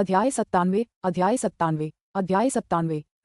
अध्याय 97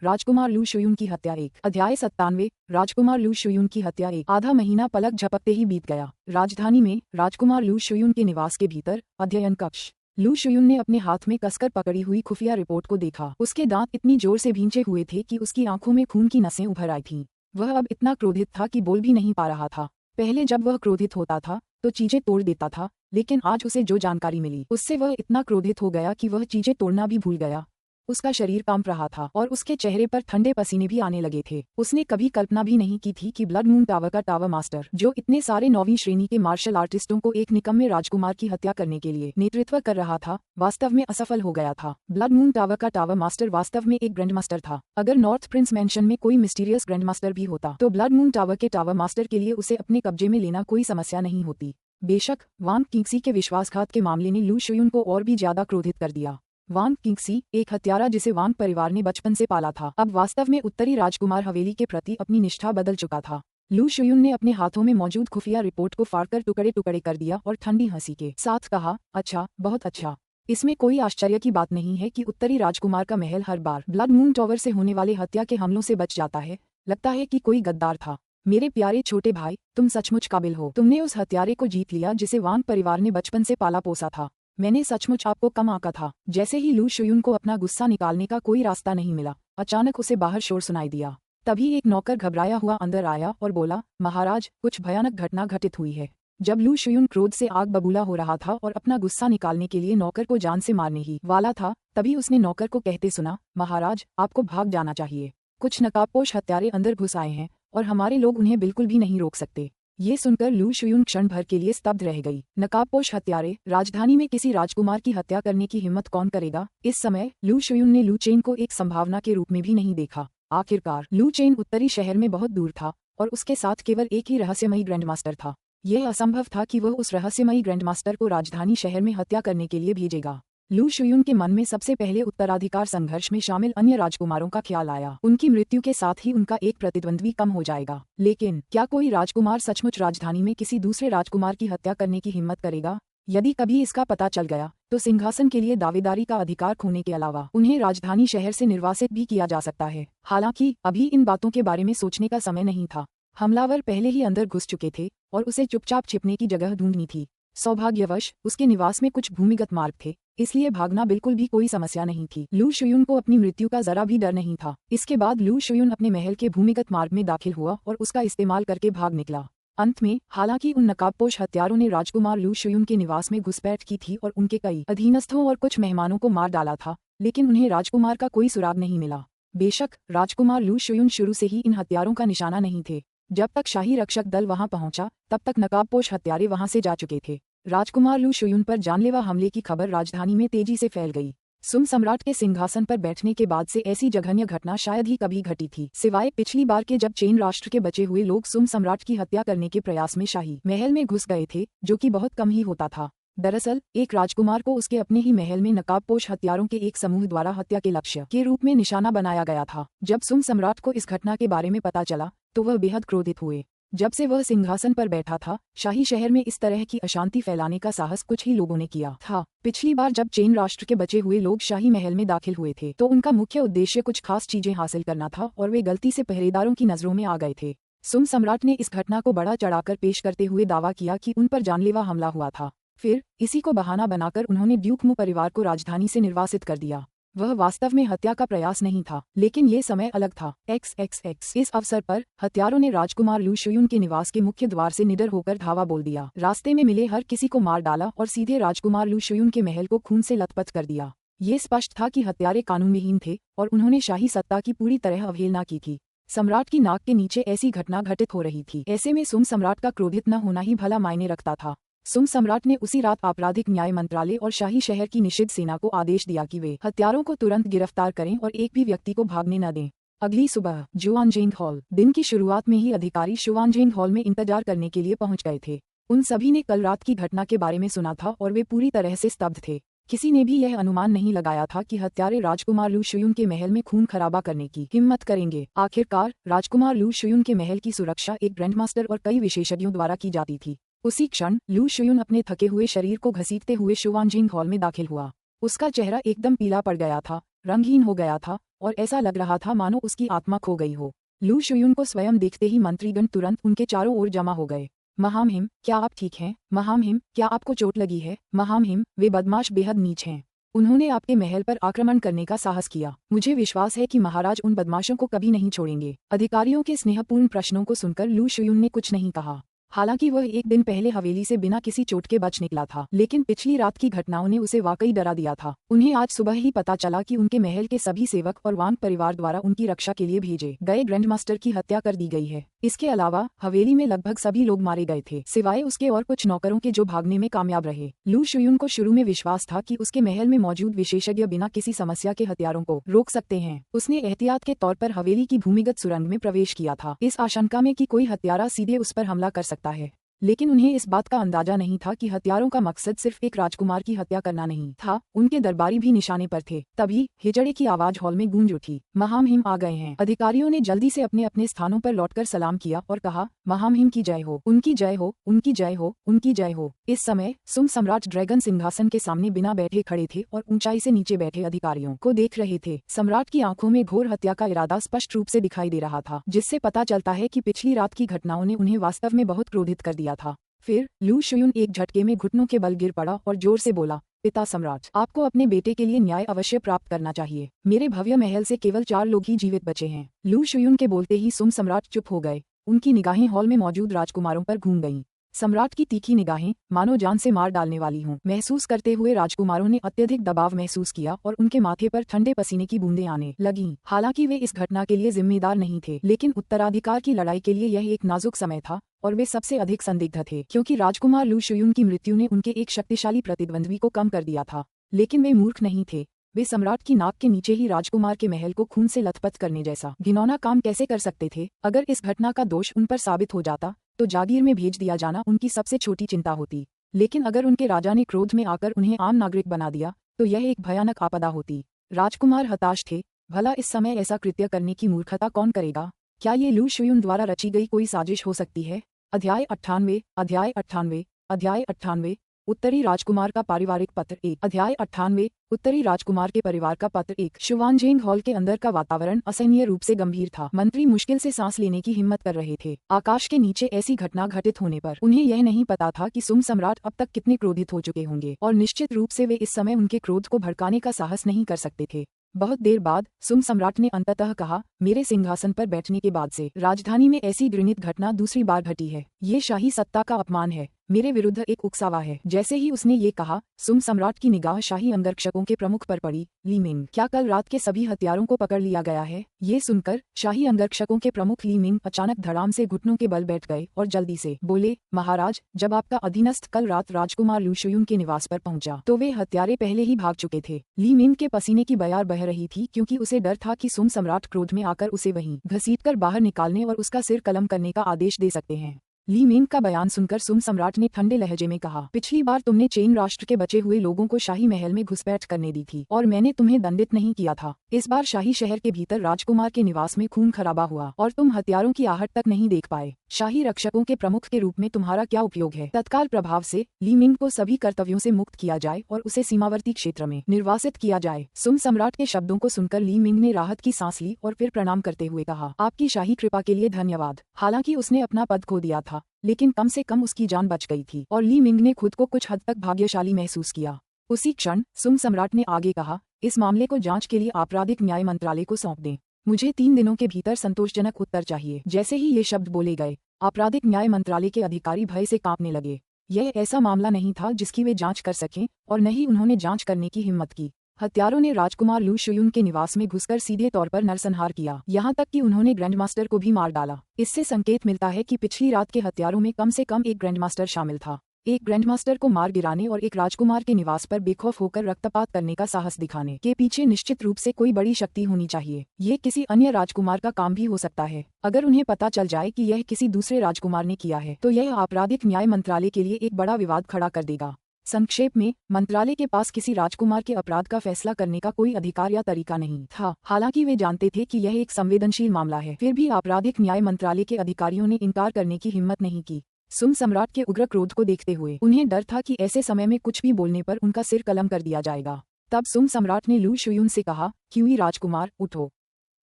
राजकुमार लू शुयून की हत्या 1 अध्याय 97 राजकुमार लू शुयून की हत्या 1 आधा महीना पलक झपकते ही बीत गया। राजधानी में राजकुमार लू शुयून के निवास के भीतर अध्ययन कक्ष। लू शुयून ने अपने हाथ में कसकर पकड़ी हुई खुफिया रिपोर्ट को देखा। उसके दांत इतनी जोर से भींचे हुए थे कि उसकी आंखों में खून की नसें उभर आई थीं। वह अब इतना क्रोधित था कि बोल भी नहीं पा रहा था। पहले जब वह क्रोधित होता था तो चीजें तोड़ देता था, लेकिन आज उसे जो जानकारी मिली उससे वह इतना क्रोधित हो गया कि वह चीजें तोड़ना भी भूल गया। उसका शरीर कांप रहा था और उसके चेहरे पर ठंडे पसीने भी आने लगे थे। उसने कभी कल्पना भी नहीं की थी कि ब्लड मून टावर का टावर मास्टर, जो इतने सारे 9वीं श्रेणी के मार्शल आर्टिस्टों को एक निकम्मे राजकुमार की हत्या करने के लिए नेतृत्व कर रहा था, वास्तव में असफल हो गया था। ब्लड मून टावर का टावर मास्टर वास्तव में एक ग्रैंड मास्टर था। अगर नॉर्थ प्रिंस मैंशन में कोई मिस्टीरियस ग्रैंड मास्टर भी होता तो ब्लड मून टावर के टावर मास्टर के लिए उसे अपने कब्जे में लेना कोई समस्या नहीं होती। बेशक वांग किंगसी के विश्वासघात के मामले ने लू शुयून को और भी ज्यादा क्रोधित कर दिया। वांग किंगसी, एक हत्यारा जिसे वांग परिवार ने बचपन से पाला था, अब वास्तव में उत्तरी राजकुमार हवेली के प्रति अपनी निष्ठा बदल चुका था। लू शुयून ने अपने हाथों में मौजूद खुफिया रिपोर्ट को फाड़कर टुकड़े टुकड़े कर दिया और ठंडी हंसी के साथ कहा, अच्छा, बहुत अच्छा। इसमें कोई आश्चर्य की बात नहीं है कि उत्तरी राजकुमार का महल हर बार ब्लड मून टावर से होने वाले हत्या के हमलों से बच जाता है। लगता है कि कोई गद्दार था। मेरे प्यारे छोटे भाई, तुम सचमुच काबिल हो। तुमने उस हत्यारे को जीत लिया जिसे वांग परिवार ने बचपन से पाला पोसा था। मैंने सचमुच आपको कम आंका था। जैसे ही लू शुयून को अपना गुस्सा निकालने का कोई रास्ता नहीं मिला, अचानक उसे बाहर शोर सुनाई दिया। तभी एक नौकर घबराया हुआ अंदर आया और बोला, महाराज, कुछ भयानक घटना घटित हुई है। जब लू शुयून क्रोध से आग बबूला हो रहा था और अपना गुस्सा निकालने के लिए नौकर को जान से मारने ही वाला था, तभी उसने नौकर को कहते सुना, महाराज, आपको भाग जाना चाहिए। कुछ नकाबपोश हत्यारे अंदर घुस आए हैं और हमारे लोग उन्हें बिल्कुल भी नहीं रोक सकते। ये सुनकर लू शुयून क्षण भर के लिए स्तब्ध रह गई। नकाबपोश हत्यारे, राजधानी में किसी राजकुमार की हत्या करने की हिम्मत कौन करेगा? इस समय लू शुयून ने लू चेन को एक संभावना के रूप में भी नहीं देखा। आखिरकार लू चेन उत्तरी शहर में बहुत दूर था और उसके साथ केवल एक ही रहस्यमयी ग्रैंडमास्टर था। यह असंभव था कि वह उस रहस्यमयी ग्रैंडमास्टर को राजधानी शहर में हत्या करने के लिए भेजेगा। लू शुयून के मन में सबसे पहले उत्तराधिकार संघर्ष में शामिल अन्य राजकुमारों का ख्याल आया। उनकी मृत्यु के साथ ही उनका एक प्रतिद्वंद्वी कम हो जाएगा। लेकिन क्या कोई राजकुमार सचमुच राजधानी में किसी दूसरे राजकुमार की हत्या करने की हिम्मत करेगा? यदि कभी इसका पता चल गया तो सिंहासन के लिए दावेदारी का अधिकार खोने के अलावा उन्हें राजधानी शहर से निर्वासित भी किया जा सकता है। हालांकि अभी इन बातों के बारे में सोचने का समय नहीं था। हमलावर पहले ही अंदर घुस चुके थे और उसे चुपचाप छिपने की जगह ढूंढनी थी। सौभाग्यवश उसके निवास में कुछ भूमिगत मार्ग थे, इसलिए भागना बिल्कुल भी कोई समस्या नहीं थी। लू शुयून को अपनी मृत्यु का जरा भी डर नहीं था। इसके बाद लू शुयून अपने महल के भूमिगत मार्ग में दाखिल हुआ और उसका इस्तेमाल करके भाग निकला। अंत में हालांकि उन नकाबपोश हत्यारों ने राजकुमार लू शुयून के निवास में घुसपैठ की थी और उनके कई अधीनस्थों और कुछ मेहमानों को मार डाला था, लेकिन उन्हें राजकुमार का कोई सुराग नहीं मिला। बेशक राजकुमार लू शुयून शुरू से ही इन हत्यारों का निशाना नहीं थे। जब तक शाही रक्षक दल वहां पहुंचा तब तक नकाबपोश हत्यारे वहां से जा चुके थे। राजकुमार लू शुयून पर जानलेवा हमले की खबर राजधानी में तेजी से फैल गई। सुम सम्राट के सिंहासन पर बैठने के बाद से ऐसी जघन्य घटना शायद ही कभी घटी थी, सिवाय पिछली बार के जब चेन राष्ट्र के बचे हुए लोग सुम सम्राट की हत्या करने के प्रयास में शाही महल में घुस गए थे, जो कि बहुत कम ही होता था। दरअसल एक राजकुमार को उसके अपने ही महल में नकाबपोश हत्यारों के एक समूह द्वारा हत्या के लक्ष्य के रूप में निशाना बनाया गया था। जब सुम सम्राट को इस घटना के बारे में पता चला तो वह बेहद क्रोधित हुए। जब से वह सिंहासन पर बैठा था, शाही शहर में इस तरह की अशांति फैलाने का साहस कुछ ही लोगों ने किया था। पिछली बार जब चेन राष्ट्र के बचे हुए लोग शाही महल में दाखिल हुए थे तो उनका मुख्य उद्देश्य कुछ खास चीजें हासिल करना था और वे गलती से पहरेदारों की नजरों में आ गए थे। सुम सम्राट ने इस घटना को बड़ा चढ़ाकर पेश करते हुए दावा किया कि उन पर जानलेवा हमला हुआ था। फिर इसी को बहाना बनाकर उन्होंने ड्यूक मू परिवार को राजधानी से निर्वासित कर दिया। वह वास्तव में हत्या का प्रयास नहीं था, लेकिन ये समय अलग था। XXX इस अवसर पर हत्यारों ने राजकुमार लू शुयून के निवास के मुख्य द्वार से निडर होकर धावा बोल दिया। रास्ते में मिले हर किसी को मार डाला और सीधे राजकुमार लू शुयून के महल को खून से लथपथ कर दिया। ये स्पष्ट था कि हत्यारे कानूनविहीन थे और उन्होंने शाही सत्ता की पूरी तरह अवहेलना की थी। सम्राट की नाक के नीचे ऐसी घटना घटित हो रही थी। ऐसे में सुम सम्राट का क्रोधित न होना ही भला मायने रखता था। सुम सम्राट ने उसी रात आपराधिक न्याय मंत्रालय और शाही शहर की निषिद्ध सेना को आदेश दिया कि वे हत्यारों को तुरंत गिरफ्तार करें और एक भी व्यक्ति को भागने न दें। अगली सुबह जुआनजेंग हॉल। दिन की शुरुआत में ही अधिकारी जुआनजेंग हॉल में इंतजार करने के लिए पहुंच गए थे। उन सभी ने कल रात की घटना के बारे में सुना था और वे पूरी तरह से स्तब्ध थे। किसी ने भी यह अनुमान नहीं लगाया था कि हत्यारे राजकुमार लू शुयून के महल में खून खराबा करने की हिम्मत करेंगे। आखिरकार राजकुमार लू शुयून के महल की सुरक्षा एक ग्रैंडमास्टर और कई विशेषज्ञों द्वारा की जाती थी। उसी क्षण लू शुयून अपने थके हुए शरीर को घसीटते हुए जुआनजेंग हॉल में दाखिल हुआ। उसका चेहरा एकदम पीला पड़ गया था, रंगहीन हो गया था और ऐसा लग रहा था मानो उसकी आत्मा खो गई हो। लू शुयून को स्वयं देखते ही मंत्रीगण तुरंत उनके चारों ओर जमा हो गए। महामहिम, क्या आप ठीक हैं? महामहिम, क्या आपको चोट लगी है? महामहिम, वे बदमाश बेहद नीच हैं। उन्होंने आपके महल पर आक्रमण करने का साहस किया। मुझे विश्वास है कि महाराज उन बदमाशों को कभी नहीं छोड़ेंगे। अधिकारियों के स्नेहपूर्ण प्रश्नों को सुनकर लू शुयून ने कुछ नहीं कहा। हालांकि वह एक दिन पहले हवेली से बिना किसी चोट के बच निकला था, लेकिन पिछली रात की घटनाओं ने उसे वाकई डरा दिया था। उन्हें आज सुबह ही पता चला कि उनके महल के सभी सेवक और वांग परिवार द्वारा उनकी रक्षा के लिए भेजे गए ग्रैंडमास्टर की हत्या कर दी गई है। इसके अलावा हवेली में लगभग सभी लोग मारे गए थे, सिवाय उसके और कुछ नौकरों के जो भागने में कामयाब रहे। लू शुयून को शुरू में विश्वास था कि उसके महल में मौजूद विशेषज्ञ बिना किसी समस्या के हथियारों को रोक सकते हैं। उसने एहतियात के तौर पर हवेली की भूमिगत सुरंग में प्रवेश किया था, इस आशंका में कि कोई हत्यारा सीधे उस पर हमला कर सकता है। लेकिन उन्हें इस बात का अंदाजा नहीं था कि हत्यारों का मकसद सिर्फ एक राजकुमार की हत्या करना नहीं था, उनके दरबारी भी निशाने पर थे। तभी हिजड़े की आवाज हॉल में गूंज उठी। महामहिम आ गए हैं। अधिकारियों ने जल्दी से अपने अपने स्थानों पर लौटकर सलाम किया और कहा, महामहिम की जय हो, उनकी जय हो, उनकी जय हो, उनकी जय हो। इस समय सुम सम्राट ड्रैगन सिंहासन के सामने बिना बैठे खड़े थे और ऊंचाई से नीचे बैठे अधिकारियों को देख रहे थे। सम्राट की आंखों में घोर हत्या का इरादा स्पष्ट रूप से दिखाई दे रहा था, जिससे पता चलता है कि पिछली रात की घटनाओं ने उन्हें वास्तव में बहुत क्रोधित कर दिया था। फिर लू शुयून एक झटके में घुटनों के बल गिर पड़ा और जोर से बोला, पिता सम्राट, आपको अपने बेटे के लिए न्याय अवश्य प्राप्त करना चाहिए। मेरे भव्य महल से केवल 4 लोग ही जीवित बचे हैं। लू शुयून के बोलते ही सुम सम्राट चुप हो गए। उनकी निगाहें हॉल में मौजूद राजकुमारों पर घूम गईं। सम्राट की तीखी निगाहें मानो जान से मार डालने वाली हों महसूस करते हुए राजकुमारों ने अत्यधिक दबाव महसूस किया और उनके माथे पर ठंडे पसीने की बूंदें आने लगीं। हालांकि वे इस घटना के लिए जिम्मेदार नहीं थे, लेकिन उत्तराधिकार की लड़ाई के लिए यह एक नाजुक समय था और वे सबसे अधिक संदिग्ध थे, क्योंकि राजकुमार लू शुयून की मृत्यु ने उनके एक शक्तिशाली प्रतिद्वंद्वी को कम कर दिया था। लेकिन वे मूर्ख नहीं थे। वे सम्राट की नाक के नीचे ही राजकुमार के महल को खून से लथपथ करने जैसा घिनौना काम कैसे कर सकते थे? अगर इस घटना का दोष उन पर साबित हो जाता तो जागीर में भेज दिया जाना उनकी सबसे छोटी चिंता होती, लेकिन अगर उनके राजा ने क्रोध में आकर उन्हें आम नागरिक बना दिया तो यह एक भयानक आपदा होती। राजकुमार हताश थे। भला इस समय ऐसा कृत्य करने की मूर्खता कौन करेगा? क्या ये लू शुयून द्वारा रची गई कोई साजिश हो सकती है? अध्याय 98 अध्याय 98 अध्याय 98 उत्तरी राजकुमार का पारिवारिक पत्र 1 अध्याय 98 उत्तरी राजकुमार के परिवार का पत्र 1 शुवानजेंग हॉल के अंदर का वातावरण असहनीय रूप से गंभीर था। मंत्री मुश्किल से सांस लेने की हिम्मत कर रहे थे। आकाश के नीचे ऐसी घटना घटित होने पर उन्हें यह नहीं पता था कि सुम सम्राट अब तक कितने क्रोधित हो चुके होंगे, और निश्चित रूप से वे इस समय उनके क्रोध को भड़काने का साहस नहीं कर सकते थे। बहुत देर बाद सुम सम्राट ने अंततः कहा, मेरे सिंहासन पर बैठने के बाद से राजधानी में ऐसी घृणित घटना दूसरी बार घटी है। ये शाही सत्ता का अपमान है, मेरे विरुद्ध एक उकसावा है। जैसे ही उसने ये कहा, सुम सम्राट की निगाह शाही अंगरक्षकों के प्रमुख पर पड़ी। ली मिंग, क्या कल रात के सभी हत्यारों को पकड़ लिया गया है? ये सुनकर शाही अंगरक्षकों के प्रमुख ली मिंग अचानक धड़ाम से घुटनों के बल बैठ गए और जल्दी से बोले, महाराज, जब आपका अधीनस्थ कल रात राजकुमार लू शुयून के निवास पर पहुंचा तो वे हत्यारे पहले ही भाग चुके थे। ली मिंग के पसीने की बयार बह रही थी, क्योंकि उसे डर था कि सुम सम्राट क्रोध में आकर उसे वहीं घसीटकर बाहर निकालने और उसका सिर कलम करने का आदेश दे सकते हैं। ली मिंग का बयान सुनकर सुम सम्राट ने ठंडे लहजे में कहा, पिछली बार तुमने चेन राष्ट्र के बचे हुए लोगों को शाही महल में घुसपैठ करने दी थी और मैंने तुम्हें दंडित नहीं किया था। इस बार शाही शहर के भीतर राजकुमार के निवास में खून खराबा हुआ और तुम हत्यारों की आहट तक नहीं देख पाए। शाही रक्षकों के प्रमुख के रूप में तुम्हारा क्या उपयोग है? तत्काल प्रभाव से ली मिंग को सभी कर्तव्यों से मुक्त किया जाए और उसे सीमावर्ती क्षेत्र में निर्वासित किया जाए। सुम सम्राट के शब्दों को सुनकर ली मिंग ने राहत की सांस ली और फिर प्रणाम करते हुए कहा, आपकी शाही कृपा के लिए धन्यवाद। हालांकि उसने अपना पद खो दिया था, लेकिन कम से कम उसकी जान बच गई थी और ली मिंग ने खुद को कुछ हद तक भाग्यशाली महसूस किया। उसी क्षण सुम सम्राट ने आगे कहा, इस मामले को जांच के लिए आपराधिक न्याय मंत्रालय को सौंप दें। मुझे 3 दिनों के भीतर संतोषजनक उत्तर चाहिए। जैसे ही ये शब्द बोले गए, आपराधिक न्याय मंत्रालय के अधिकारी भय से कांपने लगे। यह ऐसा मामला नहीं था जिसकी वे जांच कर सकें, और न ही उन्होंने जांच करने की हिम्मत की। हत्यारों ने राजकुमार लू शुयून के निवास में घुसकर सीधे तौर पर नरसंहार किया, यहाँ तक कि उन्होंने ग्रैंडमास्टर को भी मार डाला। इससे संकेत मिलता है कि पिछली रात के हत्यारों में कम से कम एक ग्रैंडमास्टर शामिल था। एक ग्रैंडमास्टर को मार गिराने और एक राजकुमार के निवास पर बेखौफ होकर रक्तपात करने का साहस दिखाने के पीछे निश्चित रूप से कोई बड़ी शक्ति होनी चाहिए। ये किसी अन्य राजकुमार का काम भी हो सकता है। अगर उन्हें पता चल जाए कि यह किसी दूसरे राजकुमार ने किया है तो यह आपराधिक न्याय मंत्रालय के लिए एक बड़ा विवाद खड़ा कर देगा। संक्षेप में, मंत्रालय के पास किसी राजकुमार के अपराध का फैसला करने का कोई अधिकार या तरीका नहीं था। हालांकि वे जानते थे कि यह एक संवेदनशील मामला है, फिर भी आपराधिक न्याय मंत्रालय के अधिकारियों ने इनकार करने की हिम्मत नहीं की। सुम सम्राट के उग्र क्रोध को देखते हुए उन्हें डर था कि ऐसे समय में कुछ भी बोलने पर उनका सिर कलम कर दिया जाएगा। तब सुम सम्राट ने लू शुयून से कहा, क्यूई राजकुमार, उठो,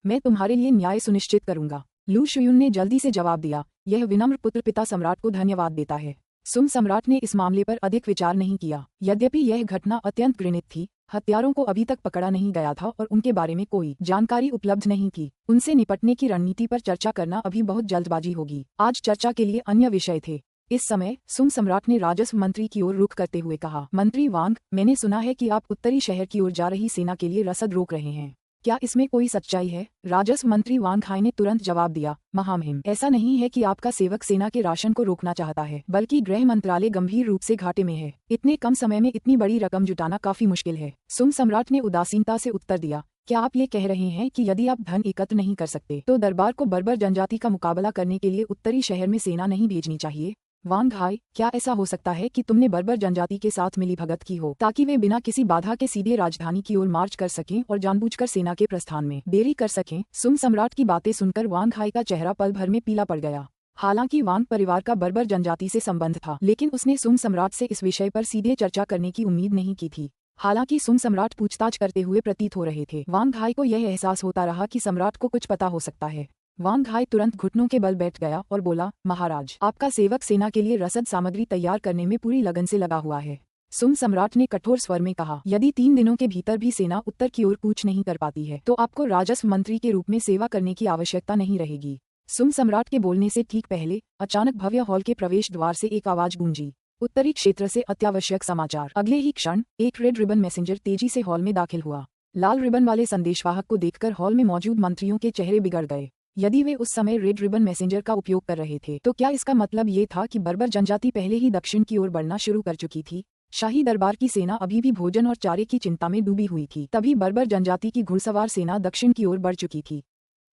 मैं तुम्हारे लिए न्याय सुनिश्चित करूंगा। लू शुयून ने जल्दी से जवाब दिया, यह विनम्र पुत्र पिता सम्राट को धन्यवाद देता है। सुम सम्राट ने इस मामले पर अधिक विचार नहीं किया। यद्यपि यह घटना अत्यंत घृणित थी, हत्यारों को अभी तक पकड़ा नहीं गया था और उनके बारे में कोई जानकारी उपलब्ध नहीं थी। उनसे निपटने की रणनीति पर चर्चा करना अभी बहुत जल्दबाजी होगी। आज चर्चा के लिए अन्य विषय थे। इस समय सुम सम्राट ने राजस्व मंत्री की ओर रुख करते हुए कहा, मंत्री वांग, मैंने सुना है कि आप उत्तरी शहर की ओर जा रही सेना के लिए रसद रोक रहे हैं। क्या इसमें कोई सच्चाई है? राजस्व मंत्री वांग हाई ने तुरंत जवाब दिया, महामहिम, ऐसा नहीं है कि आपका सेवक सेना के राशन को रोकना चाहता है, बल्कि गृह मंत्रालय गंभीर रूप से घाटे में है। इतने कम समय में इतनी बड़ी रकम जुटाना काफी मुश्किल है। सुम सम्राट ने उदासीनता से उत्तर दिया, क्या आप ये कह रहे हैं कि यदि आप धन एकत्र नहीं कर सकते तो दरबार को बर्बर जनजाति का मुकाबला करने के लिए उत्तरी शहर में सेना नहीं भेजनी चाहिए? वांग हाई, क्या ऐसा हो सकता है कि तुमने बर्बर जनजाति के साथ मिली भगत की हो ताकि वे बिना किसी बाधा के सीधे राजधानी की ओर मार्च कर सकें और जानबूझकर सेना के प्रस्थान में देरी कर सकें? सुम सम्राट की बातें सुनकर वांग हाई का चेहरा पल भर में पीला पड़ गया। हालांकि वांग परिवार का बर्बर जनजाति से संबंध था, लेकिन उसने सुम सम्राट से इस विषय पर सीधे चर्चा करने की उम्मीद नहीं की थी। हालांकि सुम सम्राट पूछताछ करते हुए प्रतीत हो रहे थे। वांग हाई को यह एहसास होता रहा कि सम्राट को कुछ पता हो सकता है। वांग हाई तुरंत घुटनों के बल बैठ गया और बोला, महाराज, आपका सेवक सेना के लिए रसद सामग्री तैयार करने में पूरी लगन से लगा हुआ है। सुम सम्राट ने कठोर स्वर में कहा, यदि 3 दिनों के भीतर भी सेना उत्तर की ओर कूच नहीं कर पाती है तो आपको राजस्व मंत्री के रूप में सेवा करने की आवश्यकता नहीं रहेगी। सुम सम्राट के बोलने से ठीक पहले अचानक भव्य हॉल के प्रवेश द्वार से एक आवाज गूंजी, उत्तरी क्षेत्र से अत्यावश्यक समाचार। अगले ही क्षण एक रेड रिबन मैसेंजर तेजी से हॉल में दाखिल हुआ। लाल रिबन वाले संदेशवाहक को देखकर हॉल में मौजूद मंत्रियों के चेहरे बिगड़ गए। यदि वे उस समय रेड रिबन मैसेंजर का उपयोग कर रहे थे तो क्या इसका मतलब ये था कि बर्बर जनजाति पहले ही दक्षिण की ओर बढ़ना शुरू कर चुकी थी? शाही दरबार की सेना अभी भी भोजन और चारे की चिंता में डूबी हुई थी। तभी बर्बर जनजाति की घुड़सवार सेना दक्षिण की ओर बढ़ चुकी थी।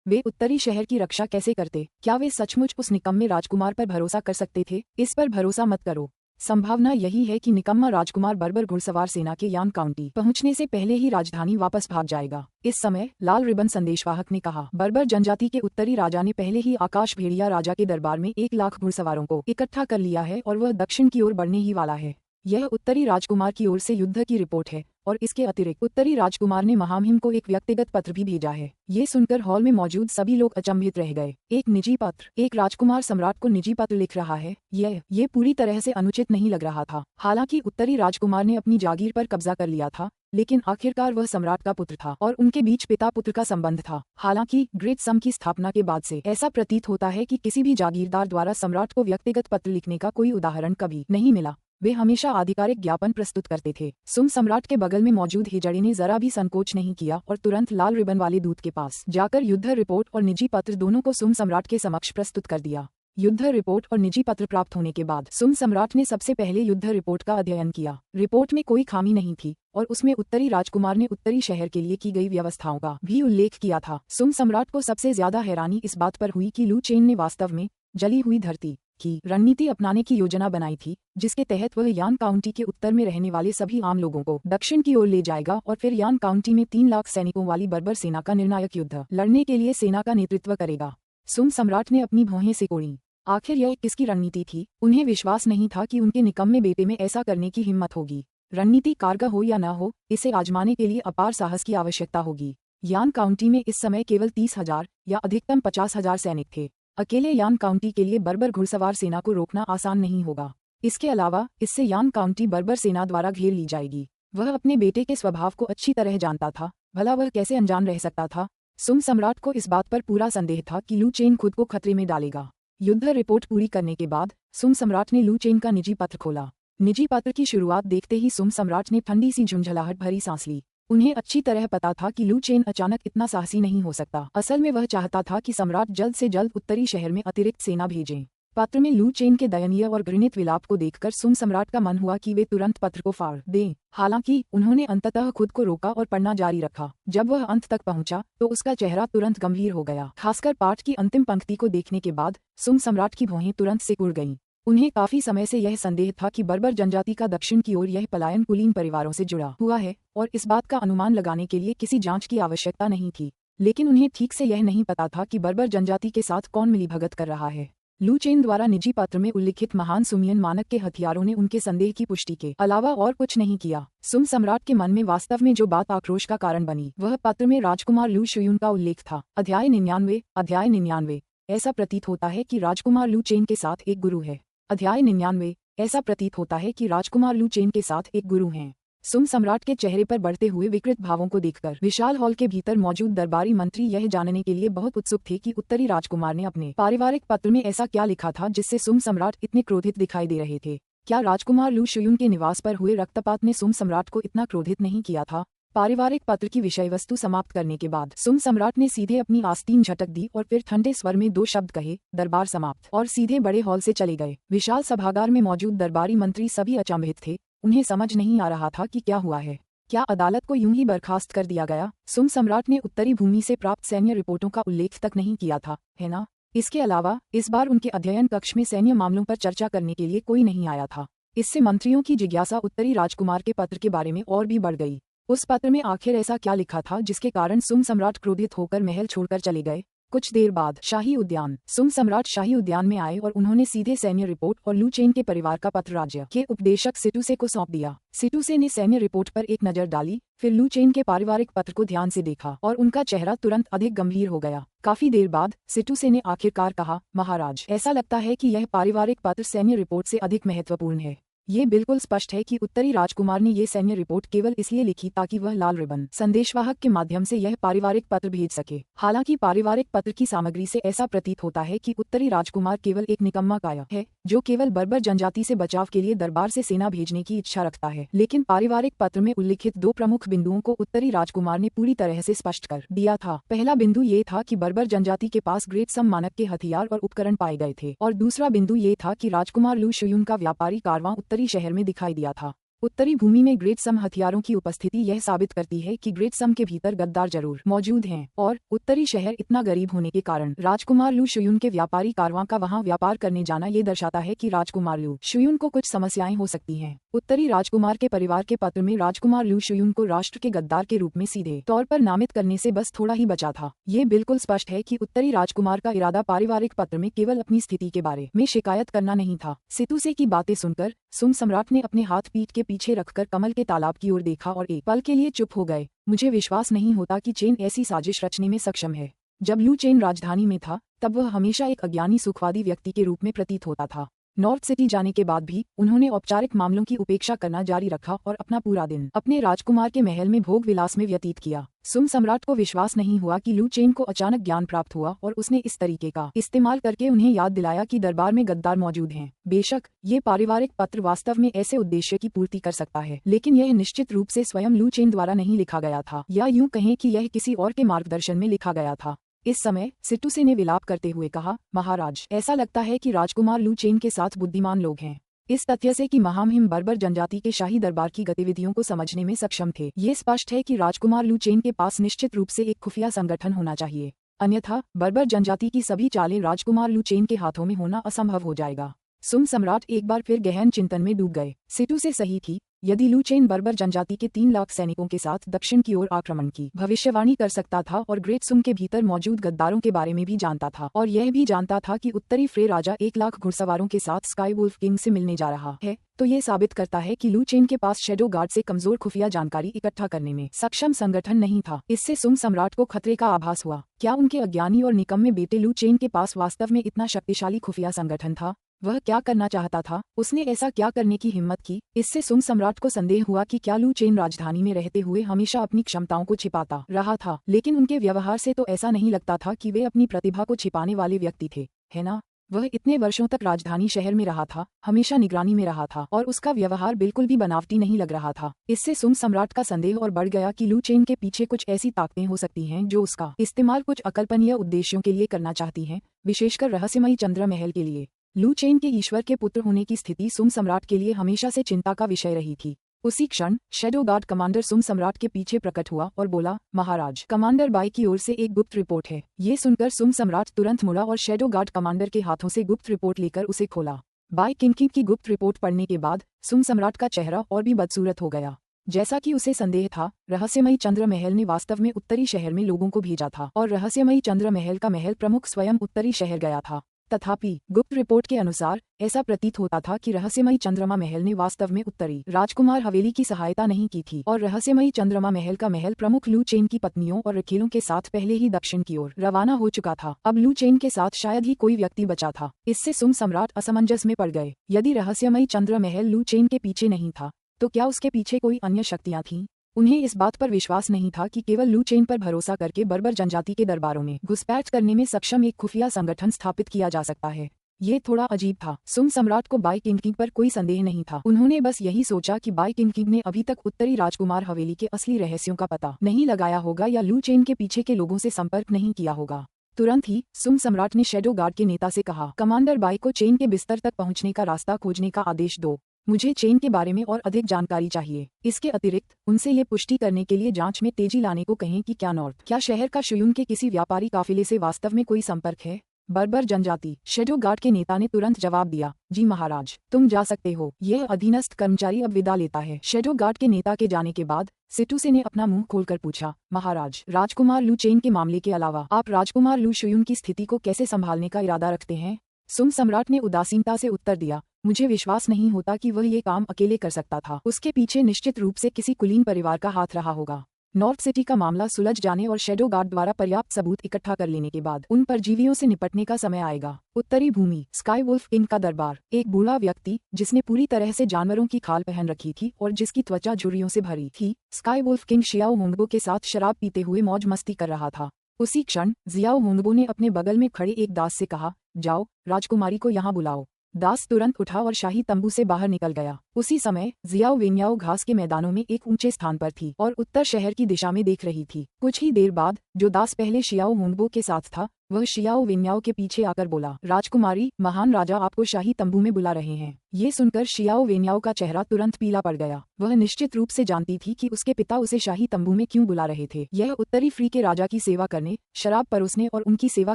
वे उत्तरी शहर की रक्षा कैसे करते? क्या वे सचमुच उस निकम्मे राजकुमार पर भरोसा कर सकते थे? इस पर भरोसा मत करो। संभावना यही है कि निकम्मा राजकुमार बर्बर घुड़सवार सेना के यान काउंटी पहुंचने से पहले ही राजधानी वापस भाग जाएगा। इस समय लाल रिबन संदेशवाहक ने कहा, बर्बर जनजाति के उत्तरी राजा ने पहले ही आकाश भेड़िया राजा के दरबार में 1 लाख घुड़सवारों को इकट्ठा कर लिया है और वह दक्षिण की ओर बढ़ने ही वाला है। यह उत्तरी राजकुमार की ओर से युद्ध की रिपोर्ट है और इसके अतिरिक्त उत्तरी राजकुमार ने महामहिम को एक व्यक्तिगत पत्र भी भेजा है। ये सुनकर हॉल में मौजूद सभी लोग अचंभित रह गए। एक निजी पत्र? एक राजकुमार सम्राट को निजी पत्र लिख रहा है? ये पूरी तरह से अनुचित नहीं लग रहा था। हालांकि उत्तरी राजकुमार ने अपनी जागीर पर कब्जा कर लिया था, लेकिन आखिरकार वह सम्राट का पुत्र था और उनके बीच पिता पुत्र का संबंध था। हालांकि ग्रेट सम की स्थापना के बाद से ऐसा प्रतीत होता है कि किसी भी जागीरदार द्वारा सम्राट को व्यक्तिगत पत्र लिखने का कोई उदाहरण कभी नहीं मिला। वे हमेशा आधिकारिक ज्ञापन प्रस्तुत करते थे। सुम सम्राट के बगल में मौजूद हिजड़े ने जरा भी संकोच नहीं किया और तुरंत लाल रिबन वाले दूत के पास जाकर युद्ध रिपोर्ट और निजी पत्र दोनों को सुम सम्राट के समक्ष प्रस्तुत कर दिया। युद्ध रिपोर्ट और निजी पत्र प्राप्त होने के बाद सुम सम्राट ने सबसे पहले युद्ध रिपोर्ट का अध्ययन किया। रिपोर्ट में कोई खामी नहीं थी और उसमें उत्तरी राजकुमार ने उत्तरी शहर के लिए की गई व्यवस्थाओं का भी उल्लेख किया था। सुम सम्राट को सबसे ज्यादा हैरानी इस बात पर हुई कि लू चेन ने वास्तव में जली हुई धरती की रणनीति अपनाने की योजना बनाई थी, जिसके तहत वह यान काउंटी के उत्तर में रहने वाले सभी आम लोगों को दक्षिण की ओर ले जाएगा और फिर यान काउंटी में 3 लाख सैनिकों वाली बर्बर सेना का निर्णायक युद्ध लड़ने के लिए सेना का नेतृत्व करेगा। सुम सम्राट ने अपनी भौहें सिकोड़ी। आखिर यह किसकी रणनीति थी? उन्हें विश्वास नहीं था कि उनके निकम्मे बेटे में ऐसा करने की हिम्मत होगी। रणनीति कारगर हो या न हो, इसे आजमाने के लिए अपार साहस की आवश्यकता होगी। यान काउंटी में इस समय केवल 30,000 या अधिकतम 50,000 सैनिक थे। अकेले यान काउंटी के लिए बर्बर घुड़सवार सेना को रोकना आसान नहीं होगा। इसके अलावा इससे यान काउंटी बर्बर सेना द्वारा घेर ली जाएगी। वह अपने बेटे के स्वभाव को अच्छी तरह जानता था, भला वह कैसे अनजान रह सकता था? सुम सम्राट को इस बात पर पूरा संदेह था कि लू चेन खुद को खतरे में डालेगा। युद्ध रिपोर्ट पूरी करने के बाद सुम सम्राट ने लू चेन का निजी पत्र खोला। निजी पत्र की शुरुआत देखते ही सुम सम्राट ने ठंडी सी झुंझलाहट भरी सांस ली। उन्हें अच्छी तरह पता था कि लू चेन अचानक इतना साहसी नहीं हो सकता। असल में वह चाहता था कि सम्राट जल्द से जल्द उत्तरी शहर में अतिरिक्त सेना भेजें। पत्र में लू चेन के दयनीय और घृणित विलाप को देखकर सुम सम्राट का मन हुआ कि वे तुरंत पत्र को फाड़ दें। हालांकि उन्होंने अंततः खुद को रोका और पढ़ना जारी रखा। जब वह अंत तक पहुंचा तो उसका चेहरा तुरंत गंभीर हो गया। खासकर पाठ की अंतिम पंक्ति को देखने के बाद सुम सम्राट की भौहें तुरंत सिकुड़ गईं। उन्हें काफी समय से यह संदेह था कि बर्बर जनजाति का दक्षिण की ओर यह पलायन कुलीन परिवारों से जुड़ा हुआ है और इस बात का अनुमान लगाने के लिए किसी जांच की आवश्यकता नहीं थी। लेकिन उन्हें ठीक से यह नहीं पता था कि बर्बर जनजाति के साथ कौन मिलीभगत कर रहा है। लू चेन द्वारा निजी पत्र में उल्लिखित महान सुमियन मानक के हथियारों ने उनके संदेह की पुष्टि के अलावा और कुछ नहीं किया। सुम सम्राट के मन में वास्तव में जो बात आक्रोश का कारण बनी वह पत्र में राजकुमार लू शुयून का उल्लेख था। अध्याय 99। ऐसा प्रतीत होता है कि राजकुमार लू चेन के साथ एक गुरु है। अध्याय 99। ऐसा प्रतीत होता है कि राजकुमार लू चेन के साथ एक गुरु हैं। सुम सम्राट के चेहरे पर बढ़ते हुए विकृत भावों को देखकर विशाल हॉल के भीतर मौजूद दरबारी मंत्री यह जानने के लिए बहुत उत्सुक थे कि उत्तरी राजकुमार ने अपने पारिवारिक पत्र में ऐसा क्या लिखा था जिससे सुम सम्राट इतने क्रोधित दिखाई दे रहे थे। क्या राजकुमार लू शुयून के निवास पर हुए रक्तपात ने सुम सम्राट को इतना क्रोधित नहीं किया था? पारिवारिक पत्र की विषय वस्तु समाप्त करने के बाद सुम सम्राट ने सीधे अपनी आस्तीन झटक दी और फिर ठंडे स्वर में 2 शब्द कहे, दरबार समाप्त, और सीधे बड़े हॉल से चले गए। विशाल सभागार में मौजूद दरबारी मंत्री सभी अचंभित थे। उन्हें समझ नहीं आ रहा था कि क्या हुआ है। क्या अदालत को यूं ही बर्खास्त कर दिया गया? सुम सम्राट ने उत्तरी भूमि से प्राप्त सैन्य रिपोर्टों का उल्लेख तक नहीं किया था, है ना? इसके अलावा इस बार उनके अध्ययन कक्ष में सैन्य मामलों पर चर्चा करने के लिए कोई नहीं आया था। इससे मंत्रियों की जिज्ञासा उत्तरी राजकुमार के पत्र के बारे में और भी बढ़ गई। उस पत्र में आखिर ऐसा क्या लिखा था जिसके कारण सुम सम्राट क्रोधित होकर महल छोड़कर चले गए? कुछ देर बाद शाही उद्यान। सुम सम्राट शाही उद्यान में आए और उन्होंने सीधे सैन्य रिपोर्ट और लू चेन के परिवार का पत्र राज्य के उपदेशक सिटुसे को सौंप दिया। सिटुसे ने सैन्य रिपोर्ट पर एक नजर डाली, फिर लू चेन के पारिवारिक पत्र को ध्यान से देखा और उनका चेहरा तुरंत अधिक गंभीर हो गया। काफी देर बाद सिटुसे ने आखिरकार कहा, महाराज, ऐसा लगता है कि यह पारिवारिक पत्र सैन्य रिपोर्ट से अधिक महत्वपूर्ण है। ये बिल्कुल स्पष्ट है कि उत्तरी राजकुमार ने ये सैन्य रिपोर्ट केवल इसलिए लिखी ताकि वह लाल रिबन संदेशवाहक के माध्यम से यह पारिवारिक पत्र भेज सके। हालांकि पारिवारिक पत्र की सामग्री से ऐसा प्रतीत होता है कि उत्तरी राजकुमार केवल एक निकम्मा काया है जो केवल बर्बर जनजाति से बचाव के लिए दरबार से सेना भेजने की इच्छा रखता है। लेकिन पारिवारिक पत्र में उल्लिखित 2 प्रमुख बिंदुओं को उत्तरी राजकुमार ने पूरी तरह से स्पष्ट कर दिया था। पहला बिंदु ये था कि बर्बर जनजाति के पास ग्रेट सम मानक के हथियार और उपकरण पाए गए थे, और दूसरा बिंदु ये था कि राजकुमार लू शुयून का व्यापारी कारवां उत्तरी शहर में दिखाई दिया था। उत्तरी भूमि में ग्रेट सम हथियारों की उपस्थिति यह साबित करती है कि ग्रेट सम के भीतर गद्दार जरूर मौजूद हैं, और उत्तरी शहर इतना गरीब होने के कारण राजकुमार लू शुयून के व्यापारी कारवां का वहां व्यापार करने जाना ये दर्शाता है कि राजकुमार लू शुयून को कुछ समस्याएं हो सकती हैं। उत्तरी राजकुमार के परिवार के पत्र में राजकुमार लू शुयून को राष्ट्र के गद्दार के रूप में सीधे तौर पर नामित करने से बस थोड़ा ही बचा था। ये बिल्कुल स्पष्ट है कि उत्तरी राजकुमार का इरादा पारिवारिक पत्र में केवल अपनी स्थिति के बारे में शिकायत करना नहीं था। सितुसे की बातें सुनकर सुम सम्राट ने अपने हाथ पीठ के पीछे रखकर कमल के तालाब की ओर देखा और एक पल के लिए चुप हो गए। मुझे विश्वास नहीं होता कि चेन ऐसी साजिश रचने में सक्षम है। जब लू चेन राजधानी में था तब वह हमेशा एक अज्ञानी सुखवादी व्यक्ति के रूप में प्रतीत होता था। नॉर्थ सिटी जाने के बाद भी उन्होंने औपचारिक मामलों की उपेक्षा करना जारी रखा और अपना पूरा दिन अपने राजकुमार के महल में भोग विलास में व्यतीत किया। सुम सम्राट को विश्वास नहीं हुआ कि लू चेन को अचानक ज्ञान प्राप्त हुआ और उसने इस तरीके का इस्तेमाल करके उन्हें याद दिलाया कि दरबार में गद्दार मौजूद हैं। बेशक ये पारिवारिक पत्र वास्तव में ऐसे उद्देश्य की पूर्ति कर सकता है, लेकिन यह निश्चित रूप से स्वयं लू चेन द्वारा नहीं लिखा गया था, या यूं कहें कि यह किसी और के मार्गदर्शन में लिखा गया था। इस समय सिटुसे ने विलाप करते हुए कहा, महाराज, ऐसा लगता है कि राजकुमार लू चेन के साथ बुद्धिमान लोग हैं। इस तथ्य से कि महामहिम बर्बर जनजाति के शाही दरबार की गतिविधियों को समझने में सक्षम थे, ये स्पष्ट है कि राजकुमार लू चेन के पास निश्चित रूप से एक खुफिया संगठन होना चाहिए। अन्यथा बर्बर जनजाति की सभी चालें राजकुमार लू चेन के हाथों में होना असंभव हो जाएगा। सुम सम्राट एक बार फिर गहन चिंतन में डूब गए। सिटुसे सही थी। यदि लू चेन बर्बर जनजाति के 3 लाख सैनिकों के साथ दक्षिण की ओर आक्रमण की भविष्यवाणी कर सकता था और ग्रेट सुम के भीतर मौजूद गद्दारों के बारे में भी जानता था, और यह भी जानता था कि उत्तरी फ्रे राजा 1 लाख घुड़सवारों के साथ स्काई वुल्फ किंग से मिलने जा रहा है, तो ये साबित करता है कि लू चेन के पास शैडो गार्ड से कमजोर खुफिया जानकारी इकट्ठा करने में सक्षम संगठन नहीं था। इससे सुम सम्राट को खतरे का आभास हुआ। क्या उनके अज्ञानी और निकम्मे बेटे लू चेन के पास वास्तव में इतना शक्तिशाली खुफिया संगठन था? वह क्या करना चाहता था? उसने ऐसा क्या करने की हिम्मत की? इससे सुम सम्राट को संदेह हुआ कि क्या लू चेन राजधानी में रहते हुए हमेशा अपनी क्षमताओं को छिपाता रहा था, लेकिन उनके व्यवहार से तो ऐसा नहीं लगता था कि वे अपनी प्रतिभा को छिपाने वाले व्यक्ति थे, है ना? वह इतने वर्षों तक राजधानी शहर में रहा था, हमेशा निगरानी में रहा था, और उसका व्यवहार बिल्कुल भी बनावटी नहीं लग रहा था। इससे सुम सम्राट का संदेह और बढ़ गया कि लू चेन के पीछे कुछ ऐसी ताकतें हो सकती हैं जो उसका इस्तेमाल कुछ अकल्पनीय उद्देश्यों के लिए करना चाहती हैं, विशेषकर रहस्यमयी चंद्र महल के लिए। लू चेन के ईश्वर के पुत्र होने की स्थिति सुम सम्राट के लिए हमेशा से चिंता का विषय रही थी। उसी क्षण शैडो गार्ड कमांडर सुम सम्राट के पीछे प्रकट हुआ और बोला, महाराज, कमांडर बाई की ओर से एक गुप्त रिपोर्ट है। ये सुनकर सुम सम्राट तुरंत मुड़ा और शैडो गार्ड कमांडर के हाथों से गुप्त रिपोर्ट लेकर उसे खोला। बाई किंग की गुप्त रिपोर्ट पढ़ने के बाद सुम सम्राट का चेहरा और भी बदसूरत हो गया। जैसा कि उसे संदेह था, रहस्यमयी चंद्र महल ने वास्तव में उत्तरी शहर में लोगों को भेजा था, और रहस्यमयी चंद्र महल का महल प्रमुख स्वयं उत्तरी शहर गया था। तथापि गुप्त रिपोर्ट के अनुसार ऐसा प्रतीत होता था कि रहस्यमयी चंद्रमा महल ने वास्तव में उत्तरी राजकुमार हवेली की सहायता नहीं की थी और रहस्यमयी चंद्रमा महल का महल प्रमुख लू चेन की पत्नियों और रखेलों के साथ पहले ही दक्षिण की ओर रवाना हो चुका था। अब लू चेन के साथ शायद ही कोई व्यक्ति बचा था। इससे सुम सम्राट असमंजस में पड़ गए। यदि रहस्यमयी चंद्र महल लू चेन के पीछे नहीं था तो क्या उसके पीछे कोई अन्य शक्तियां थीं? उन्हें इस बात पर विश्वास नहीं था कि केवल लू चेन पर भरोसा करके बर्बर जनजाति के दरबारों में घुसपैठ करने में सक्षम एक खुफिया संगठन स्थापित किया जा सकता है। ये थोड़ा अजीब था। सुम सम्राट को बाई किंग पर कोई संदेह नहीं था। उन्होंने बस यही सोचा कि बाई किंग ने अभी तक उत्तरी राजकुमार हवेली के असली रहस्यों का पता नहीं लगाया होगा या लू चेन के पीछे के लोगों से संपर्क नहीं किया होगा। तुरंत ही सुम सम्राट ने शैडो गार्ड के नेता से कहा, कमांडर बाई को चेन के बिस्तर तक पहुंचने का रास्ता खोजने का आदेश दो। मुझे चेन के बारे में और अधिक जानकारी चाहिए। इसके अतिरिक्त उनसे ये पुष्टि करने के लिए जांच में तेजी लाने को कहें कि क्या शहर का शुयून के किसी व्यापारी काफिले से वास्तव में कोई संपर्क है। बर्बर जनजाति शैडो गार्ड के नेता ने तुरंत जवाब दिया, जी महाराज, तुम जा सकते हो। यह अधीनस्थ कर्मचारी अब विदा लेता है। शैडो गार्ड के नेता के जाने के बाद सिटूसे ने अपना मुंह खोलकर पूछा, महाराज, राजकुमार लू चेन के मामले के अलावा आप राजकुमार लू शुयून की स्थिति को कैसे संभालने का इरादा रखते हैं? सुम सम्राट ने उदासीनता से उत्तर दिया, मुझे विश्वास नहीं होता कि वह ये काम अकेले कर सकता था। उसके पीछे निश्चित रूप से किसी कुलीन परिवार का हाथ रहा होगा। नॉर्थ सिटी का मामला सुलझ जाने और शैडो गार्ड द्वारा पर्याप्त सबूत इकट्ठा कर लेने के बाद उन परजीवियों से निपटने का समय आएगा। उत्तरी भूमि, स्काई वुल्फ किंग का दरबार। एक बूढ़ा व्यक्ति जिसने पूरी तरह से जानवरों की खाल पहन रखी थी और जिसकी त्वचा झुर्रियों से भरी थी, Sky Wolf King Xiao Hongbo के साथ शराब पीते हुए मौज मस्ती कर रहा था। उसी क्षण जियाओ होंगबो ने अपने बगल में खड़े एक दास से कहा, जाओ, राजकुमारी को यहाँ बुलाओ। दास तुरंत उठा और शाही तंबू से बाहर निकल गया। उसी समय जियाओ वेन्याओ घास के मैदानों में एक ऊंचे स्थान पर थी और उत्तर शहर की दिशा में देख रही थी। कुछ ही देर बाद जो दास पहले शियाओ होंगबो के साथ था वह शियाओ वेन्याओ के पीछे आकर बोला, राजकुमारी, महान राजा आपको शाही तंबू में बुला रहे हैं। ये सुनकर शियाओ वेन्याओ का चेहरा तुरंत पीला पड़ गया। वह निश्चित रूप से जानती थी कि उसके पिता उसे शाही तंबू में क्यों बुला रहे थे। यह उत्तरी फ्री के राजा की सेवा करने, शराब परोसने और उनकी सेवा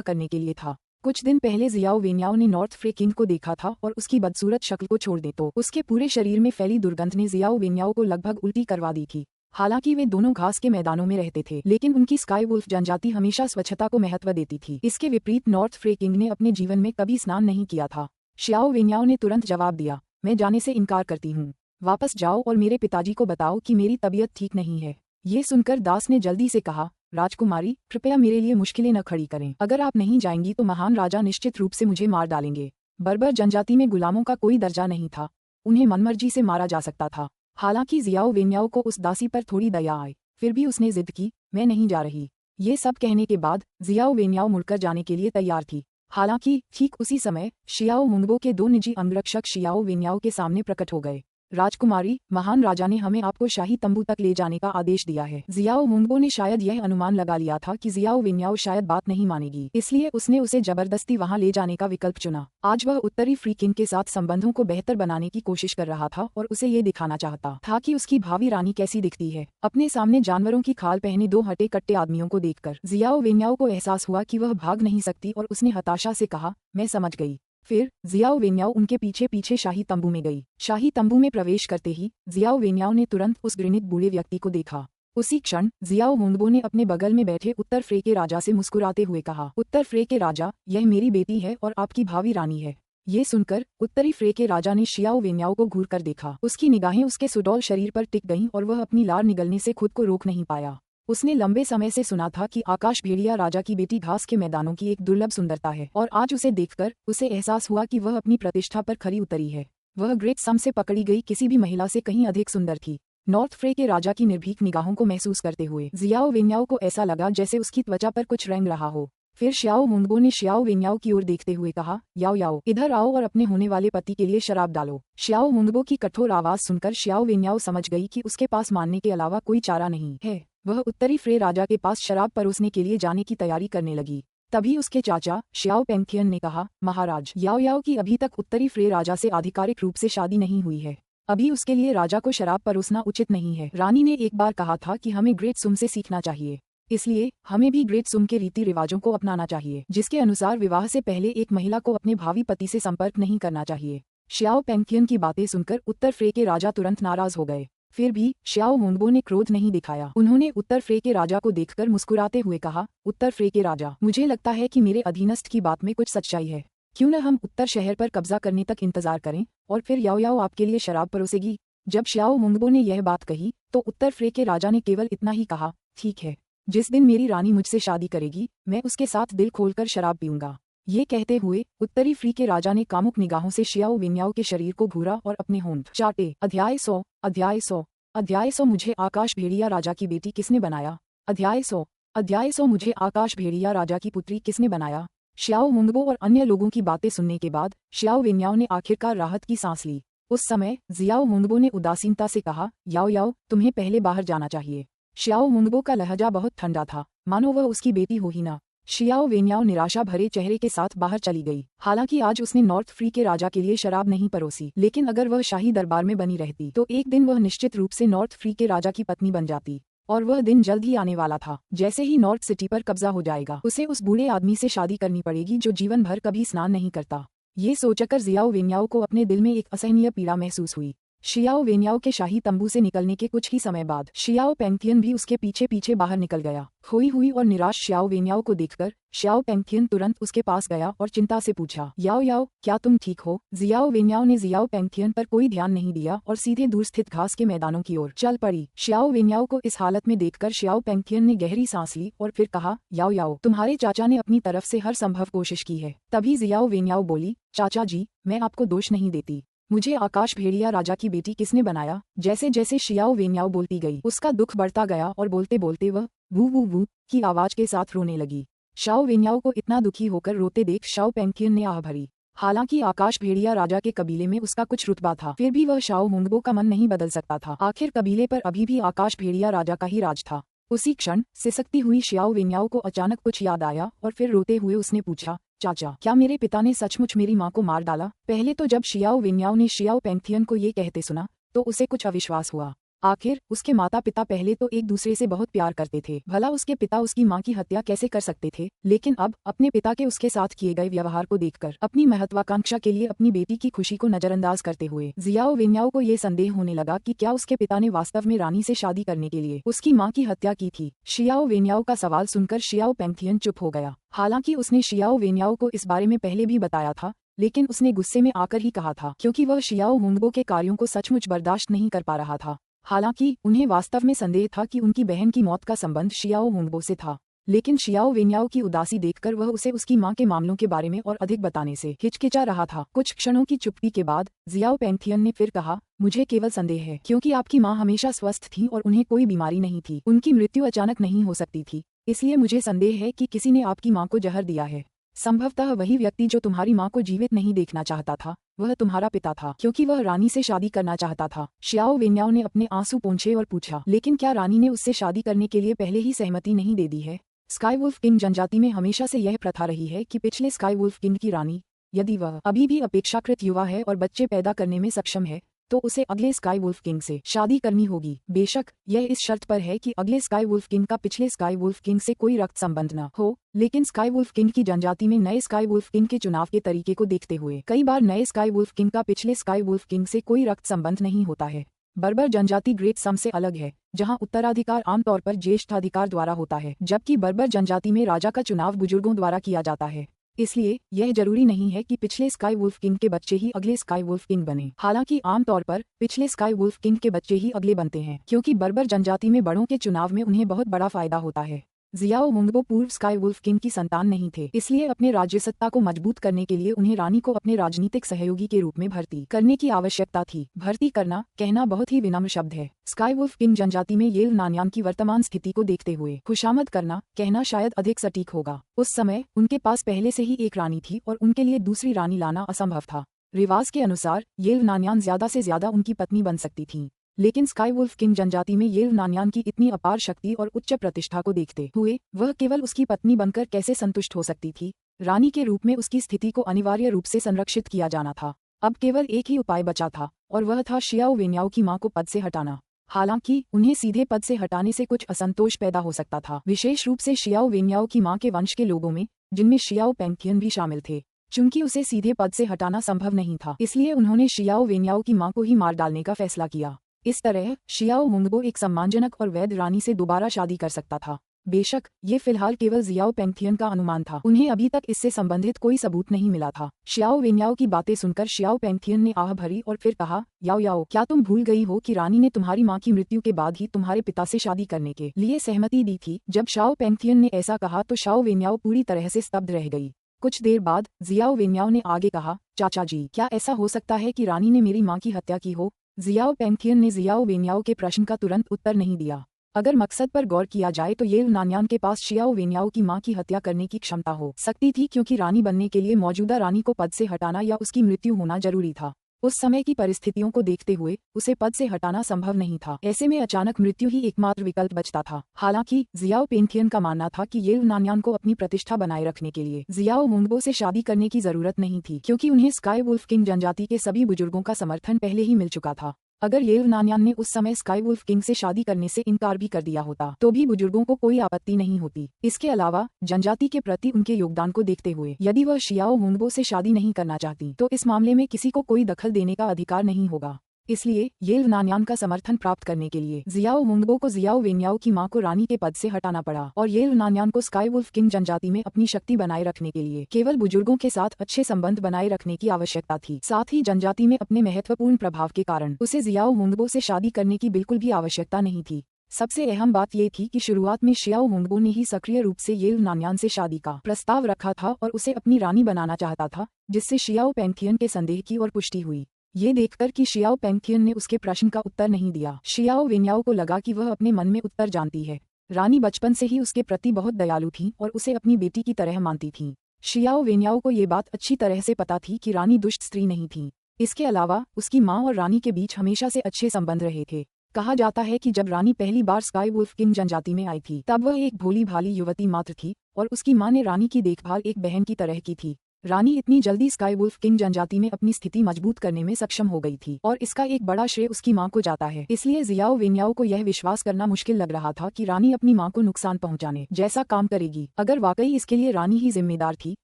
करने के लिए था। कुछ दिन पहले जियाओ वेन्याओ ने नॉर्थ फ्रे किंग को देखा था और उसकी बदसूरत शक्ल को छोड़ दे तो उसके पूरे शरीर में फैली दुर्गंध ने जियाओ वेन्याओ को लगभग उल्टी करवा दी थी। हालांकि वे दोनों घास के मैदानों में रहते थे, लेकिन उनकी स्काई वुल्फ जनजाति हमेशा स्वच्छता को महत्व देती थी। इसके विपरीत नॉर्थ फ्रे किंग ने अपने जीवन में कभी स्नान नहीं किया था। शियाओ वेन्याओ ने तुरंत जवाब दिया, मैं जाने से इनकार करती हूँ। वापस जाओ और मेरे पिताजी को बताओ कि मेरी तबीयत ठीक नहीं है। ये सुनकर दास ने जल्दी से कहा, राजकुमारी, कृपया मेरे लिए मुश्किलें न खड़ी करें। अगर आप नहीं जाएंगी तो महान राजा निश्चित रूप से मुझे मार डालेंगे। बर्बर जनजाति में गुलामों का कोई दर्जा नहीं था, उन्हें मनमर्जी से मारा जा सकता था। हालांकि जियाओ वेन्याओ को उस दासी पर थोड़ी दया आई, फिर भी उसने जिद की, मैं नहीं जा रही। ये सब कहने के बाद जियाओ वेन्याओ मुड़कर जाने के लिए तैयार थी। हालांकि ठीक उसी समय शियाओ होंगबो के दो निजी अंगरक्षक शियाओ वेन्याओ के सामने प्रकट हो गए। राजकुमारी, महान राजा ने हमें आपको शाही तंबू तक ले जाने का आदेश दिया है। जियाओ होंगबो ने शायद यह अनुमान लगा लिया था कि जियाओ वेन्याओ शायद बात नहीं मानेगी, इसलिए उसने उसे जबरदस्ती वहां ले जाने का विकल्प चुना। आज वह उत्तरी फ्री किंग के साथ संबंधों को बेहतर बनाने की कोशिश कर रहा था और उसे ये दिखाना चाहता था कि उसकी भावी रानी कैसी दिखती है। अपने सामने जानवरों की खाल पहने दो हटे कट्टे आदमियों को देखकर जियाओ वेन्याओ को एहसास हुआ कि वह भाग नहीं सकती और उसने हताशा से कहा, मैं समझ गई। फिर जियाओ वेन्याओ उनके पीछे पीछे शाही तंबू में गई। शाही तंबू में प्रवेश करते ही जियाओ वेन्याओ ने तुरंत उस घृणित बूढ़े व्यक्ति को देखा। उसी क्षण जियाओ होंगबो ने अपने बगल में बैठे उत्तर फ्रे के राजा से मुस्कुराते हुए कहा, उत्तर फ्रे के राजा, यह मेरी बेटी है और आपकी भावी रानी है। ये सुनकर उत्तरी फ्रे के राजा ने शियाओ वेन्याओ को घूर कर देखा। उसकी निगाहें उसके सुडौल शरीर पर टिक गईं और वह अपनी लार निगलने से खुद को रोक नहीं पाया। उसने लंबे समय से सुना था कि आकाश भेड़िया राजा की बेटी घास के मैदानों की एक दुर्लभ सुंदरता है और आज उसे देखकर उसे एहसास हुआ कि वह अपनी प्रतिष्ठा पर खरी उतरी है। वह ग्रेट सम से पकड़ी गई किसी भी महिला से कहीं अधिक सुंदर थी। नॉर्थ फ्रे के राजा की निर्भीक निगाहों को महसूस करते हुए जियाओ वेन्याओ को ऐसा लगा जैसे उसकी त्वचा पर कुछ रंग रहा हो। फिर शियाओ होंगबो ने शियाओ वेन्याओ की ओर देखते हुए कहा, याओ याओ, इधर आओ और अपने होने वाले पति के लिए शराब डालो। शियाओ होंगबो की कठोर आवाज सुनकर शियाओ वेन्याओ समझ गई कि उसके पास मानने के अलावा कोई चारा नहीं है। वह उत्तरी फ्रे राजा के पास शराब परोसने के लिए जाने की तैयारी करने लगी। तभी उसके चाचा शियाओ पेंगथियन ने कहा, महाराज, याओ याओ की अभी तक उत्तरी फ्रे राजा से आधिकारिक रूप से शादी नहीं हुई है। अभी उसके लिए राजा को शराब परोसना उचित नहीं है। रानी ने एक बार कहा था कि हमें ग्रेट सुम से सीखना चाहिए, इसलिए हमें भी ग्रेट सुम के रीति रिवाजों को अपनाना चाहिए, जिसके अनुसार विवाह से पहले एक महिला को अपने भावी पति से संपर्क नहीं करना चाहिए। शियाओ पेंगथियन की बातें सुनकर उत्तर फ्रे के राजा तुरंत नाराज हो गए। फिर भी शियाओ होंगबो ने क्रोध नहीं दिखाया। उन्होंने उत्तर फ्रे के राजा को देखकर मुस्कुराते हुए कहा, उत्तर फ्रे के राजा, मुझे लगता है कि मेरे अधीनस्थ की बात में कुछ सच्चाई है। क्यों न हम उत्तर शहर पर कब्जा करने तक इंतजार करें और फिर याओ याओ आपके लिए शराब परोसेगी। जब श्याओ मुंगबो ने यह बात कही तो उत्तर फ्रे के राजा ने केवल इतना ही कहा, ठीक है, जिस दिन मेरी रानी मुझसे शादी करेगी मैं उसके साथ दिल खोलकर शराब पीऊंगा। ये कहते हुए उत्तरी फ्री के राजा ने कामुक निगाहों से शियाओ वेन्याओ के शरीर को घूरा और अपने होंठ चाटे। अध्याय 100 मुझे आकाश भेड़िया राजा की बेटी किसने बनाया। अध्याय 100 मुझे आकाश भेड़िया राजा की पुत्री किसने बनाया। श्याओ मुंगबो और अन्य लोगों की बातें सुनने के बाद श्याओ वेन्याओ ने आखिरकार राहत की सांस ली। उस समय जियाओ मुंगबो ने उदासीनता से कहा, याओ याओ तुम्हें पहले बाहर जाना चाहिए। श्याओ मुंगबो का लहजा बहुत ठंडा था, मानो वह उसकी बेटी हो ही ना। शियाओ वेन्याओ निराशा भरे चेहरे के साथ बाहर चली गई। हालांकि आज उसने नॉर्थ फ्री के राजा के लिए शराब नहीं परोसी, लेकिन अगर वह शाही दरबार में बनी रहती तो एक दिन वह निश्चित रूप से नॉर्थ फ्री के राजा की पत्नी बन जाती। और वह दिन जल्द ही आने वाला था। जैसे ही नॉर्थ सिटी पर कब्जा हो जाएगा उसे उस बूढ़े आदमी से शादी करनी पड़ेगी जो जीवन भर कभी स्नान नहीं करता। ये सोचकर जियाओ वेन्याओ को अपने दिल में एक असहनीय पीड़ा महसूस हुई। शियाओ वेन्याओ के शाही तंबू से निकलने के कुछ ही समय बाद शियाओ पेंगथियन भी उसके पीछे पीछे बाहर निकल गया। खोई हुई और निराश शियाओ वेन्याओ को देखकर शियाओ पेंगथियन तुरंत उसके पास गया और चिंता से पूछा, याओ याओ क्या तुम ठीक हो। जियाओ वेन्याओ ने जियाओ पेंगथियन पर कोई ध्यान नहीं दिया और सीधे दूर स्थित घास के मैदानों की ओर चल पड़ी। शियाओ वेन्याओ को इस हालत में देखकर शियाओ पेंगथियन ने गहरी सांस ली और फिर कहा, याओ याओ तुम्हारे चाचा ने अपनी तरफ से हर संभव कोशिश की है। तभी जियाओ वेन्याओ बोली, चाचा जी मैं आपको दोष नहीं देती, मुझे आकाश भेड़िया राजा की बेटी किसने बनाया। जैसे जैसे शियाओ वेन्याओ बोलती गई उसका दुख बढ़ता गया और बोलते बोलते वह वू वू वू की आवाज के साथ रोने लगी। शाओ वेन्याओ को इतना दुखी होकर रोते देख शाओ पेंगथियन ने आह भरी। हालांकि आकाश भेड़िया राजा के कबीले में उसका कुछ रुतबा था, फिर भी वह शाओ मुंगबो का मन नहीं बदल सकता था। आखिर कबीले पर अभी भी आकाश भेड़िया राजा का ही राज था। उसी क्षण सिसकती हुई शियाओ वेन्याओ को अचानक कुछ याद आया और फिर रोते हुए उसने पूछा, चाचा क्या मेरे पिता ने सचमुच मेरी माँ को मार डाला। पहले तो जब शियाओ वेन्याओ ने शियाओ पेंगथियन को ये कहते सुना तो उसे कुछ अविश्वास हुआ। आखिर उसके माता पिता पहले तो एक दूसरे से बहुत प्यार करते थे, भला उसके पिता उसकी माँ की हत्या कैसे कर सकते थे। लेकिन अब अपने पिता के उसके साथ किए गए व्यवहार को देखकर अपनी महत्वाकांक्षा के लिए अपनी बेटी की खुशी को नजरअंदाज करते हुए जियाओ वेन्याओ को ये संदेह होने लगा कि क्या उसके पिता ने वास्तव में रानी से शादी करने के लिए उसकी माँ की हत्या की थी। शियाओ वेन्याओ का सवाल सुनकर शियाओ पेंगथियन चुप हो गया। हालांकि उसने शियाओ वेन्याओ को इस बारे में पहले भी बताया था, लेकिन उसने गुस्से में आकर ही कहा था क्योंकि वह शियाओ मुंगबो के कार्यों को सचमुच बर्दाश्त नहीं कर पा रहा था। हालांकि उन्हें वास्तव में संदेह था कि उनकी बहन की मौत का संबंध शियाओ मुंगबो से था, लेकिन शियाओ वेन्याओ की उदासी देखकर वह उसे उसकी मां के मामलों के बारे में और अधिक बताने से हिचकिचा रहा था। कुछ क्षणों की चुप्पी के बाद जियाओ पेंगथियन ने फिर कहा, मुझे केवल संदेह है क्योंकि आपकी मां हमेशा स्वस्थ थी और उन्हें कोई बीमारी नहीं थी। उनकी मृत्यु अचानक नहीं हो सकती थी, इसलिए मुझे संदेह है कि किसी ने आपकी मां को जहर दिया है। संभवतः वही व्यक्ति जो तुम्हारी मां को जीवित नहीं देखना चाहता था वह तुम्हारा पिता था, क्योंकि वह रानी से शादी करना चाहता था। शियाओ वेन्याओ ने अपने आंसू पोंछे और पूछा, लेकिन क्या रानी ने उससे शादी करने के लिए पहले ही सहमति नहीं दे दी है। स्काई वुल्फ किंग जनजाति में हमेशा से यह प्रथा रही है कि पिछले स्काई वुल्फ किंग की रानी यदि वह अभी भी अपेक्षाकृत युवा है और बच्चे पैदा करने में सक्षम है तो उसे अगले स्काई वुल्फ किंग से शादी करनी होगी। बेशक यह इस शर्त पर है कि अगले स्काई वुल्फ किंग का पिछले स्काई वुल्फ किंग से कोई रक्त संबंध न हो। लेकिन स्काई वुल्फ किंग की जनजाति में नए स्काई वुल्फ किंग के चुनाव के तरीके को देखते हुए कई बार नए स्काई वुल्फ किंग का पिछले स्काई वुल्फ किंग से कोई रक्त संबंध नहीं होता है। बर्बर जनजाति ग्रेट सम से अलग है, जहां उत्तराधिकार आमतौर पर ज्येष्ठाधिकार द्वारा होता है, जबकि बर्बर जनजाति में राजा का चुनाव बुजुर्गों द्वारा किया जाता है। इसलिए यह जरूरी नहीं है कि पिछले स्काई वुल्फ किंग के बच्चे ही अगले स्काई वुल्फ किंग बने। हालांकि आमतौर पर पिछले स्काई वुल्फ किंग के बच्चे ही अगले बनते हैं, क्योंकि बर्बर जनजाति में बड़ों के चुनाव में उन्हें बहुत बड़ा फायदा होता है। जियाओ मुंगबो पूर्व स्काई वुल्फ किंग की संतान नहीं थे, इसलिए अपने राज्यसत्ता को मजबूत करने के लिए उन्हें रानी को अपने राजनीतिक सहयोगी के रूप में भर्ती करने की आवश्यकता थी। भर्ती करना कहना बहुत ही विनम्र शब्द है। स्काई वुल्फ किंग जनजाति में येल नान्यान की वर्तमान स्थिति को देखते हुए खुशामद करना कहना शायद अधिक सटीक होगा। उस समय उनके पास पहले से ही एक रानी थी और उनके लिए दूसरी रानी लाना असंभव था। रिवाज के अनुसार येल नान्यान ज्यादा से ज्यादा उनकी पत्नी बन सकती थी, लेकिन स्काई वुल्फ किंग जनजाति में येल नान्यान की इतनी अपार शक्ति और उच्च प्रतिष्ठा को देखते हुए वह केवल उसकी पत्नी बनकर कैसे संतुष्ट हो सकती थी। रानी के रूप में उसकी स्थिति को अनिवार्य रूप से संरक्षित किया जाना था। अब केवल एक ही उपाय बचा था और वह था शियाओ वेन्याओ की मां को पद से हटाना। हालांकि उन्हें सीधे पद से हटाने से कुछ असंतोष पैदा हो सकता था, विशेष रूप से शियाओ वेन्याओ की मां के वंश के लोगों में, जिनमें शियाओ पेंगथियन भी शामिल थे। चूंकि उसे सीधे पद से हटाना संभव नहीं था, इसलिए उन्होंने शियाओ वेन्याओ की मां को ही मार डालने का फैसला किया। इस तरह शियाओ मुंगबो एक सम्मानजनक और वैध रानी से दोबारा शादी कर सकता था। बेशक ये फिलहाल केवल जियाओ पेंगथियन का अनुमान था, उन्हें अभी तक इससे संबंधित कोई सबूत नहीं मिला था। शियाओ वेन्याओ की बातें सुनकर शियाओ पेंगथियन ने आह भरी और फिर कहा, याओ याओ, क्या तुम भूल गई हो कि रानी ने तुम्हारी माँ की मृत्यु के बाद ही तुम्हारे पिता से शादी करने के लिए सहमति दी थी। जब शियाओ पेंगथियन ने ऐसा कहा तो शियाओ वेन्याओ पूरी तरह से स्तब्ध रह गई। कुछ देर बाद जियाओ वेन्याओ ने आगे कहा, चाचा जी, क्या ऐसा हो सकता है कि रानी ने मेरी माँ की हत्या की हो? जियाओ पेंगथियन ने जियाओ वेन्याओ के प्रश्न का तुरंत उत्तर नहीं दिया। अगर मकसद पर गौर किया जाए तो येल नान्यान के पास शियाओ वेन्याओ की मां की हत्या करने की क्षमता हो सकती थी, क्योंकि रानी बनने के लिए मौजूदा रानी को पद से हटाना या उसकी मृत्यु होना जरूरी था। उस समय की परिस्थितियों को देखते हुए उसे पद से हटाना संभव नहीं था। ऐसे में अचानक मृत्यु ही एकमात्र विकल्प बचता था। हालांकि जियाओ पेंगथियन का मानना था कि येल नान्यान को अपनी प्रतिष्ठा बनाए रखने के लिए जियाओ हुंगबो से शादी करने की जरूरत नहीं थी, क्योंकि उन्हें स्काई वुल्फ किंग जनजाति के सभी बुजुर्गों का समर्थन पहले ही मिल चुका था। अगर येल नान्यान ने उस समय स्काई वुल्फ किंग से शादी करने से इनकार भी कर दिया होता तो भी बुजुर्गों को कोई आपत्ति नहीं होती। इसके अलावा जनजाति के प्रति उनके योगदान को देखते हुए यदि वह शियाओ हुंगबो से शादी नहीं करना चाहती तो इस मामले में किसी को कोई दखल देने का अधिकार नहीं होगा। इसलिए येल नान्यान का समर्थन प्राप्त करने के लिए जियाओ हुंगबो को जियाओ वेन्याओ की मां को रानी के पद से हटाना पड़ा और येल नान्यान को स्काई वुल्फ किंग जनजाति में अपनी शक्ति बनाए रखने के लिए केवल बुजुर्गों के साथ अच्छे संबंध बनाए रखने की आवश्यकता थी। साथ ही जनजाति में अपने महत्वपूर्ण प्रभाव के कारण उसे जियाओ हुंगबो से शादी करने की बिल्कुल भी आवश्यकता नहीं थी। सबसे अहम बात ये थी कि शुरुआत में शियाओ हुंगबो ने ही सक्रिय रूप से येल नान्यान से शादी का प्रस्ताव रखा था और उसे अपनी रानी बनाना चाहता था, जिससे शियाओ पेंगथियन के संदेह की और पुष्टि हुई। ये देखकर कि शियाओ पेंगथियन ने उसके प्रश्न का उत्तर नहीं दिया, शियाओ वेन्याओ को लगा कि वह अपने मन में उत्तर जानती है। रानी बचपन से ही उसके प्रति बहुत दयालु थी और उसे अपनी बेटी की तरह मानती थी। शियाओ वेन्याओ को ये बात अच्छी तरह से पता थी कि रानी दुष्ट स्त्री नहीं थी। इसके अलावा उसकी माँ और रानी के बीच हमेशा से अच्छे संबंध रहे थे। कहा जाता है कि जब रानी पहली बार स्काई वुल्फ किंग जनजाति में आई थी तब वह एक भोली भाली युवती मात्र थी और उसकी माँ ने रानी की देखभाल एक बहन की तरह की थी। रानी इतनी जल्दी स्काई वुल्फ किंग जनजाति में अपनी स्थिति मजबूत करने में सक्षम हो गई थी और इसका एक बड़ा श्रेय उसकी मां को जाता है। इसलिए जियाओ वेन्याओ को यह विश्वास करना मुश्किल लग रहा था कि रानी अपनी मां को नुकसान पहुंचाने जैसा काम करेगी। अगर वाकई इसके लिए रानी ही जिम्मेदार थी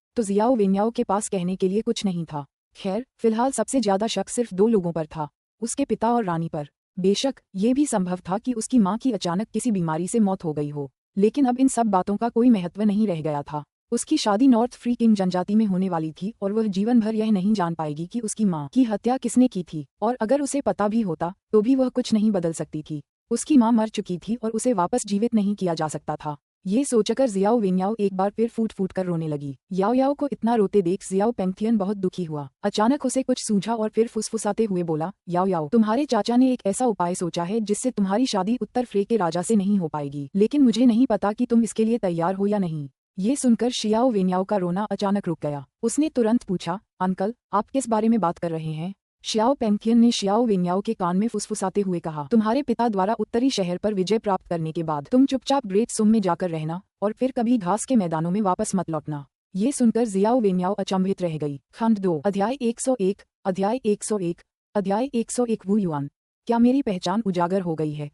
तो जियाओ वेन्याओ के पास कहने के लिए कुछ नहीं था। खैर, फिलहाल सबसे ज्यादा शक सिर्फ दो लोगों पर था, उसके पिता और रानी पर। बेशक ये भी संभव था कि उसकी माँ की अचानक किसी बीमारी से मौत हो गई हो, लेकिन अब इन सब बातों का कोई महत्व नहीं रह गया था। उसकी शादी नॉर्थ फ्री किंग जनजाति में होने वाली थी और वह जीवन भर यह नहीं जान पाएगी कि उसकी मां की हत्या किसने की थी, और अगर उसे पता भी होता तो भी वह कुछ नहीं बदल सकती थी। उसकी मां मर चुकी थी और उसे वापस जीवित नहीं किया जा सकता था। ये सोचकर जियाओ वेन्याओ एक बार फिर फूट फूट कर रोने लगी। याओ याओ को इतना रोते देख जियाओ पेंगथियन बहुत दुखी हुआ। अचानक उसे कुछ सूझा और फिर फुसफुसाते हुए बोला, याओ याओ, तुम्हारे चाचा ने एक ऐसा उपाय सोचा है जिससे तुम्हारी शादी उत्तर फ्रे के राजा से नहीं हो पाएगी, लेकिन मुझे नहीं पता कि तुम इसके लिए तैयार हो या नहीं। ये सुनकर शियाओ वेन्याओ का रोना अचानक रुक गया। उसने तुरंत पूछा, अंकल, आप किस बारे में बात कर रहे हैं? शियाओ पेंगथियन ने शियाओ वेन्याओ के कान में फुसफुसाते हुए कहा, तुम्हारे पिता द्वारा उत्तरी शहर पर विजय प्राप्त करने के बाद तुम चुपचाप ग्रेट सुम में जाकर रहना और फिर कभी घास के मैदानों में वापस मत लौटना। ये सुनकर जियाओ वेन्याओ अचंभित रह गई। खंड 2 अध्याय 101 अध्याय 101 अध्याय 101 वू युआन, क्या मेरी पहचान उजागर हो गई है?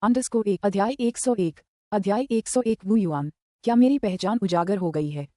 _1 अध्याय 101 अध्याय 101 वू युआन, क्या मेरी पहचान उजागर हो गई है?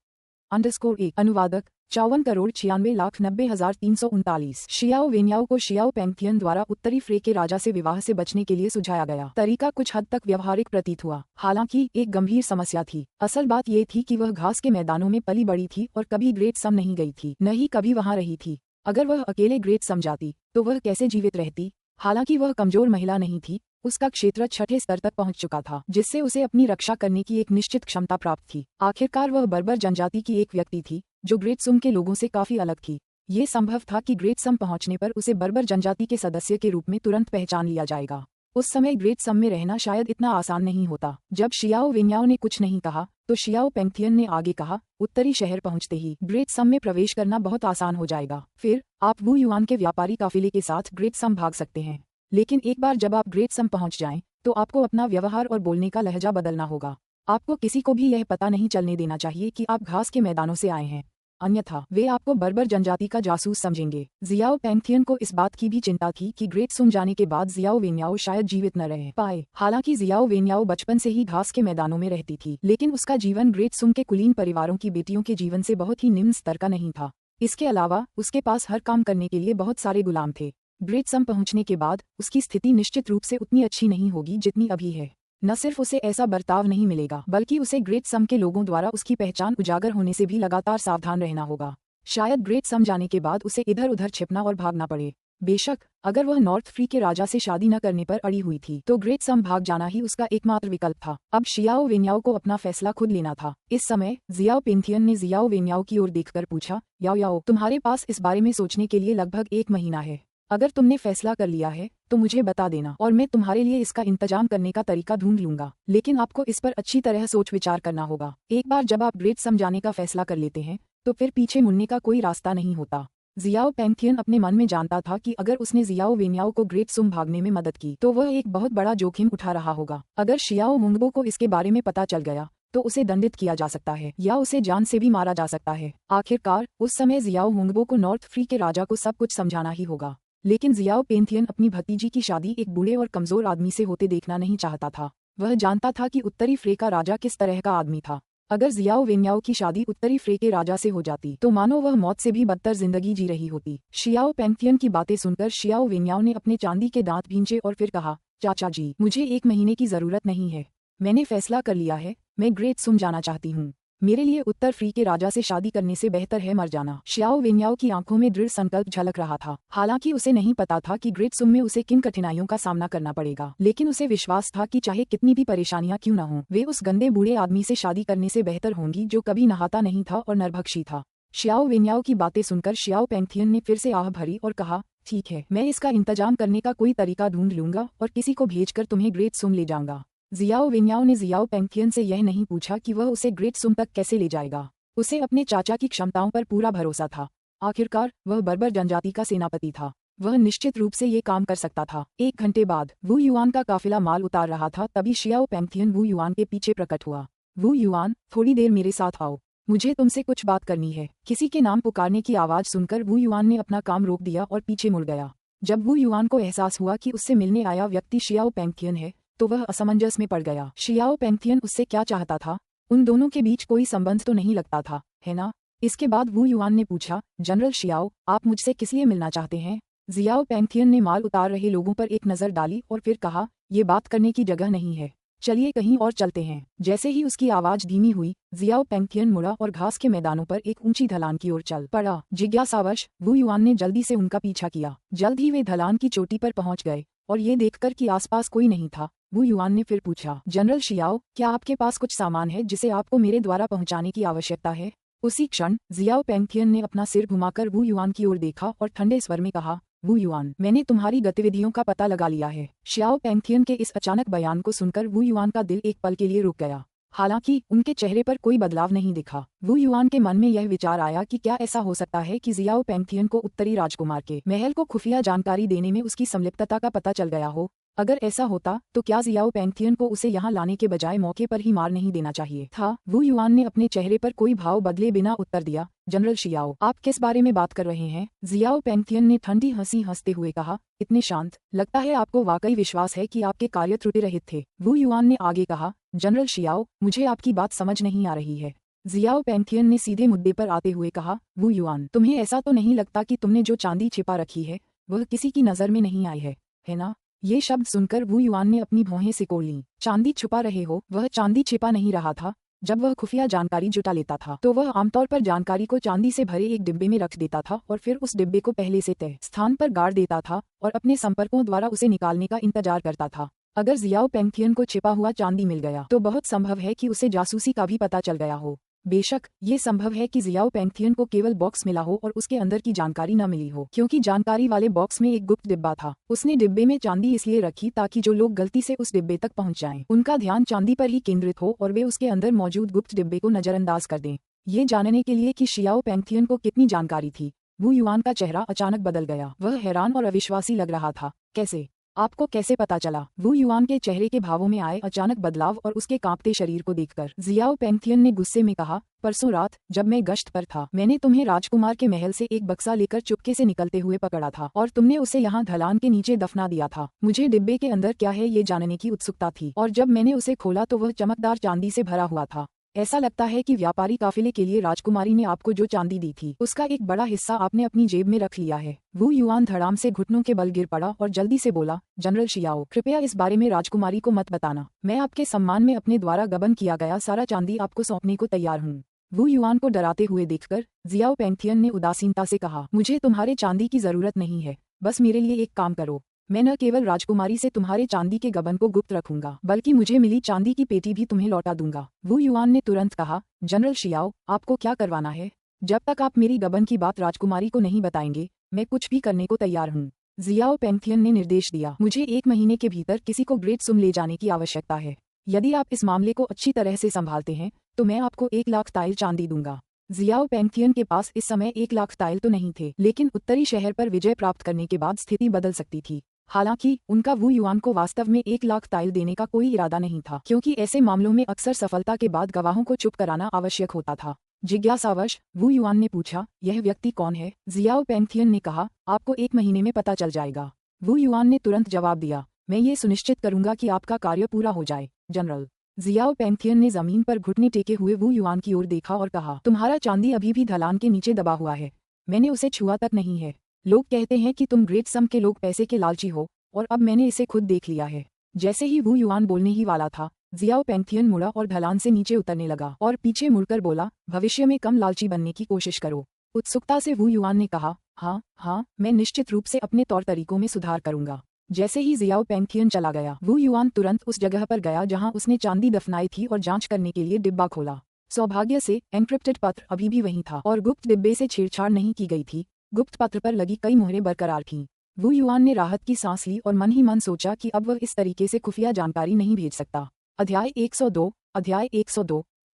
_1 अनुवादक 54,90,90,339। शियाओ वेन्याओ को शियाओ पेंगथियन द्वारा उत्तरी फ्रे के राजा से विवाह से बचने के लिए सुझाया गया तरीका कुछ हद तक व्यवहारिक प्रतीत हुआ, हालांकि एक गंभीर समस्या थी। असल बात ये थी कि वह घास के मैदानों में पली बड़ी थी और कभी ग्रेट सम नहीं गई थी, न ही कभी वहां रही थी। अगर वह अकेले ग्रेट सम जाती तो वह कैसे जीवित रहती? हालांकि वह कमजोर महिला नहीं थी, उसका क्षेत्र छठे स्तर तक पहुंच चुका था, जिससे उसे अपनी रक्षा करने की एक निश्चित क्षमता प्राप्त थी। आखिरकार वह बर्बर जनजाति की एक व्यक्ति थी जो ग्रेट सुम के लोगों से काफी अलग थी। ये संभव था कि ग्रेट सम पहुंचने पर उसे बर्बर जनजाति के सदस्य के रूप में तुरंत पहचान लिया जाएगा। उस समय ग्रेट सम में रहना शायद इतना आसान नहीं होता। जब शियाओ वेन्याओ ने कुछ नहीं कहा तो शियाओ पेंगथियन ने आगे कहा, उत्तरी शहर पहुंचते ही ग्रेट सम में प्रवेश करना बहुत आसान हो जाएगा। फिर आप वू युआन के व्यापारी काफिले के साथ ग्रेट सम भाग सकते हैं। लेकिन एक बार जब आप ग्रेट सम पहुंच जाएं, तो आपको अपना व्यवहार और बोलने का लहजा बदलना होगा। आपको किसी को भी यह पता नहीं चलने देना चाहिए कि आप घास के मैदानों से आए हैं, अन्यथा वे आपको बर्बर जनजाति का जासूस समझेंगे। जियाओ पेंगथियन को इस बात की भी चिंता थी कि ग्रेट सुम जाने के बाद जियाओ वेन्याओ शायद जीवित न रह पाए। हालांकि जियाओ वेन्याओ बचपन से ही घास के मैदानों में रहती थी, लेकिन उसका जीवन ग्रेट सुम के कुलीन परिवारों की बेटियों के जीवन से बहुत ही निम्न स्तर का नहीं था। इसके अलावा उसके पास हर काम करने के लिए बहुत सारे गुलाम थे। ग्रेट सम पहुंचने के बाद उसकी स्थिति निश्चित रूप से उतनी अच्छी नहीं होगी जितनी अभी है। न सिर्फ उसे ऐसा बर्ताव नहीं मिलेगा बल्कि उसे ग्रेट सम के लोगों द्वारा उसकी पहचान उजागर होने से भी लगातार सावधान रहना होगा। शायद ग्रेट सम जाने के बाद उसे इधर उधर छिपना और भागना पड़े। बेशक अगर वह नॉर्थ फ्री के राजा से शादी न करने पर अड़ी हुई थी तो ग्रेट सम भाग जाना ही उसका एकमात्र विकल्प था। अब शियाओ वेन्याओ को अपना फैसला खुद लेना था। इस समय जियाओ पेंथियन ने जियाओ वेन्याओ की ओर देखकर पूछा, याओ याओ, तुम्हारे पास इस बारे में सोचने के लिए लगभग 1 महीना है। अगर तुमने फैसला कर लिया है तो मुझे बता देना और मैं तुम्हारे लिए इसका इंतजाम करने का तरीका ढूंढ लूंगा। लेकिन आपको इस पर अच्छी तरह सोच विचार करना होगा। एक बार जब आप ग्रेट सम जाने का फैसला कर लेते हैं तो फिर पीछे मुड़ने का कोई रास्ता नहीं होता। जियाओ पेंथियन अपने मन में जानता था कि अगर उसने जियाओ वेन्याओ को ग्रेट सुम भागने में मदद की तो वह एक बहुत बड़ा जोखिम उठा रहा होगा। अगर शियाओ मुंगबो को इसके बारे में पता चल गया तो उसे दंडित किया जा सकता है या उसे जान से भी मारा जा सकता है। आखिरकार उस समय जियाओ मुंगबो को नॉर्थ फ्री के राजा को सब कुछ समझाना ही होगा। लेकिन जियाओ पेंथियन अपनी भतीजी की शादी एक बूढ़े और कमजोर आदमी से होते देखना नहीं चाहता था। वह जानता था कि उत्तरी फ्रे का राजा किस तरह का आदमी था। अगर जियाओ वेन्याओ की शादी उत्तरी फ्रे के राजा से हो जाती तो मानो वह मौत से भी बदतर जिंदगी जी रही होती। शियाओ पेंथियन की बातें सुनकर शियाओ वेन्याओ ने अपने चांदी के दांत भींचे और फिर कहा, चाचा जी, मुझे 1 महीने की जरूरत नहीं है। मैंने फैसला कर लिया है, मैं ग्रेट सुम जाना चाहती हूँ। मेरे लिए उत्तर फ्री के राजा से शादी करने से बेहतर है मर जाना। शियाओ वेन्याओ की आंखों में दृढ़ संकल्प झलक रहा था। हालांकि उसे नहीं पता था कि ग्रेट सुम में उसे किन कठिनाइयों का सामना करना पड़ेगा, लेकिन उसे विश्वास था कि चाहे कितनी भी परेशानियां क्यों न हों, वे उस गंदे बूढ़े आदमी से शादी करने से बेहतर होंगी जो कभी नहाता नहीं था और नरभक्षी था। शियाओ वेन्याओ की बातें सुनकर शियाओ पेंथियन ने फिर से आह भरी और कहा, ठीक है, मैं इसका इंतजाम करने का कोई तरीका ढूंढ लूंगा और किसी को भेजकर तुम्हें ग्रेट सुम ले जाऊंगा। जियाओ वेन्याओ ने जियाओ पेंथियन से यह नहीं पूछा कि वह उसे ग्रेट सुम तक कैसे ले जाएगा। उसे अपने चाचा की क्षमताओं पर पूरा भरोसा था। आखिरकार वह बर्बर जनजाति का सेनापति था। वह निश्चित रूप से ये काम कर सकता था। 1 घंटे बाद वू युआन का काफिला माल उतार रहा था, तभी शियाओ पेंथियन वू युआन के पीछे प्रकट हुआ। वू युआन, थोड़ी देर मेरे साथ आओ, मुझे तुमसे कुछ बात करनी है। किसी के नाम पुकारने की आवाज सुनकर वू युआन ने अपना काम रोक दिया और पीछे मुड़ गया। जब वू युआन को एहसास हुआ कि उससे मिलने आया व्यक्ति शियाओ पेंथियन है तो वह असमंजस में पड़ गया। शियाओ पेंथियन उससे क्या चाहता था? उन दोनों के बीच कोई संबंध तो नहीं लगता था, है ना? इसके बाद वू युआन ने पूछा, जनरल शियाओ, आप मुझसे किस लिए मिलना चाहते हैं? जियाओ पेंथियन ने माल उतार रहे लोगों पर एक नजर डाली और फिर कहा, ये बात करने की जगह नहीं है, चलिए कहीं और चलते हैं। जैसे ही उसकी आवाज धीमी हुई, जियाओ पेंथियन मुड़ा और घास के मैदानों पर एक ऊंची ढलान की ओर चल पड़ा। जिज्ञासावश वू युआन ने जल्दी से उनका पीछा किया। जल्द ही वे ढलान की चोटी पर पहुंच गए और ये देखकर कि आसपास कोई नहीं था, वू युआन ने फिर पूछा, जनरल शियाओ, क्या आपके पास कुछ सामान है जिसे आपको मेरे द्वारा पहुंचाने की आवश्यकता है? उसी क्षण जियाओ पेंथियन ने अपना सिर घुमाकर वू युआन की ओर देखा और ठंडे स्वर में कहा, वू युआन, मैंने तुम्हारी गतिविधियों का पता लगा लिया है। शियाओ पेंथियन के इस अचानक बयान को सुनकर वू युआन का दिल एक पल के लिए रुक गया। हालांकि उनके चेहरे पर कोई बदलाव नहीं दिखा। वू युआन के मन में यह विचार आया कि क्या ऐसा हो सकता है कि जियाओ पेंथियन को उत्तरी राजकुमार के महल को खुफिया जानकारी देने में उसकी संलिप्तता का पता चल गया हो। अगर ऐसा होता तो क्या जियाओ पेंथियन को उसे यहाँ लाने के बजाय मौके पर ही मार नहीं देना चाहिए था? वू युआन ने अपने चेहरे पर कोई भाव बदले बिना उत्तर दिया, जनरल शियाओ, आप किस बारे में बात कर रहे हैं? जियाओ पेंथियन ने ठंडी हंसी हंसते हुए कहा, इतने शांत, लगता है आपको वाकई विश्वास है कि आपके कार्य त्रुटि रहित थे। वू युआन ने आगे कहा, जनरल शियाओ, मुझे आपकी बात समझ नहीं आ रही है। जियाओ पेंथियन ने सीधे मुद्दे पर आते हुए कहा, वू युआन, तुम्हें ऐसा तो नहीं लगता कि तुमने जो चांदी छिपा रखी है वह किसी की नजर में नहीं आई है ना? ये शब्द सुनकर वू युआन ने अपनी भौहें सिकोड़ लीं। चांदी छुपा रहे हो? वह चांदी छिपा नहीं रहा था। जब वह खुफिया जानकारी जुटा लेता था तो वह आमतौर पर जानकारी को चांदी से भरे एक डिब्बे में रख देता था और फिर उस डिब्बे को पहले से तय स्थान पर गाड़ देता था और अपने संपर्कों द्वारा उसे निकालने का इंतजार करता था। अगर जियाओ पेंथियन को छिपा हुआ चांदी मिल गया तो बहुत संभव है कि उसे जासूसी का भी पता चल गया हो। बेशक ये संभव है कि जियाओ पेंथियन को केवल बॉक्स मिला हो और उसके अंदर की जानकारी न मिली हो, क्योंकि जानकारी वाले बॉक्स में एक गुप्त डिब्बा था। उसने डिब्बे में चांदी इसलिए रखी ताकि जो लोग गलती से उस डिब्बे तक पहुंच जाएं, उनका ध्यान चांदी पर ही केंद्रित हो और वे उसके अंदर मौजूद गुप्त डिब्बे को नजरअंदाज कर दें। ये जानने के लिए कि शियाओ पेंथियन को कितनी जानकारी थी, वू युआन का चेहरा अचानक बदल गया। वह हैरान और अविश्वासी लग रहा था। कैसे? आपको कैसे पता चला? वू युआन के चेहरे के भावों में आए अचानक बदलाव और उसके कांपते शरीर को देखकर जियाओ पेंथियन ने गुस्से में कहा, परसों रात जब मैं गश्त पर था, मैंने तुम्हें राजकुमार के महल से एक बक्सा लेकर चुपके से निकलते हुए पकड़ा था और तुमने उसे यहाँ ढलान के नीचे दफना दिया था। मुझे डिब्बे के अंदर क्या है ये जानने की उत्सुकता थी और जब मैंने उसे खोला तो वह चमकदार चांदी से भरा हुआ था। ऐसा लगता है कि व्यापारी काफिले के लिए राजकुमारी ने आपको जो चांदी दी थी उसका एक बड़ा हिस्सा आपने अपनी जेब में रख लिया है। वू युआन धड़ाम से घुटनों के बल गिर पड़ा और जल्दी से बोला, जनरल शियाओ, कृपया इस बारे में राजकुमारी को मत बताना। मैं आपके सम्मान में अपने द्वारा गबन किया गया सारा चांदी आपको सौंपने को तैयार हूँ। वू युआन को डराते हुए देखकर जियाओ पेंगथियन ने उदासीनता से कहा, मुझे तुम्हारे चांदी की जरूरत नहीं है, बस मेरे लिए एक काम करो। मैं न केवल राजकुमारी से तुम्हारे चांदी के गबन को गुप्त रखूंगा, बल्कि मुझे मिली चांदी की पेटी भी तुम्हें लौटा दूंगा। वू युआन ने तुरंत कहा, जनरल शियाओ, आपको क्या करवाना है? जब तक आप मेरी गबन की बात राजकुमारी को नहीं बताएंगे, मैं कुछ भी करने को तैयार हूँ। जियाओ पेंगथियन ने निर्देश दिया, मुझे 1 महीने के भीतर किसी को ग्रेट सुम ले जाने की आवश्यकता है। यदि आप इस मामले को अच्छी तरह से संभालते हैं तो मैं आपको 1 लाख ताइल चांदी दूंगा। जियाओ पेंगथियन के पास इस समय 1 लाख ताइल तो नहीं थे, लेकिन उत्तरी शहर पर विजय प्राप्त करने के बाद स्थिति बदल सकती थी। हालांकि उनका वू युआन को वास्तव में 1 लाख ताइल देने का कोई इरादा नहीं था, क्योंकि ऐसे मामलों में अक्सर सफलता के बाद गवाहों को चुप कराना आवश्यक होता था। जिज्ञासावश वू युआन ने पूछा, यह व्यक्ति कौन है? जियाओ पेंगथियन ने कहा, आपको 1 महीने में पता चल जाएगा। वू युआन ने तुरंत जवाब दिया, मैं ये सुनिश्चित करूंगा कि आपका कार्य पूरा हो जाए, जनरल। जियाओ पेंगथियन ने जमीन पर घुटने टेके हुए वू युआन की ओर देखा और कहा, तुम्हारा चांदी अभी भी ढलान के नीचे दबा हुआ है, मैंने उसे छुआ तक नहीं है। लोग कहते हैं कि तुम ग्रेट सम के लोग पैसे के लालची हो, और अब मैंने इसे खुद देख लिया है। जैसे ही वू युआन बोलने ही वाला था, जियाओ पेंगथियन मुड़ा और ढलान से नीचे उतरने लगा और पीछे मुड़कर बोला, भविष्य में कम लालची बनने की कोशिश करो। उत्सुकता से वू युआन ने कहा, हाँ, मैं निश्चित रूप से अपने तौर तरीकों में सुधार करूंगा। जैसे ही जियाओ पेंगथियन चला गया, वू युआन तुरंत उस जगह पर गया जहां उसने चांदी दफनाई थी और जांच करने के लिए डिब्बा खोला। सौभाग्य से एन्क्रिप्टेड पत्र अभी भी वहीं था और गुप्त डिब्बे से छेड़छाड़ नहीं की गई थी। गुप्त पत्र पर लगी कई मोहरें बरकरार थीं। वू युआन ने राहत की सांस ली और मन ही मन सोचा कि अब वह इस तरीके से खुफिया जानकारी नहीं भेज सकता। अध्याय 102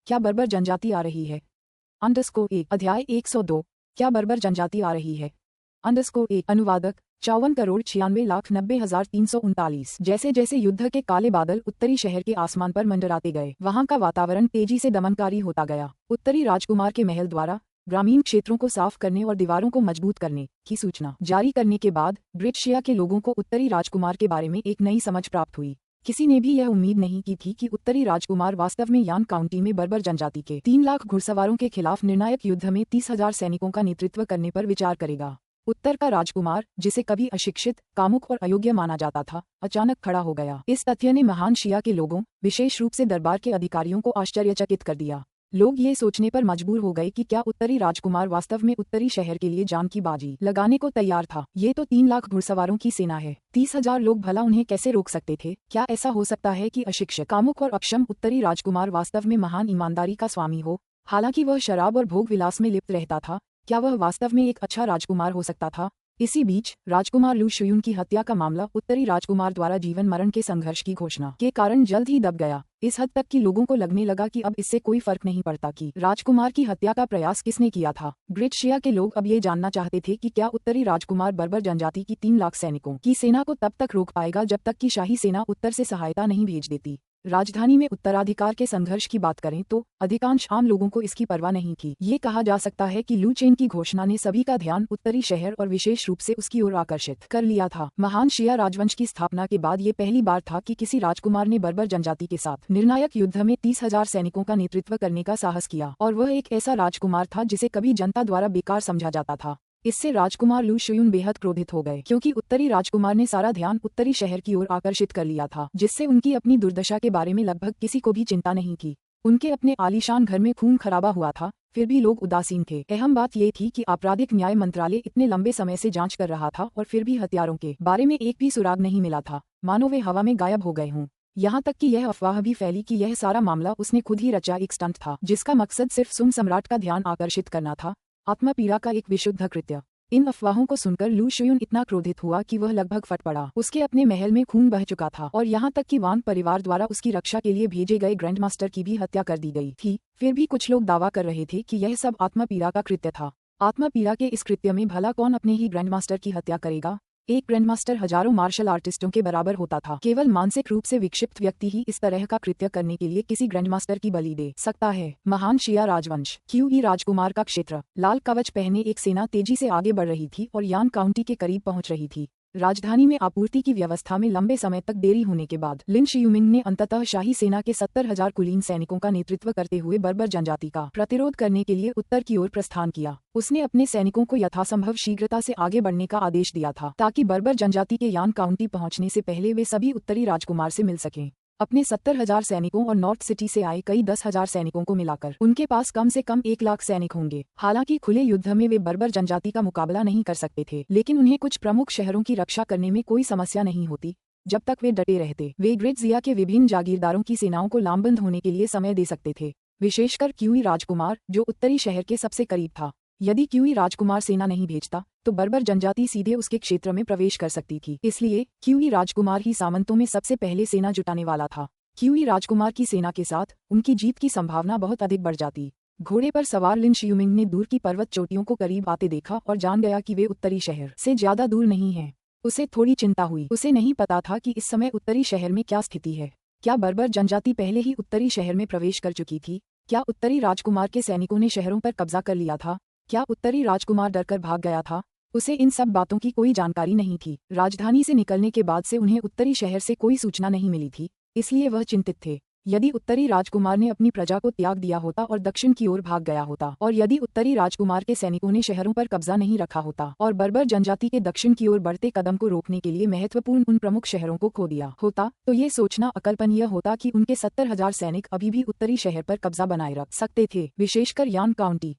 क्या बर्बर जनजाति आ रही है? _1 अध्याय 102 क्या बर्बर जनजाति आ रही है? _1 अनुवादक 54,96,90,339। जैसे जैसे युद्ध के काले बादल उत्तरी शहर के आसमान पर मंडराते गए, वहां का वातावरण तेजी से दमनकारी होता गया। उत्तरी राजकुमार के महल द्वारा ग्रामीण क्षेत्रों को साफ करने और दीवारों को मजबूत करने की सूचना जारी करने के बाद ब्रिटिशिया के लोगों को उत्तरी राजकुमार के बारे में एक नई समझ प्राप्त हुई। किसी ने भी यह उम्मीद नहीं की थी कि उत्तरी राजकुमार वास्तव में यान काउंटी में बर्बर जनजाति के 3 लाख घुड़सवारों के खिलाफ निर्णायक युद्ध में 30,000 सैनिकों का नेतृत्व करने पर विचार करेगा। उत्तर का राजकुमार, जिसे कभी अशिक्षित, कामुक और अयोग्य माना जाता था, अचानक खड़ा हो गया। इस तथ्य ने महान शिया के लोगों, विशेष रूप से दरबार के अधिकारियों को आश्चर्यचकित कर दिया। लोग ये सोचने पर मजबूर हो गए कि क्या उत्तरी राजकुमार वास्तव में उत्तरी शहर के लिए जान की बाजी लगाने को तैयार था। ये तो 3 लाख घुड़सवारों की सेना है, 30,000 लोग भला उन्हें कैसे रोक सकते थे? क्या ऐसा हो सकता है कि अशिक्षित, कामुक और अक्षम उत्तरी राजकुमार वास्तव में महान ईमानदारी का स्वामी हो? हालांकि वह शराब और भोग विलास में लिप्त रहता था, क्या वह वास्तव में एक अच्छा राजकुमार हो सकता था? इसी बीच राजकुमार लू शुयून की हत्या का मामला उत्तरी राजकुमार द्वारा जीवन मरण के संघर्ष की घोषणा के कारण जल्द ही दब गया। इस हद तक कि लोगों को लगने लगा कि अब इससे कोई फर्क नहीं पड़ता कि राजकुमार की हत्या का प्रयास किसने किया था। ब्रिटिशिया के लोग अब ये जानना चाहते थे कि क्या उत्तरी राजकुमार बर्बर जनजाति की 3 लाख सैनिकों की सेना को तब तक रोक पाएगा जब तक कि शाही सेना उत्तर से सहायता नहीं भेज देती। राजधानी में उत्तराधिकार के संघर्ष की बात करें तो अधिकांश आम लोगों को इसकी परवाह नहीं थी। ये कहा जा सकता है कि लू चेन की घोषणा ने सभी का ध्यान उत्तरी शहर और विशेष रूप से उसकी ओर आकर्षित कर लिया था। महान शिया राजवंश की स्थापना के बाद ये पहली बार था कि किसी राजकुमार ने बर्बर जनजाति के साथ निर्णायक युद्ध में 30,000 सैनिकों का नेतृत्व करने का साहस किया, और वह एक ऐसा राजकुमार था जिसे कभी जनता द्वारा बेकार समझा जाता था। इससे राजकुमार लू शुयून बेहद क्रोधित हो गए, क्योंकि उत्तरी राजकुमार ने सारा ध्यान उत्तरी शहर की ओर आकर्षित कर लिया था, जिससे उनकी अपनी दुर्दशा के बारे में लगभग किसी को भी चिंता नहीं थी। उनके अपने आलीशान घर में खून खराबा हुआ था, फिर भी लोग उदासीन थे। अहम बात ये थी कि आपराधिक न्याय मंत्रालय इतने लंबे समय से जांच कर रहा था और फिर भी हत्यारों के बारे में एक भी सुराग नहीं मिला था, मानो वे हवा में गायब हो गए हों। यहाँ तक कि यह अफवाह भी फैली कि यह सारा मामला उसने खुद ही रचा एक स्टंट था, जिसका मकसद सिर्फ सुम सम्राट का ध्यान आकर्षित करना था, आत्मपीड़ा का एक विशुद्ध कृत्य। इन अफवाहों को सुनकर लू शुयून इतना क्रोधित हुआ कि वह लगभग फट पड़ा। उसके अपने महल में खून बह चुका था और यहाँ तक कि वांग परिवार द्वारा उसकी रक्षा के लिए भेजे गए ग्रैंड मास्टर की भी हत्या कर दी गई थी। फिर भी कुछ लोग दावा कर रहे थे कि यह सब आत्मपीड़ा का कृत्य था। आत्मपीड़ा के इस कृत्य में भला कौन अपने ही ग्रैंड मास्टर की हत्या करेगा? एक ग्रैंड मास्टर हजारों मार्शल आर्टिस्टों के बराबर होता था। केवल मानसिक रूप से विक्षिप्त व्यक्ति ही इस तरह का कृत्य करने के लिए किसी ग्रैंड मास्टर की बलि दे सकता है। महान शिया राजवंश क्यूई राजकुमार का क्षेत्र। लाल कवच पहने एक सेना तेजी से आगे बढ़ रही थी और यान काउंटी के करीब पहुंच रही थी। राजधानी में आपूर्ति की व्यवस्था में लंबे समय तक देरी होने के बाद लिन शियुमिंग ने अंततः शाही सेना के 70,000 कुलीन सैनिकों का नेतृत्व करते हुए बर्बर जनजाति का प्रतिरोध करने के लिए उत्तर की ओर प्रस्थान किया। उसने अपने सैनिकों को यथासंभव शीघ्रता से आगे बढ़ने का आदेश दिया था ताकि बर्बर जनजाति के यान काउंटी पहुंचने से पहले वे सभी उत्तरी राजकुमार से मिल सकें। अपने 70,000 सैनिकों और नॉर्थ सिटी से आए कई 10,000 सैनिकों को मिलाकर उनके पास कम से कम 1 लाख सैनिक होंगे। हालांकि खुले युद्ध में वे बर्बर जनजाति का मुकाबला नहीं कर सकते थे, लेकिन उन्हें कुछ प्रमुख शहरों की रक्षा करने में कोई समस्या नहीं होती जब तक वे डटे रहते। वे ग्रेट जिया के विभिन्न जागीरदारों की सेनाओं को लामबंद होने के लिए समय दे सकते थे, विशेषकर क्यूई राजकुमार जो उत्तरी शहर के सबसे करीब था। यदि क्यूई राजकुमार सेना नहीं भेजता तो बर्बर जनजाति सीधे उसके क्षेत्र में प्रवेश कर सकती थी। इसलिए क्यूई राजकुमार ही सामंतों में सबसे पहले सेना जुटाने वाला था। क्यूई राजकुमार की सेना के साथ उनकी जीत की संभावना बहुत अधिक बढ़ जाती। घोड़े पर सवार लिन शियुमिंग ने दूर की पर्वत चोटियों को करीब आते देखा और जान गया कि वे उत्तरी शहर से ज्यादा दूर नहीं हैं। उसे थोड़ी चिंता हुई। उसे नहीं पता था कि इस समय उत्तरी शहर में क्या स्थिति है। क्या बर्बर जनजाति पहले ही उत्तरी शहर में प्रवेश कर चुकी थी? क्या उत्तरी राजकुमार के सैनिकों ने शहरों पर कब्जा कर लिया था? क्या उत्तरी राजकुमार डरकर भाग गया था? उसे इन सब बातों की कोई जानकारी नहीं थी। राजधानी से निकलने के बाद से उन्हें उत्तरी शहर से कोई सूचना नहीं मिली थी, इसलिए वह चिंतित थे। यदि उत्तरी राजकुमार ने अपनी प्रजा को त्याग दिया होता और दक्षिण की ओर भाग गया होता, और यदि उत्तरी राजकुमार के सैनिकों ने शहरों पर कब्जा नहीं रखा होता और बर्बर जनजाति के दक्षिण की ओर बढ़ते कदम को रोकने के लिए महत्वपूर्ण उन प्रमुख शहरों को खो दिया होता, तो ये सोचना अकल्पनीय होता कि उनके 70,000 सैनिक अभी भी उत्तरी शहर पर कब्जा बनाए रख सकते थे। विशेषकर यान काउंटी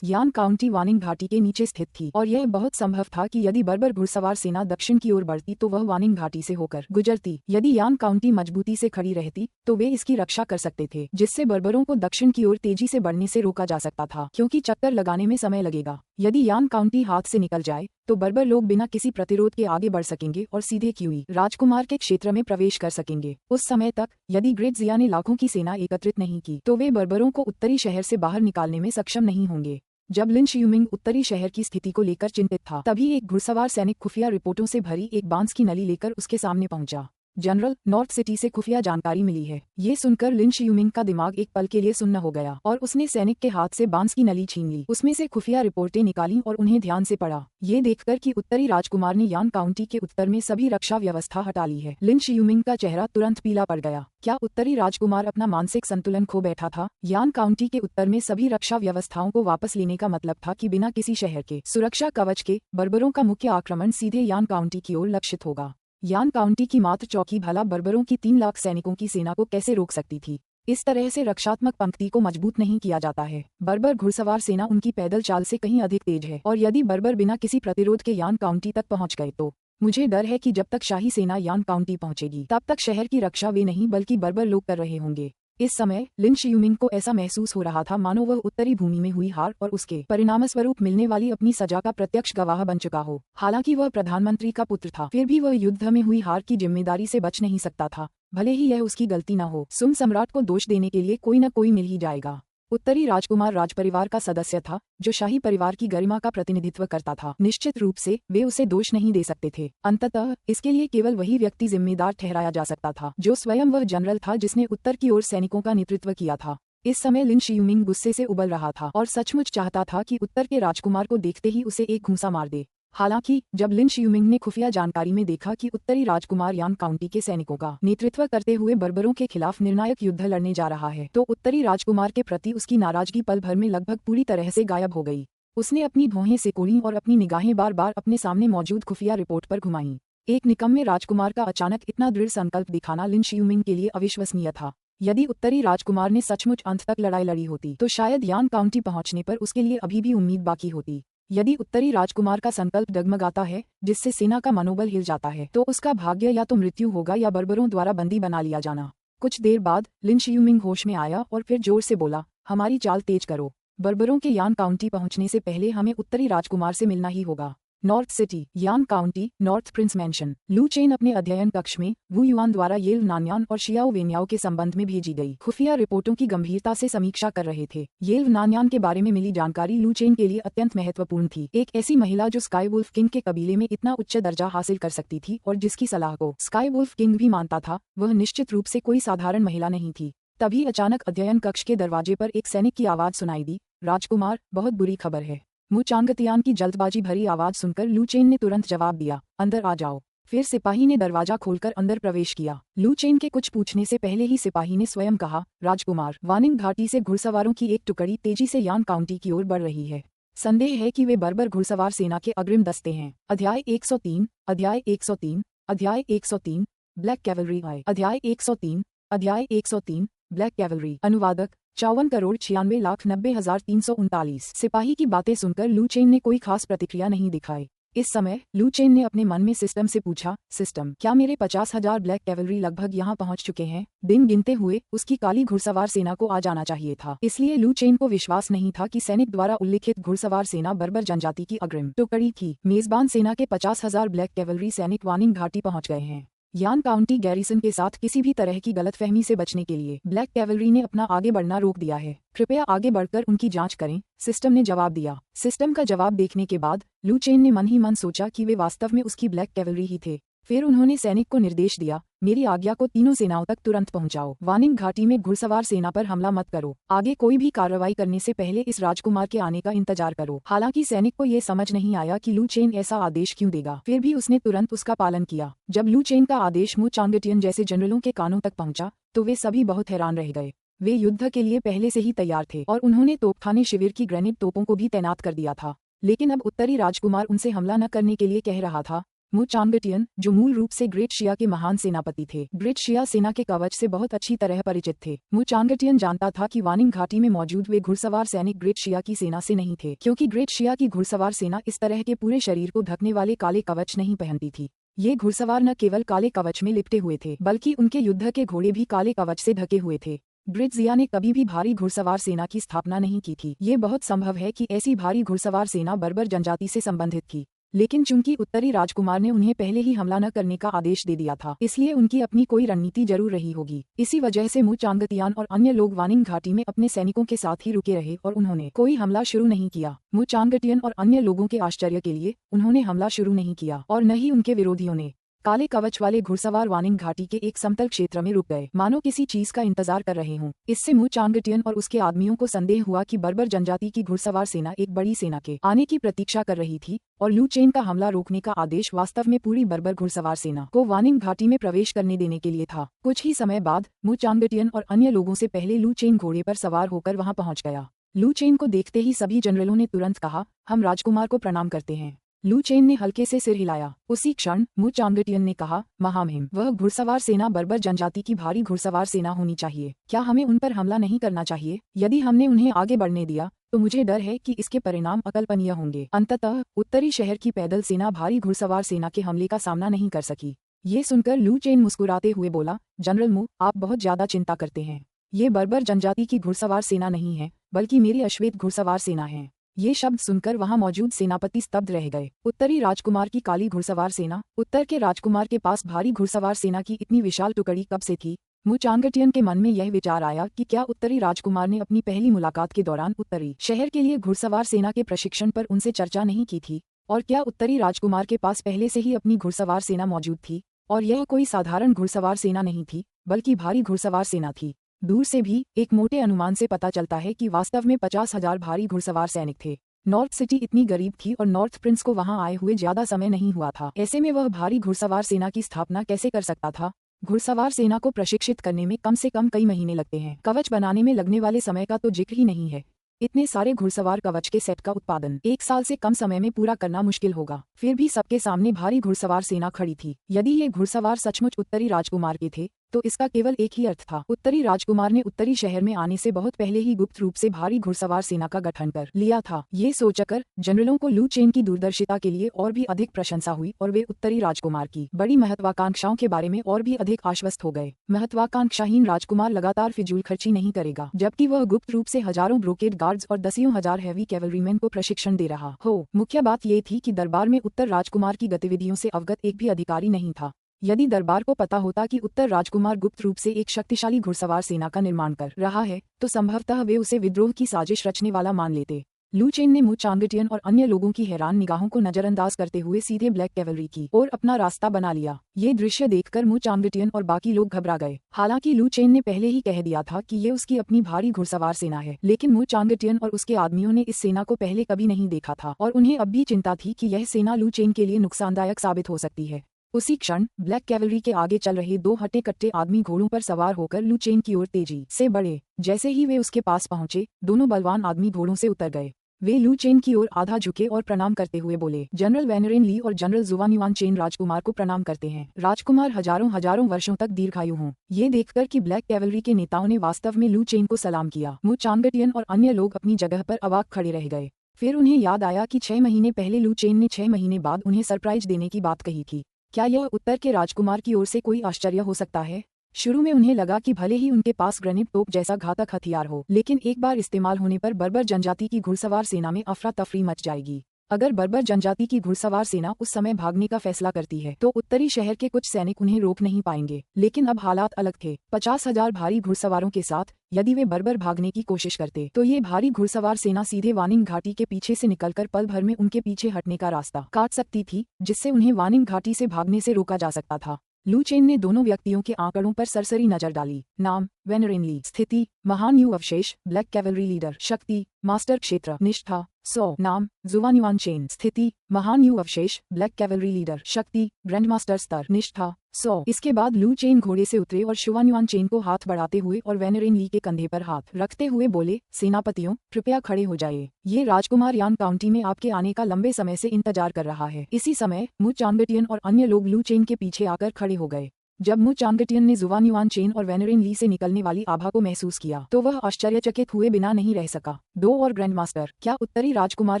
यान काउंटी वानिंग घाटी के नीचे स्थित थी और यह बहुत संभव था कि यदि बर्बर घुड़सवार सेना दक्षिण की ओर बढ़ती तो वह वानिंग घाटी से होकर गुजरती। यदि यान काउंटी मजबूती से खड़ी रहती तो वे इसकी रक्षा कर सकते थे, जिससे बर्बरों को दक्षिण की ओर तेजी से बढ़ने से रोका जा सकता था, क्योंकि चक्कर लगाने में समय लगेगा। यदि यान काउंटी हाथ से निकल जाए तो बर्बर लोग बिना किसी प्रतिरोध के आगे बढ़ सकेंगे और सीधे क्यूई राजकुमार के क्षेत्र में प्रवेश कर सकेंगे। उस समय तक यदि ग्रेट जिया ने लाखों की सेना एकत्रित नहीं की तो वे बर्बरों को उत्तरी शहर से बाहर निकालने में सक्षम नहीं होंगे। जब लिन शियुमिंग उत्तरी शहर की स्थिति को लेकर चिंतित था, तभी एक घुड़सवार सैनिक खुफिया रिपोर्टों से भरी एक बांस की नली लेकर उसके सामने पहुंचा। जनरल, नॉर्थ सिटी से खुफिया जानकारी मिली है। ये सुनकर लिन शियुमिंग का दिमाग एक पल के लिए सुन्न हो गया और उसने सैनिक के हाथ से बांस की नली छीन ली। उसमें से खुफिया रिपोर्टें निकाली और उन्हें ध्यान से पढ़ा। ये देखकर कि उत्तरी राजकुमार ने यान काउंटी के उत्तर में सभी रक्षा व्यवस्था हटा ली है, लिन शियुमिंग का चेहरा तुरंत पीला पड़ गया। क्या उत्तरी राजकुमार अपना मानसिक संतुलन खो बैठा था? यान काउंटी के उत्तर में सभी रक्षा व्यवस्थाओं को वापस लेने का मतलब था कि बिना किसी शहर के सुरक्षा कवच के बर्बरों का मुख्य आक्रमण सीधे यान काउंटी की ओर लक्षित होगा। यान काउंटी की मात्र चौकी भला बर्बरों की 3 लाख सैनिकों की सेना को कैसे रोक सकती थी? इस तरह से रक्षात्मक पंक्ति को मजबूत नहीं किया जाता है। बर्बर घुड़सवार सेना उनकी पैदल चाल से कहीं अधिक तेज है और यदि बर्बर बिना किसी प्रतिरोध के यान काउंटी तक पहुंच गए तो मुझे डर है कि जब तक शाही सेना यान काउंटी पहुंचेगी तब तक शहर की रक्षा वे नहीं बल्कि बर्बर लोग कर रहे होंगे। इस समय लिन शियुमिंग को ऐसा महसूस हो रहा था मानो वह उत्तरी भूमि में हुई हार और उसके परिणामस्वरूप मिलने वाली अपनी सजा का प्रत्यक्ष गवाह बन चुका हो। हालांकि वह प्रधानमंत्री का पुत्र था, फिर भी वह युद्ध में हुई हार की जिम्मेदारी से बच नहीं सकता था, भले ही यह उसकी गलती न हो। सुम सम्राट को दोष देने के लिए कोई न कोई मिल ही जाएगा। उत्तरी राजकुमार राजपरिवार का सदस्य था जो शाही परिवार की गरिमा का प्रतिनिधित्व करता था। निश्चित रूप से वे उसे दोष नहीं दे सकते थे। अंततः इसके लिए केवल वही व्यक्ति जिम्मेदार ठहराया जा सकता था जो स्वयं वह जनरल था जिसने उत्तर की ओर सैनिकों का नेतृत्व किया था। इस समय लिन शियुमिंग गुस्से से उबल रहा था और सचमुच चाहता था कि उत्तर के राजकुमार को देखते ही उसे एक घूंसा मार दे। हालांकि जब लिन शियुमिंग ने खुफिया जानकारी में देखा कि उत्तरी राजकुमार यान काउंटी के सैनिकों का नेतृत्व करते हुए बर्बरों के खिलाफ निर्णायक युद्ध लड़ने जा रहा है, तो उत्तरी राजकुमार के प्रति उसकी नाराजगी पल भर में लगभग पूरी तरह से गायब हो गई। उसने अपनी भौहें सिकोड़ी और अपनी निगाहें बार बार अपने सामने मौजूद खुफिया रिपोर्ट पर घुमाई। एक निकम्मे राजकुमार का अचानक इतना दृढ़ संकल्प दिखाना लिन शियुमिंग के लिए अविश्वसनीय था। यदि उत्तरी राजकुमार ने सचमुच अंत तक लड़ाई लड़ी होती तो शायद यान काउंटी पहुंचने पर उसके लिए अभी भी उम्मीद बाकी होती। यदि उत्तरी राजकुमार का संकल्प डगमगाता है जिससे सेना का मनोबल हिल जाता है तो उसका भाग्य या तो मृत्यु होगा या बर्बरों द्वारा बंदी बना लिया जाना। कुछ देर बाद लिन शियुमिंग होश में आया और फिर जोर से बोला, हमारी चाल तेज करो। बर्बरों के यान काउंटी पहुंचने से पहले हमें उत्तरी राजकुमार से मिलना ही होगा। नॉर्थ सिटी, यान काउंटी, नॉर्थ प्रिंस मैंशन। लू चेन अपने अध्ययन कक्ष में वू युआन द्वारा येल नान्यान और शियाओ वेन्याओ के संबंध में भेजी गई खुफिया रिपोर्टों की गंभीरता से समीक्षा कर रहे थे। येल नान्यान के बारे में मिली जानकारी लू चेन के लिए अत्यंत महत्वपूर्ण थी। एक ऐसी महिला जो स्काई वुल्फ किंग के कबीले में इतना उच्च दर्जा हासिल कर सकती थी और जिसकी सलाह को स्काई वुल्फ किंग भी मानता था, वह निश्चित रूप से कोई साधारण महिला नहीं थी। तभी अचानक अध्ययन कक्ष के दरवाजे पर एक सैनिक की आवाज सुनाई दी, राजकुमार, बहुत बुरी खबर है। मु चांगतियान की जल्दबाजी भरी आवाज सुनकर लू चेन ने तुरंत जवाब दिया, अंदर आ जाओ। फिर सिपाही ने दरवाजा खोलकर अंदर प्रवेश किया। लू चेन के कुछ पूछने से पहले ही सिपाही ने स्वयं कहा, राजकुमार, वानिंग घाटी से घुड़सवारों की एक टुकड़ी तेजी से यान काउंटी की ओर बढ़ रही है। संदेह है कि वे बर्बर घुड़सवार सेना के अग्रिम दस्ते हैं। अध्याय 103, अध्याय 103, अध्याय 103, ब्लैक कैवलरी आए। अध्याय 103, अध्याय 103, ब्लैक कैवलरी। अनुवादक 54,96,90,339। सिपाही की बातें सुनकर लू चेन ने कोई खास प्रतिक्रिया नहीं दिखाई। इस समय लू चेन ने अपने मन में सिस्टम से पूछा, सिस्टम, क्या मेरे 50,000 ब्लैक कैवलरी लगभग यहाँ पहुँच चुके हैं? दिन गिनते हुए उसकी काली घुड़सवार सेना को आ जाना चाहिए था। इसलिए लू चेन को विश्वास नहीं था कि सैनिक द्वारा उल्लिखित घुड़सवार सेना बर्बर जनजाति की अग्रिम टुकड़ी थी। मेजबान सेना के 50,000 ब्लैक कैवलरी सैनिक वानिंग घाटी पहुँच गए हैं। यान काउंटी गैरिसन के साथ किसी भी तरह की गलतफहमी से बचने के लिए ब्लैक कैवलरी ने अपना आगे बढ़ना रोक दिया है। कृपया आगे बढ़कर उनकी जांच करें, सिस्टम ने जवाब दिया। सिस्टम का जवाब देखने के बाद लू चेन ने मन ही मन सोचा कि वे वास्तव में उसकी ब्लैक कैवलरी ही थे। फिर उन्होंने सैनिक को निर्देश दिया, मेरी आज्ञा को तीनों सेनाओं तक तुरंत पहुंचाओ। वानिंग घाटी में घुड़सवार सेना पर हमला मत करो। आगे कोई भी कार्रवाई करने से पहले इस राजकुमार के आने का इंतजार करो। हालांकि सैनिक को ये समझ नहीं आया कि लू चेन ऐसा आदेश क्यों देगा, फिर भी उसने तुरंत उसका पालन किया। जब लू चेन का आदेश मु चांगटियन जैसे जनरलों के कानों तक पहुंचा तो वे सभी बहुत हैरान रह गए। वे युद्ध के लिए पहले से ही तैयार थे और उन्होंने तोपखाने शिविर की ग्रेनेड तोपों को भी तैनात कर दिया था। लेकिन अब उत्तरी राजकुमार उनसे हमला न करने के लिए कह रहा था। मु चांगटियन, जो मूल रूप से ग्रेट शिया के महान सेनापति थे, ग्रेट शिया सेना के कवच से बहुत अच्छी तरह परिचित थे। मु चांगटियन जानता था कि वानिंग घाटी में मौजूद वे घुड़सवार सैनिक ग्रेट शिया की सेना से नहीं थे, क्योंकि ग्रेट शिया की घुड़सवार सेना इस तरह के पूरे शरीर को ढकने वाले काले कवच नहीं पहनती थी। ये घुड़सवार न केवल काले कवच में लिपटे हुए थे, बल्कि उनके युद्ध के घोड़े भी काले कवच से ढके हुए थे। ग्रेट शिया ने कभी भी भारी घुड़सवार सेना की स्थापना नहीं की थी। ये बहुत संभव है कि ऐसी भारी घुड़सवार सेना बर्बर जनजाति से संबंधित थी, लेकिन चूंकि उत्तरी राजकुमार ने उन्हें पहले ही हमला न करने का आदेश दे दिया था, इसलिए उनकी अपनी कोई रणनीति जरूर रही होगी। इसी वजह से मु चांगटियान और अन्य लोग वानिंग घाटी में अपने सैनिकों के साथ ही रुके रहे और उन्होंने कोई हमला शुरू नहीं किया। मु चांगटियन और अन्य लोगों के आश्चर्य के लिए उन्होंने हमला शुरू नहीं किया और न ही उनके विरोधियों ने। काले कवच वाले घुड़सवार वानिंग घाटी के एक समतल क्षेत्र में रुक गए, मानो किसी चीज का इंतजार कर रहे हों। इससे मु चांगटियन और उसके आदमियों को संदेह हुआ कि बर्बर जनजाति की घुड़सवार सेना एक बड़ी सेना के आने की प्रतीक्षा कर रही थी और लू चेन का हमला रोकने का आदेश वास्तव में पूरी बर्बर घुड़सवार सेना को वानिंग घाटी में प्रवेश करने देने के लिए था। कुछ ही समय बाद मु चांगटियन और अन्य लोगों से पहले लू चेन घोड़े पर सवार होकर वहां पहुंच गया। लू चेन को देखते ही सभी जनरलों ने तुरंत कहा, हम राजकुमार को प्रणाम करते हैं। लू चेन ने हल्के से सिर हिलाया। उसी क्षण मु चांगटियन ने कहा, महामहिम, वह घुड़सवार सेना बर्बर जनजाति की भारी घुड़सवार सेना होनी चाहिए। क्या हमें उन पर हमला नहीं करना चाहिए? यदि हमने उन्हें आगे बढ़ने दिया तो मुझे डर है कि इसके परिणाम अकल्पनीय होंगे। अंततः उत्तरी शहर की पैदल सेना भारी घुड़सवार सेना के हमले का सामना नहीं कर सकी। ये सुनकर लू चेन मुस्कुराते हुए बोला, जनरल मु, आप बहुत ज्यादा चिंता करते हैं। ये बर्बर जनजाति की घुड़सवार सेना नहीं है, बल्कि मेरी अश्वेत घुड़सवार सेना है। ये शब्द सुनकर वहां मौजूद सेनापति स्तब्ध रह गए। उत्तरी राजकुमार की काली घुड़सवार सेना, उत्तर के राजकुमार के पास भारी घुड़सवार सेना की इतनी विशाल टुकड़ी कब से थी? मु चांगटियन के मन में यह विचार आया कि क्या उत्तरी राजकुमार ने अपनी पहली मुलाकात के दौरान उत्तरी शहर के लिए घुड़सवार सेना के प्रशिक्षण पर उनसे चर्चा नहीं की थी, और क्या उत्तरी राजकुमार के पास पहले से ही अपनी घुड़सवार सेना मौजूद थी और यह कोई साधारण घुड़सवार सेना नहीं थी, बल्कि भारी घुड़सवार सेना थी। दूर से भी एक मोटे अनुमान से पता चलता है कि वास्तव में 50,000 भारी घुड़सवार सैनिक थे। नॉर्थ सिटी इतनी गरीब थी और नॉर्थ प्रिंस को वहां आए हुए ज्यादा समय नहीं हुआ था। ऐसे में वह भारी घुड़सवार सेना की स्थापना कैसे कर सकता था? घुड़सवार सेना को प्रशिक्षित करने में कम से कम कई महीने लगते हैं। कवच बनाने में लगने वाले समय का तो जिक्र ही नहीं है। इतने सारे घुड़सवार कवच के सेट का उत्पादन 1 साल से कम समय में पूरा करना मुश्किल होगा। फिर भी सबके सामने भारी घुड़सवार सेना खड़ी थी। यदि ये घुड़सवार सचमुच उत्तरी राजकुमार के थे तो इसका केवल एक ही अर्थ था, उत्तरी राजकुमार ने उत्तरी शहर में आने से बहुत पहले ही गुप्त रूप से भारी घुड़सवार सेना का गठन कर लिया था। ये सोचकर जनरलों को लू चेन की दूरदर्शिता के लिए और भी अधिक प्रशंसा हुई और वे उत्तरी राजकुमार की बड़ी महत्वाकांक्षाओं के बारे में और भी अधिक आश्वस्त हो गए। महत्वाकांक्षाहीन राजकुमार लगातार फिजूल खर्ची नहीं करेगा, जबकि वह गुप्त रूप से हजारों ब्रोकेड गार्ड्स और दसियों हजार हैवी कैवलरीमैन को प्रशिक्षण दे रहा हो। मुख्य बात ये थी कि दरबार में उत्तर राजकुमार की गतिविधियों से अवगत एक भी अधिकारी नहीं था। यदि दरबार को पता होता कि उत्तर राजकुमार गुप्त रूप से एक शक्तिशाली घुड़सवार सेना का निर्माण कर रहा है तो संभवतः वे उसे विद्रोह की साजिश रचने वाला मान लेते। लू चेन ने मु चांगटियन और अन्य लोगों की हैरान निगाहों को नजरअंदाज करते हुए सीधे ब्लैक कैवलरी की और अपना रास्ता बना लिया। ये दृश्य देखकर मु चांगटियन और बाकी लोग घबरा गए। हालांकि लू चेन ने पहले ही कह दिया था कि ये उसकी अपनी भारी घुड़सवार सेना है, लेकिन मु चांगटियन और उसके आदमियों ने इस सेना को पहले कभी नहीं देखा था और उन्हें अब भी चिंता थी कि यह सेना लू चेन के लिए नुकसानदायक साबित हो सकती है। उसी क्षण ब्लैक कैवलरी के आगे चल रहे 2 हट्टे कट्टे आदमी घोड़ों पर सवार होकर लू चेन की ओर तेजी से बढ़े। जैसे ही वे उसके पास पहुंचे, दोनों बलवान आदमी घोड़ों से उतर गए। वे लू चेन की ओर आधा झुके और प्रणाम करते हुए बोले, जनरल वेनरेन ली और जनरल जुवान युआन चेन राजकुमार को प्रणाम करते हैं। राजकुमार हजारों वर्षों तक दीर्घायु हों। ये देखकर कि ब्लैक कैवलरी के नेताओं ने वास्तव में लू चेन को सलाम किया, मु चांगटियन और अन्य लोग अपनी जगह पर अवाक खड़े रह गए। फिर उन्हें याद आया कि 6 महीने पहले लू चेन ने 6 महीने बाद उन्हें सरप्राइज देने की बात कही थी। क्या यह उत्तर के राजकुमार की ओर से कोई आश्चर्य हो सकता है? शुरू में उन्हें लगा कि भले ही उनके पास ग्रेनेड तोप जैसा घातक हथियार हो, लेकिन एक बार इस्तेमाल होने पर बर्बर जनजाति की घुड़सवार सेना में अफरा तफरी मच जाएगी। अगर बर्बर जनजाति की घुड़सवार सेना उस समय भागने का फैसला करती है तो उत्तरी शहर के कुछ सैनिक उन्हें रोक नहीं पाएंगे। लेकिन अब हालात अलग थे। 50,000 भारी घुड़सवारों के साथ यदि वे बर्बर भागने की कोशिश करते तो ये भारी घुड़सवार सेना सीधे वानिंग घाटी के पीछे से निकलकर पल भर में उनके पीछे हटने का रास्ता काट सकती थी, जिससे उन्हें वानिंग घाटी से भागने से रोका जा सकता था। लू चेन ने दोनों व्यक्तियों के आंकड़ों पर सरसरी नजर डाली। नाम वेनरेन ली, स्थिति महान यू अवशेष ब्लैक कैवलरी लीडर, शक्ति मास्टर क्षेत्र निष्ठा 100। नाम जुवान युआन चेन, स्थिति महान यू अवशेष ब्लैक कैवलरी लीडर, शक्ति ग्रैंड मास्टर स्तर निष्ठा 100। इसके बाद लू चेन घोड़े से उतरे और शुवान युआन चेन को हाथ बढ़ाते हुए और वेनरेन ली के कंधे पर हाथ रखते हुए बोले, सेनापतियों कृपया खड़े हो जाइए। ये राजकुमार यान काउंटी में आपके आने का लंबे समय से इंतजार कर रहा है। इसी समय मु चांगटियन और अन्य लोग लू चेन के पीछे आकर खड़े हो गए। जब मु चांगटियन ने जुवान युआन चेन और वेनरेन ली से निकलने वाली आभा को महसूस किया तो वह आश्चर्यचकित हुए बिना नहीं रह सका। 2 और ग्रैंडमास्टर, क्या उत्तरी राजकुमार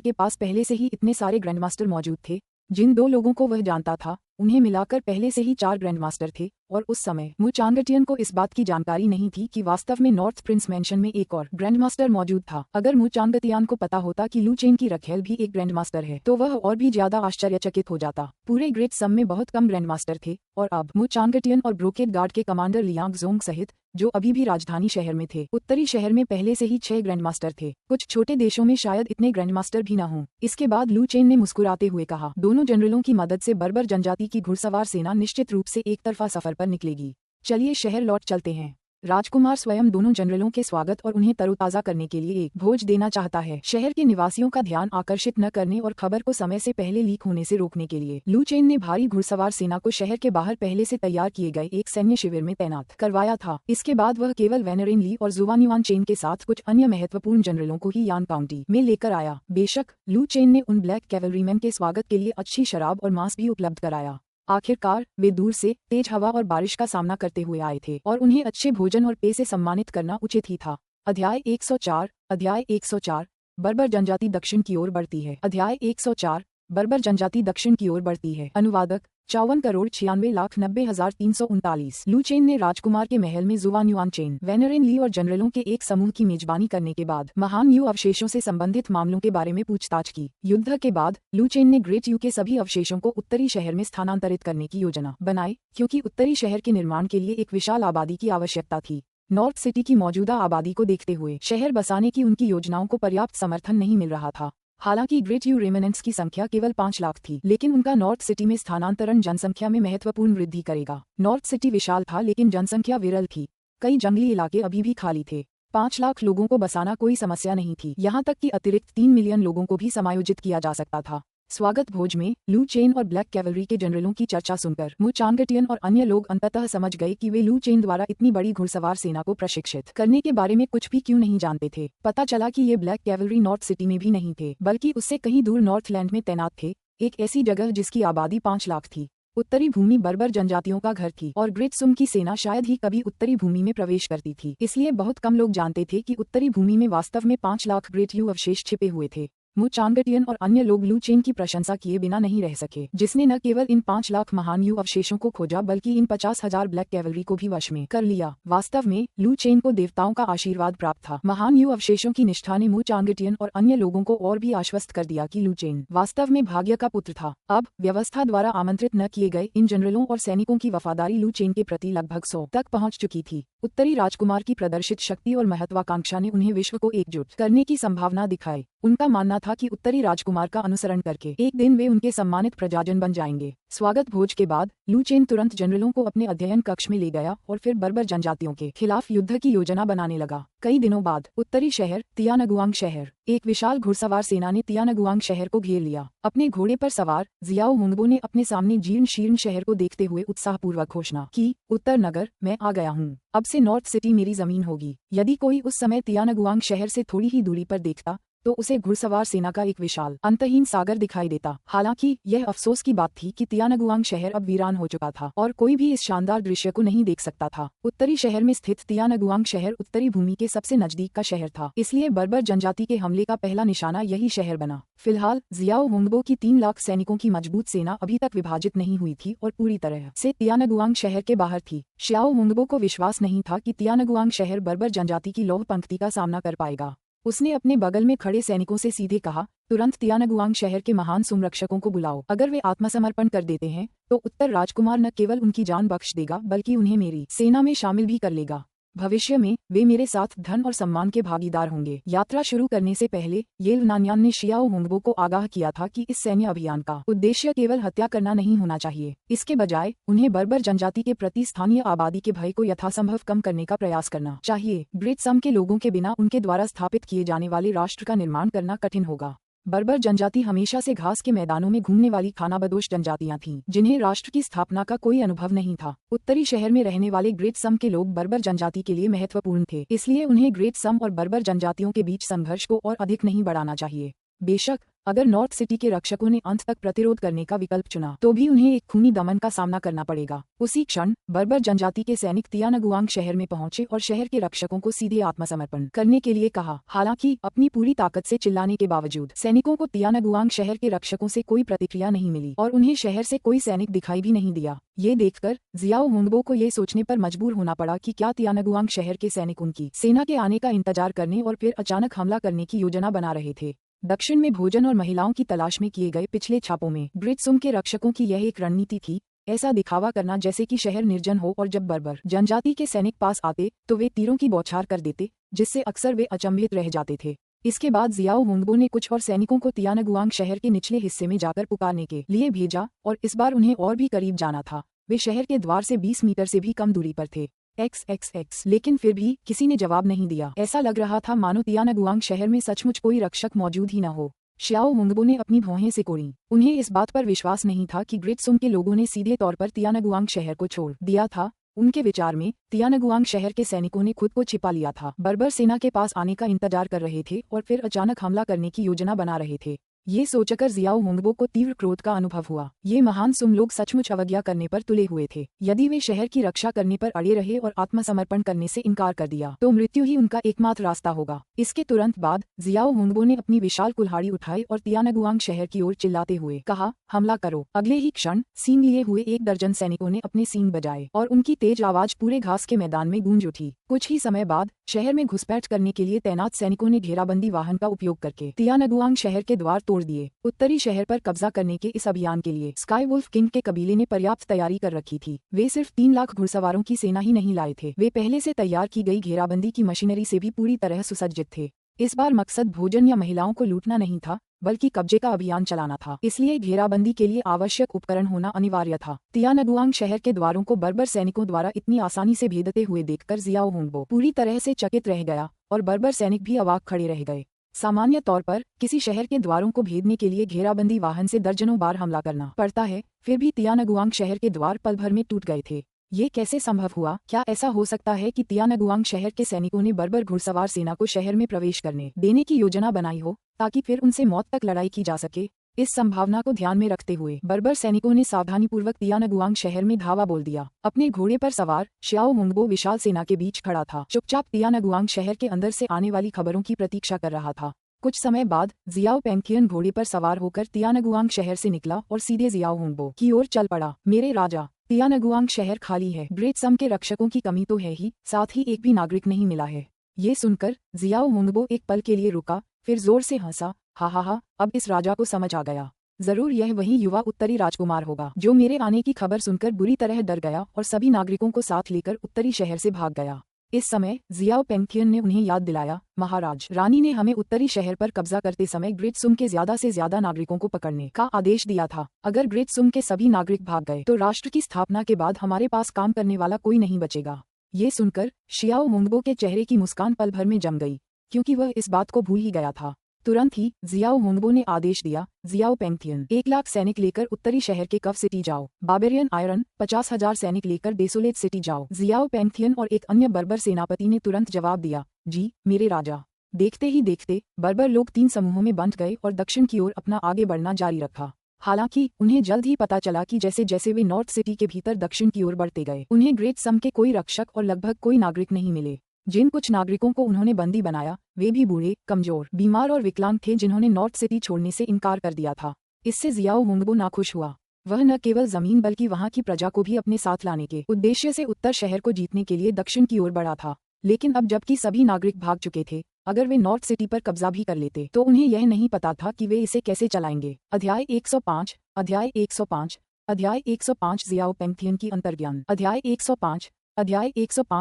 के पास पहले से ही इतने सारे ग्रैंडमास्टर मौजूद थे? जिन 2 लोगों को वह जानता था उन्हें मिलाकर पहले से ही 4 ग्रैंडमास्टर थे, और उस समय मु चांगटियन को इस बात की जानकारी नहीं थी कि वास्तव में नॉर्थ प्रिंस मैंशन में एक और ग्रैंडमास्टर मौजूद था। अगर मु चांगटियन को पता होता कि लू चेन की रखेल भी एक ग्रैंडमास्टर है तो वह और भी ज्यादा आश्चर्यचकित हो जाता। पूरे ग्रेट सम में बहुत कम ग्रैंडमास्टर थे, और अब मु चांगटियन और ब्रोकेड गार्ड के कमांडर लियांग जोंग सहित जो अभी भी राजधानी शहर में थे, उत्तरी शहर में पहले से ही 6 ग्रैंडमास्टर थे। कुछ छोटे देशों में शायद इतने ग्रैंडमास्टर भी न हों। इसके बाद लू चेन ने मुस्कुराते हुए कहा, दोनों जनरलों की मदद से बर्बर जनजाति की घुड़सवार सेना निश्चित रूप से एक तरफा सफर पर निकलेगी। चलिए शहर लौट चलते हैं। राजकुमार स्वयं दोनों जनरलों के स्वागत और उन्हें तरोताजा करने के लिए एक भोज देना चाहता है। शहर के निवासियों का ध्यान आकर्षित न करने और खबर को समय से पहले लीक होने से रोकने के लिए लू चेन ने भारी घुड़सवार सेना को शहर के बाहर पहले से तैयार किए गए एक सैन्य शिविर में तैनात करवाया था। इसके बाद वह केवल वेनरेन ली और जुवान युआन चेन के साथ कुछ अन्य महत्वपूर्ण जनरलों को ही यान काउंटी में लेकर आया। बेशक लू चेन ने उन ब्लैक कैवलरीमैन के स्वागत के लिए अच्छी शराब और मांस भी उपलब्ध कराया। आखिरकार वे दूर से तेज हवा और बारिश का सामना करते हुए आए थे और उन्हें अच्छे भोजन और पेय से सम्मानित करना उचित ही था। अध्याय 104 बर्बर जनजाति दक्षिण की ओर बढ़ती है। अध्याय 104 बर्बर जनजाति दक्षिण की ओर बढ़ती है। अनुवादक 54,96,90,339। लू चेन ने राजकुमार के महल में जुवान युआन चेन, वेनरेन ली और जनरलों के एक समूह की मेजबानी करने के बाद महान यू अवशेषों से संबंधित मामलों के बारे में पूछताछ की। युद्ध के बाद लू चेन ने ग्रेट यू के सभी अवशेषों को उत्तरी शहर में स्थानांतरित करने की योजना बनाई, क्योंकि उत्तरी शहर के निर्माण के लिए एक विशाल आबादी की आवश्यकता थी। नॉर्थ सिटी की मौजूदा आबादी को देखते हुए शहर बसाने की उनकी योजनाओं को पर्याप्त समर्थन नहीं मिल रहा था। हालांकि ग्रेट यू रेमिनेंट्स की संख्या केवल 5 लाख थी, लेकिन उनका नॉर्थ सिटी में स्थानांतरण जनसंख्या में महत्वपूर्ण वृद्धि करेगा। नॉर्थ सिटी विशाल था लेकिन जनसंख्या विरल थी। कई जंगली इलाके अभी भी खाली थे। 5 लाख लोगों को बसाना कोई समस्या नहीं थी। यहाँ तक कि अतिरिक्त 3 मिलियन लोगों को भी समायोजित किया जा सकता था। स्वागत भोज में लू चेन और ब्लैक कैवलरी के जनरलों की चर्चा सुनकर मु चांगटियन और अन्य लोग अंततः समझ गए कि वे लू चेन द्वारा इतनी बड़ी घुड़सवार सेना को प्रशिक्षित करने के बारे में कुछ भी क्यों नहीं जानते थे। पता चला कि ये ब्लैक कैवलरी नॉर्थ सिटी में भी नहीं थे, बल्कि उससे कहीं दूर नॉर्थलैंड में तैनात थे, एक ऐसी जगह जिसकी आबादी 5 लाख थी। उत्तरी भूमि बर्बर जनजातियों का घर थी और ग्रेट सुम की सेना शायद ही कभी उत्तरी भूमि में प्रवेश करती थी। इसलिए बहुत कम लोग जानते थे कि उत्तरी भूमि में वास्तव में 5 लाख ग्रेट यू अवशेष छिपे हुए थे। मु चांगटियन और अन्य लोग लू चेन की प्रशंसा किए बिना नहीं रह सके, जिसने न केवल इन 5 लाख महान यू अवशेषों को खोजा बल्कि इन 50,000 ब्लैक कैवलरी को भी वश में कर लिया। वास्तव में लू चेन को देवताओं का आशीर्वाद प्राप्त था। महान यू अवशेषों की निष्ठा ने मु चांगटियन और अन्य लोगों को और भी आश्वस्त कर दिया कि लू चेन वास्तव में भाग्य का पुत्र था। अब व्यवस्था द्वारा आमंत्रित न किए गए इन जनरलों और सैनिकों की वफादारी लू चेन के प्रति लगभग 100 तक पहुंच चुकी थी। उत्तरी राजकुमार की प्रदर्शित शक्ति और महत्वाकांक्षा ने उन्हें विश्व को एकजुट करने की संभावना दिखाई। उनका मानना था कि उत्तरी राजकुमार का अनुसरण करके एक दिन वे उनके सम्मानित प्रजाजन बन जाएंगे। स्वागत भोज के बाद लू चेन तुरंत जनरलों को अपने अध्ययन कक्ष में ले गया और फिर बर्बर जनजातियों के खिलाफ युद्ध की योजना बनाने लगा। कई दिनों बाद उत्तरी शहर तियानगुआंग शहर एक विशाल घुड़सवार सेना ने तियानगुआंग शहर को घेर लिया। अपने घोड़े पर सवार जियाओ हुंगबो ने अपने सामने जीर्ण शीर्ण शहर को देखते हुए उत्साहपूर्वक घोषणा की, उत्तर नगर, मैं आ गया हूँ। अब से नॉर्थ सिटी मेरी जमीन होगी। यदि कोई उस समय तियानगुआंग शहर से थोड़ी ही दूरी पर देखता तो उसे घुड़सवार सेना का एक विशाल अंतहीन सागर दिखाई देता। हालांकि यह अफसोस की बात थी कि तियानगुआंग शहर अब वीरान हो चुका था और कोई भी इस शानदार दृश्य को नहीं देख सकता था। उत्तरी शहर में स्थित तियानगुआंग शहर उत्तरी भूमि के सबसे नजदीक का शहर था, इसलिए बर्बर जनजाति के हमले का पहला निशाना यही शहर बना। फिलहाल जियाओ हुंगबो की 3 लाख सैनिकों की मजबूत सेना अभी तक विभाजित नहीं हुई थी और पूरी तरह से तियानगुआंग शहर के बाहर थी। शियाओ हुंगबो को विश्वास नहीं था कि तियानगुआंग शहर बर्बर जनजाति की लौह पंक्ति का सामना कर पाएगा। उसने अपने बगल में खड़े सैनिकों से सीधे कहा, तुरंत तियानगुआंग शहर के महान संरक्षकों को बुलाओ। अगर वे आत्मसमर्पण कर देते हैं तो उत्तर राजकुमार न केवल उनकी जान बख्श देगा बल्कि उन्हें मेरी सेना में शामिल भी कर लेगा। भविष्य में वे मेरे साथ धन और सम्मान के भागीदार होंगे। यात्रा शुरू करने से पहले येल नान्यान ने शियाओ हुंगबो को आगाह किया था कि इस सैन्य अभियान का उद्देश्य केवल हत्या करना नहीं होना चाहिए। इसके बजाय उन्हें बर्बर जनजाति के प्रति स्थानीय आबादी के भय को यथासंभव कम करने का प्रयास करना चाहिए। ग्रेट सम के लोगों के बिना उनके द्वारा स्थापित किए जाने वाले राष्ट्र का निर्माण करना कठिन होगा। बर्बर जनजाति हमेशा से घास के मैदानों में घूमने वाली खानाबदोश जनजातियां थीं, जिन्हें राष्ट्र की स्थापना का कोई अनुभव नहीं था। उत्तरी शहर में रहने वाले ग्रेट सम के लोग बर्बर जनजाति के लिए महत्वपूर्ण थे, इसलिए उन्हें ग्रेट सम और बर्बर जनजातियों के बीच संघर्ष को और अधिक नहीं बढ़ाना चाहिए। बेशक अगर नॉर्थ सिटी के रक्षकों ने अंत तक प्रतिरोध करने का विकल्प चुना तो भी उन्हें एक खूनी दमन का सामना करना पड़ेगा। उसी क्षण बर्बर जनजाति के सैनिक तियानगुआंग शहर में पहुंचे और शहर के रक्षकों को सीधे आत्मसमर्पण करने के लिए कहा। हालांकि अपनी पूरी ताकत से चिल्लाने के बावजूद सैनिकों को तियानगुआंग शहर के रक्षकों से कोई प्रतिक्रिया नहीं मिली और उन्हें शहर से कोई सैनिक दिखाई भी नहीं दिया। ये देखकर जियाओ हुंगबो को ये सोचने पर मजबूर होना पड़ा कि क्या तियानगुआंग शहर के सैनिक उनकी सेना के आने का इंतजार करने और फिर अचानक हमला करने की योजना बना रहे थे। दक्षिण में भोजन और महिलाओं की तलाश में किए गए पिछले छापों में ग्रेट सुम के रक्षकों की यह एक रणनीति थी, ऐसा दिखावा करना जैसे कि शहर निर्जन हो और जब बर्बर जनजाति के सैनिक पास आते तो वे तीरों की बौछार कर देते, जिससे अक्सर वे अचंभित रह जाते थे। इसके बाद जियाओ हुंगबो ने कुछ और सैनिकों को तियानगुआंग शहर के निचले हिस्से में जाकर पुकारने के लिए भेजा और इस बार उन्हें और भी करीब जाना था। वे शहर के द्वार से 20 मीटर से भी कम दूरी पर थे। XXX लेकिन फिर भी किसी ने जवाब नहीं दिया। ऐसा लग रहा था मानो तियानगुआंग शहर में सचमुच कोई रक्षक मौजूद ही न हो। शियाओ हुंगबो ने अपनी भौहें सिकोड़ी। उन्हें इस बात पर विश्वास नहीं था कि ग्रेट सुम के लोगों ने सीधे तौर पर तियानगुआंग शहर को छोड़ दिया था। उनके विचार में तियानगुआंग शहर के सैनिकों ने खुद को छिपा लिया था, बर्बर सेना के पास आने का इंतजार कर रहे थे और फिर अचानक हमला करने की योजना बना रहे थे। ये सोचकर जियाओ हुंगबो को तीव्र क्रोध का अनुभव हुआ। ये महान सुम लोग सचमुच अवज्ञा करने पर तुले हुए थे। यदि वे शहर की रक्षा करने पर अड़े रहे और आत्मसमर्पण करने से इनकार कर दिया तो मृत्यु ही उनका एकमात्र रास्ता होगा। इसके तुरंत बाद जियाओ हुंगबो ने अपनी विशाल कुल्हाड़ी उठाई और तियानगुआंग शहर की ओर चिल्लाते हुए कहा, हमला करो। अगले ही क्षण सींग लिए हुए 1 दर्जन सैनिकों ने अपने सींग बजाए और उनकी तेज आवाज पूरे घास के मैदान में गूंज उठी। कुछ ही समय बाद शहर में घुसपैठ करने के लिए तैनात सैनिकों ने घेराबंदी वाहन का उपयोग करके तियानगुआंग शहर के द्वार तोड़ दिए। उत्तरी शहर पर कब्जा करने के इस अभियान के लिए स्काई वुल्फ किंग के कबीले ने पर्याप्त तैयारी कर रखी थी। वे सिर्फ 3 लाख घुड़सवारों की सेना ही नहीं लाए थे, वे पहले से तैयार की गई घेराबंदी की मशीनरी से भी पूरी तरह सुसज्जित थे। इस बार मकसद भोजन या महिलाओं को लूटना नहीं था बल्कि कब्जे का अभियान चलाना था, इसलिए घेराबंदी के लिए आवश्यक उपकरण होना अनिवार्य था। तियानगुआंग शहर के द्वारों को बर्बर सैनिकों द्वारा इतनी आसानी से भेदते हुए देखकर जियाओ हुंगबो पूरी तरह से चकित रह गया और बर्बर सैनिक भी अवाक खड़े रह गए। सामान्य तौर पर किसी शहर के द्वारों को भेदने के लिए घेराबंदी वाहन से दर्जनों बार हमला करना पड़ता है, फिर भी तियानगुआंग शहर के द्वार पल भर में टूट गए थे। ये कैसे संभव हुआ? क्या ऐसा हो सकता है कि तियानगुआंग शहर के सैनिकों ने बर्बर घुड़सवार सेना को शहर में प्रवेश करने देने की योजना बनाई हो ताकि फिर उनसे मौत तक लड़ाई की जा सके? इस संभावना को ध्यान में रखते हुए बर्बर सैनिकों ने सावधानीपूर्वक तियानगुआंग शहर में धावा बोल दिया। अपने घोड़े पर सवार शियाओ हुंगबो विशाल सेना के बीच खड़ा था, चुपचाप तियानगुआंग शहर के अंदर से आने वाली खबरों की प्रतीक्षा कर रहा था। कुछ समय बाद जियाओ पेंगथियन घोड़े पर सवार होकर तियानगुआंग शहर से निकला और सीधे जियाओ हुंगबो की ओर चल पड़ा। मेरे राजा, तियानगुआंग शहर खाली है। ग्रेट सम के रक्षकों की कमी तो है ही, साथ ही एक भी नागरिक नहीं मिला है। ये सुनकर जियाओ हुंगबो एक पल के लिए रुका, फिर जोर से हंसा। हा, अब इस राजा को समझ आ गया। जरूर यह वही युवा उत्तरी राजकुमार होगा जो मेरे आने की खबर सुनकर बुरी तरह डर गया और सभी नागरिकों को साथ लेकर उत्तरी शहर से भाग गया। इस समय जियाओ पेंगथियन ने उन्हें याद दिलाया, महाराज, रानी ने हमें उत्तरी शहर पर कब्जा करते समय ग्रेट सुम के ज्यादा से ज्यादा नागरिकों को पकड़ने का आदेश दिया था। अगर ग्रेट सुम के सभी नागरिक भाग गए तो राष्ट्र की स्थापना के बाद हमारे पास काम करने वाला कोई नहीं बचेगा। ये सुनकर शियाओ हुंगबो के चेहरे की मुस्कान पल भर में जम गई, क्योंकि वह इस बात को भूल ही गया था। तुरंत ही जियाओ होंगबो ने आदेश दिया, जियाओ पेंगथियन 1 लाख सैनिक लेकर उत्तरी शहर के कफ सिटी जाओ। बाबेरियन आयरन 50,000 सैनिक लेकर डेसोलेट सिटी जाओ। जियाओ पेंगथियन और एक अन्य बर्बर सेनापति ने तुरंत जवाब दिया, जी मेरे राजा। देखते ही देखते बर्बर लोग 3 समूहों में बंट गए और दक्षिण की ओर अपना आगे बढ़ना जारी रखा। हालांकि उन्हें जल्द ही पता चला कि जैसे जैसे वे नॉर्थ सिटी के भीतर दक्षिण की ओर बढ़ते गए, उन्हें ग्रेट सम के कोई रक्षक और लगभग कोई नागरिक नहीं मिले। जिन कुछ नागरिकों को उन्होंने बंदी बनाया वे भी बूढ़े, कमजोर, बीमार और विकलांग थे जिन्होंने नॉर्थ सिटी छोड़ने से इनकार कर दिया था। इससे जियाओ होंगबो नाखुश हुआ। वह न केवल जमीन बल्कि वहां की प्रजा को भी अपने साथ लाने के उद्देश्य से उत्तर शहर को जीतने के लिए दक्षिण की ओर बढ़ा था। लेकिन अब जबकि सभी नागरिक भाग चुके थे, अगर वे नॉर्थ सिटी पर कब्जा भी कर लेते तो उन्हें यह नहीं पता था कि वे इसे कैसे चलाएंगे। अध्याय 105 अध्याय 105 अध्याय 105 जियाओ पेंगथियन की अंतर्ज्ञान। अध्याय 105